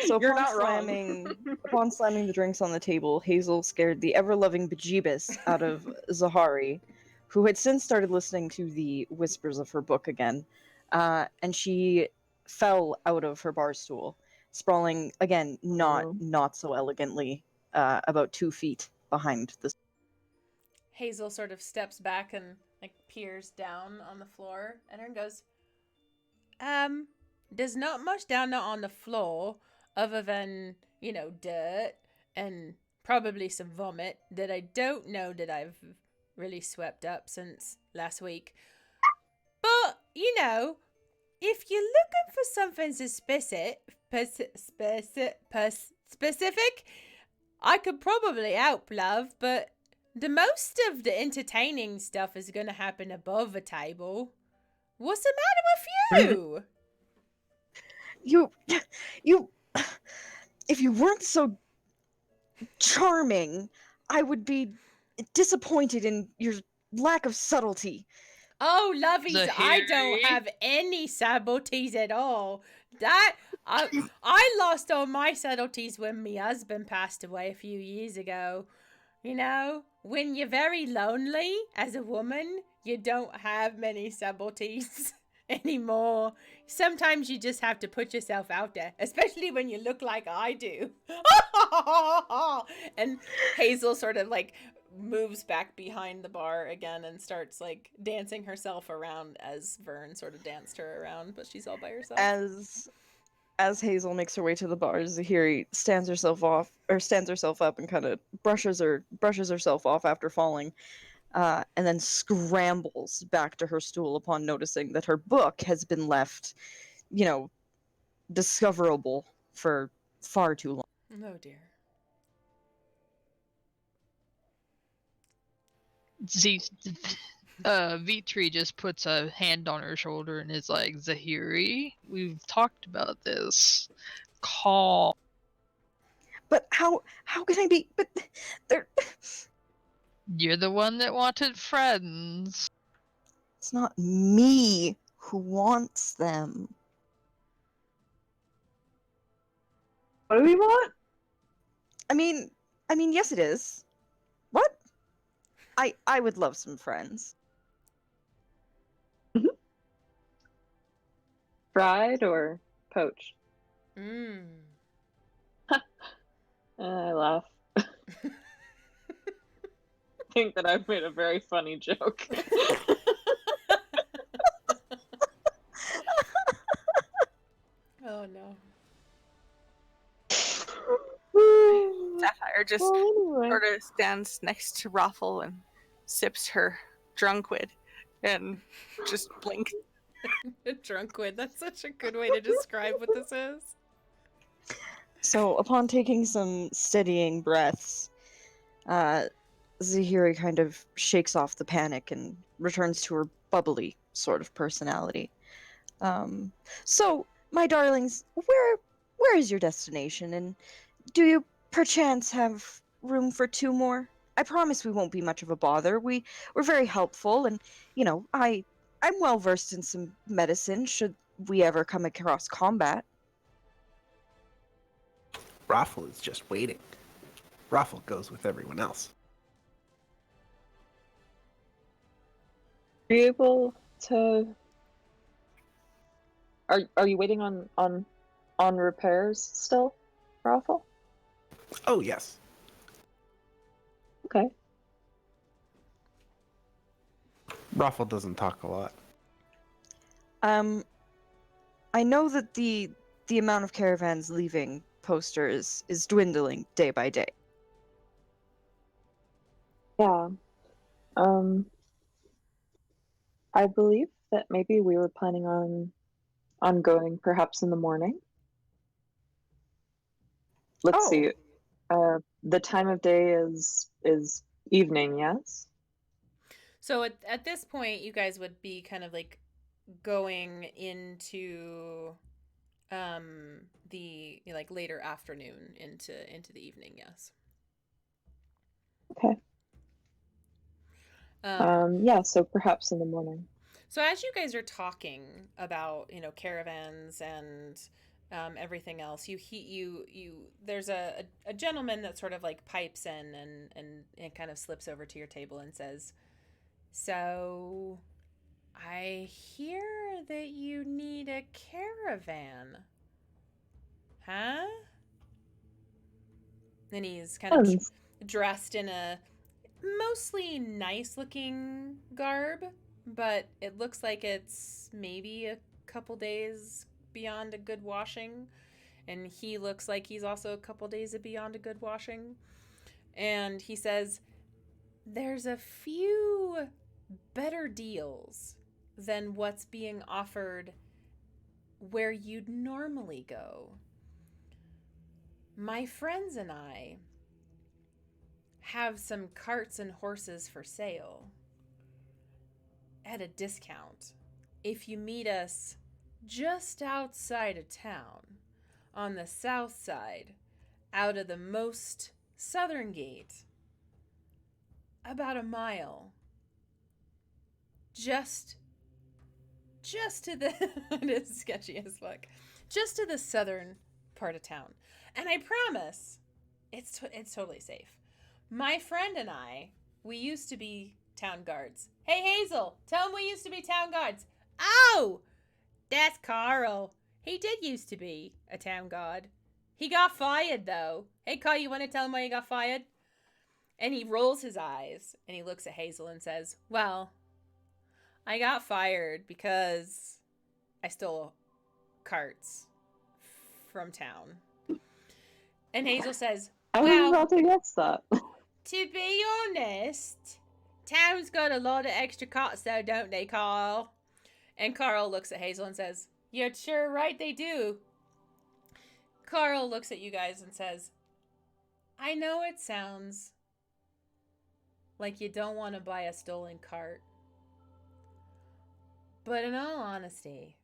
So You're upon not wrong. upon slamming the drinks on the table, Hazel scared the ever-loving bejeebus out of Zahari, who had since started listening to the whispers of her book again. And she fell out of her bar stool, sprawling again, not so elegantly, about 2 feet behind the. Hazel sort of steps back and like peers down on the floor, and her goes, there's not much down there on the floor other than, dirt and probably some vomit that I don't know that I've really swept up since last week. But, if you're looking for something specific, I could probably help, love, but the most of the entertaining stuff is going to happen above a table. What's the matter with you? You, if you weren't so charming, I would be disappointed in your lack of subtlety. Oh, lovies, I don't Zahiri? have any subtleties at all. I lost all my subtleties when my husband passed away a few years ago. When you're very lonely as a woman, you don't have many subtleties anymore. Sometimes you just have to put yourself out there, especially when you look like I do. And Hazel sort of like moves back behind the bar again and starts like dancing herself around as Vern sort of danced her around, but she's all by herself. As Hazel makes her way to the bar, Zahiri stands herself up and kind of brushes herself off after falling, and then scrambles back to her stool upon noticing that her book has been left, discoverable for far too long. Oh dear. Vitri just puts a hand on her shoulder and is like, Zahiri, we've talked about this. Calm. But how can I be? But they're. You're the one that wanted friends. It's not me who wants them. What do we want? I mean, yes, it is. What? I would love some friends. Fried or poached? Mm. I laugh. Think that I've made a very funny joke. Oh no. Sapphire just sort of stands next to Raffle and sips her drunkwid and just blinks. Drunkwid. That's such a good way to describe what this is. So, upon taking some steadying breaths, Zahiri kind of shakes off the panic and returns to her bubbly sort of personality. So, my darlings, where is your destination, and do you perchance have room for 2 more? I promise we won't be much of a bother. We're very helpful, and I'm well versed in some medicine should we ever come across combat. Raffle is just waiting. Raffle goes with everyone else. Are you able to? Are you waiting on repairs still, Raffle? Oh, yes. Okay. Raffle doesn't talk a lot. I know that the amount of caravans leaving Poster is dwindling day by day. Yeah. I believe that maybe we were planning on going perhaps in the morning. Let's Oh. see. The time of day is evening, yes? So at this point, you guys would be kind of like going into the like later afternoon into the evening. Yes. Okay. Yeah, so perhaps in the morning. So as you guys are talking about, caravans and everything else, you there's a gentleman that sort of like pipes in and kind of slips over to your table and says, "So I hear that you need a caravan. Huh? And he's kind of Depends. dressed in a mostly nice looking garb, but it looks like it's maybe a couple days beyond a good washing. And he looks like he's also a couple days beyond a good washing. And he says, there's a few better deals than what's being offered where you'd normally go. My friends and I have some carts and horses for sale at a discount if you meet us just outside of town on the south side, out of the most southern gate, about a mile, just to the it is sketchy as fuck, just to the southern part of town. And I promise it's totally safe. My friend and I, we used to be town guards. Hey Hazel, tell him we used to be town guards. Oh, that's Carl. He did used to be a town guard. He got fired though. Hey Carl, you want to tell him why he got fired? And he rolls his eyes and he looks at Hazel and says, well, I got fired because I stole carts from town. And Hazel says, I was about to guess that. to be honest, town's got a lot of extra carts though, don't they, Carl? And Carl looks at Hazel and says, you're sure right they do. Carl looks at you guys and says, I know it sounds like you don't want to buy a stolen cart. But in all honesty,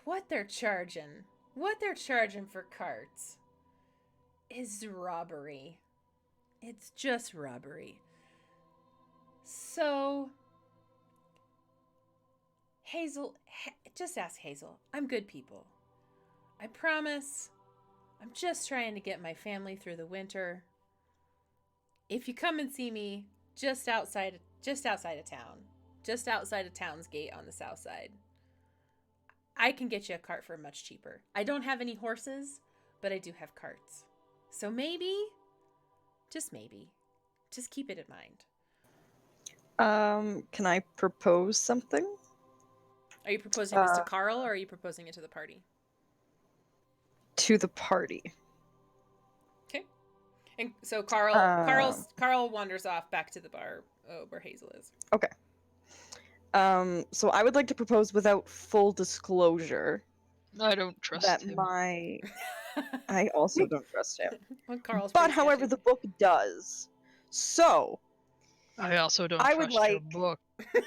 what they're charging for carts is robbery. It's just robbery. So, Hazel, just ask Hazel. I'm good people. I promise. I'm just trying to get my family through the winter. If you come and see me just outside of town, just outside of town's gate on the south side, I can get you a cart for much cheaper. I don't have any horses, but I do have carts. So maybe, just keep it in mind. Can I propose something? Are you proposing this to Carl or are you proposing it to the party? To the party. Okay. And so Carl wanders off back to the bar where Hazel is. Okay. So I would like to propose without full disclosure I don't trust that him. I also don't trust him. Well, Carl's But pretty however, sketchy. the book does. So I also don't I trust would your like- book. yeah,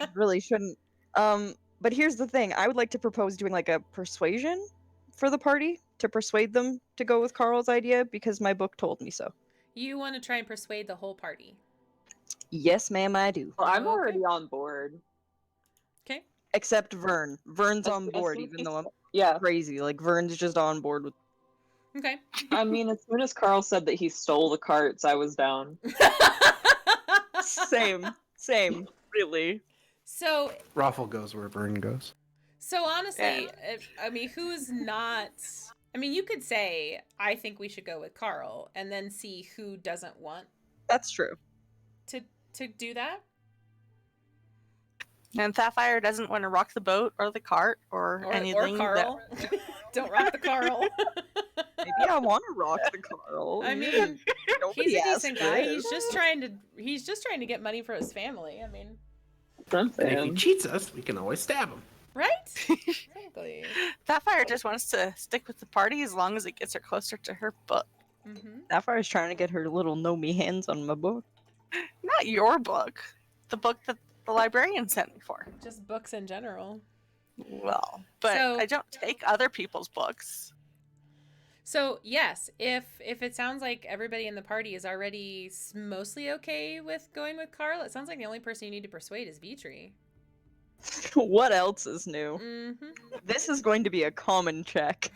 you really shouldn't. But here's the thing: I would like to propose doing like a persuasion for the party to persuade them to go with Carl's idea because my book told me so. You want to try and persuade the whole party. Yes, ma'am, I do. Well, I'm Okay. already on board. Okay. Except Vern. Vern's I- on I board, think even though I'm Yeah, crazy. Like Vern's just on board with. Okay. I mean, as soon as Carl said that he stole the carts, I was down. Same, really. So Raffle goes where Burn goes. honestly, who's not? I mean, you could say, I think we should go with Carl, and then see who doesn't want That's true. to do that. And Sapphire doesn't want to rock the boat or the cart or anything. Or Carl. Don't rock the Carl. Maybe I want to rock the Carl. I mean, Nobody he's a asked decent guy. this. He's just trying to get money for his family. I mean, I'm And if he saying. cheats us, we can always stab him. right? Exactly. Sapphire just wants to stick with the party as long as it gets her closer to her book. Mm-hmm. Sapphire's trying to get her little know me hands on my book. Not your book. The book that the librarian sent me for. Just books in general. Well, but So- I don't take other people's books. So yes, if it sounds like everybody in the party is already mostly okay with going with Carl, it sounds like the only person you need to persuade is Vitri. What else is new? Mm-hmm. This is going to be a common check.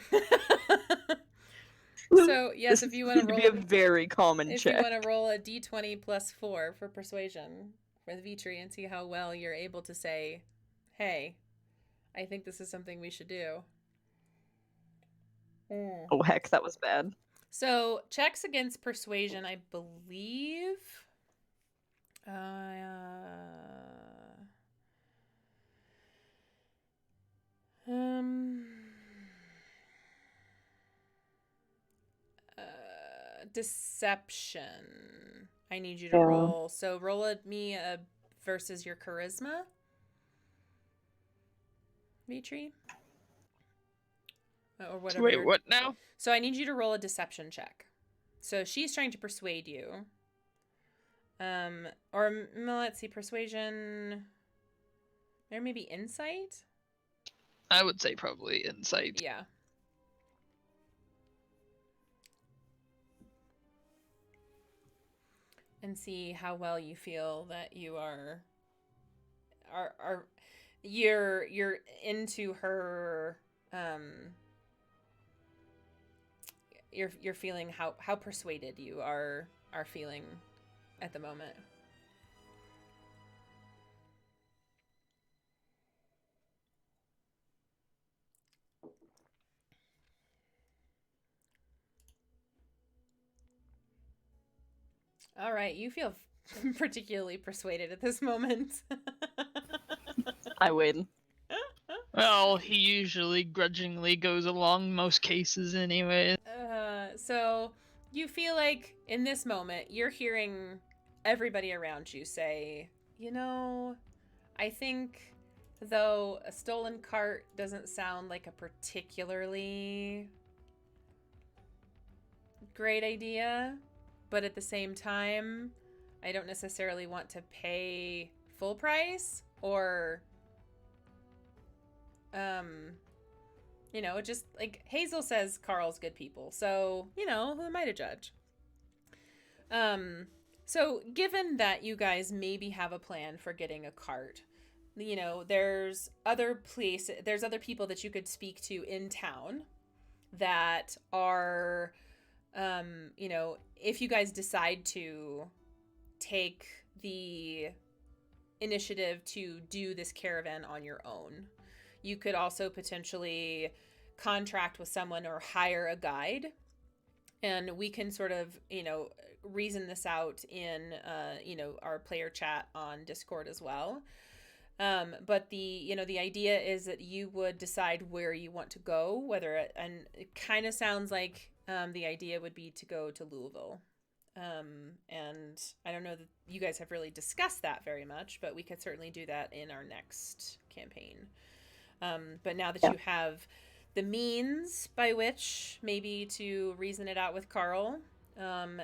So yes, This if you is want to going roll, be a very common if check. you want to roll a d20 plus 4 for persuasion with Vitri and see how well you're able to say, "Hey, I think this is something we should do. Oh heck, that was bad. So checks against persuasion, I believe. Um. Deception. I need you to Yeah. roll. So roll me versus your charisma. Vitri. Or whatever. Wait, what now? So I need you to roll a deception check. So she's trying to persuade you. Or let's see, persuasion. Or maybe insight? I would say probably insight. Yeah. And see how well you feel that you are you're into her you're feeling how persuaded you are feeling at the moment. All right, you feel particularly persuaded at this moment. I win. Well, he usually grudgingly goes along most cases anyway. So you feel like in this moment you're hearing everybody around you say, I think though a stolen cart doesn't sound like a particularly great idea, but at the same time, I don't necessarily want to pay full price or just like Hazel says Carl's good people. So, who am I to judge? So given that you guys maybe have a plan for getting a cart, there's other people that you could speak to in town that are if you guys decide to take the initiative to do this caravan on your own, you could also potentially contract with someone or hire a guide, and we can sort of reason this out in our player chat on Discord as well. But the idea is that you would decide where you want to go, and it kind of sounds like the idea would be to go to Louisville. And I don't know that you guys have really discussed that very much, but we could certainly do that in our next campaign. But now that you have the means by which maybe to reason it out with Carl, and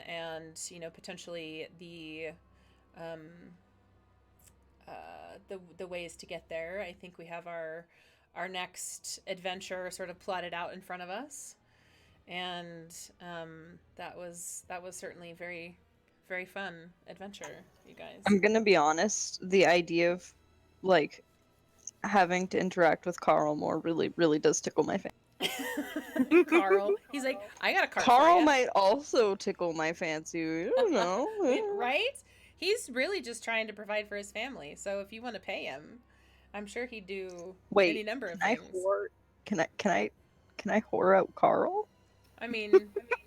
potentially the ways to get there, I think we have our next adventure sort of plotted out in front of us, and that was certainly very, very fun adventure, you guys. I'm gonna be honest, the idea of like having to interact with Carl more really, really does tickle my fancy. Carl, he's like, I got a cart for Carl ya. might also tickle my fancy. I don't know. Right? He's really just trying to provide for his family. So if you want to pay him, I'm sure he'd do any number of things. Can I whore out Carl? I mean,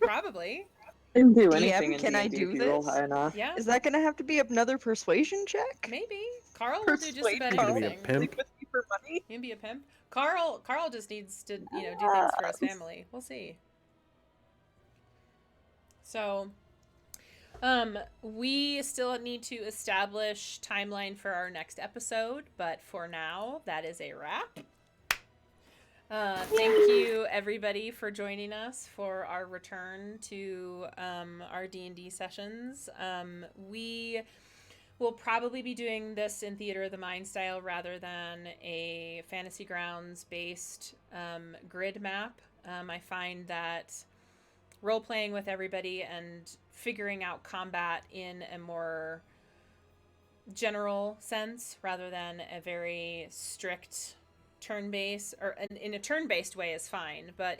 probably. You can do DM, anything in can I D&D do if you roll this? high enough. Yeah, Is that gonna have to be another persuasion check? maybe. Carl will do just Persuade about Carl to be a anything. pimp. Sleep with me for money? He can be a pimp. Carl just needs to, do things for his family. We'll see. So, we still need to establish timeline for our next episode, but for now, that is a wrap. Thank you everybody for joining us for our return to our D&D sessions. We will probably be doing this in Theater of the Mind style rather than a Fantasy Grounds based grid map. I find that role-playing with everybody and figuring out combat in a more general sense rather than a very strict turn-based, or in a turn-based way is fine, but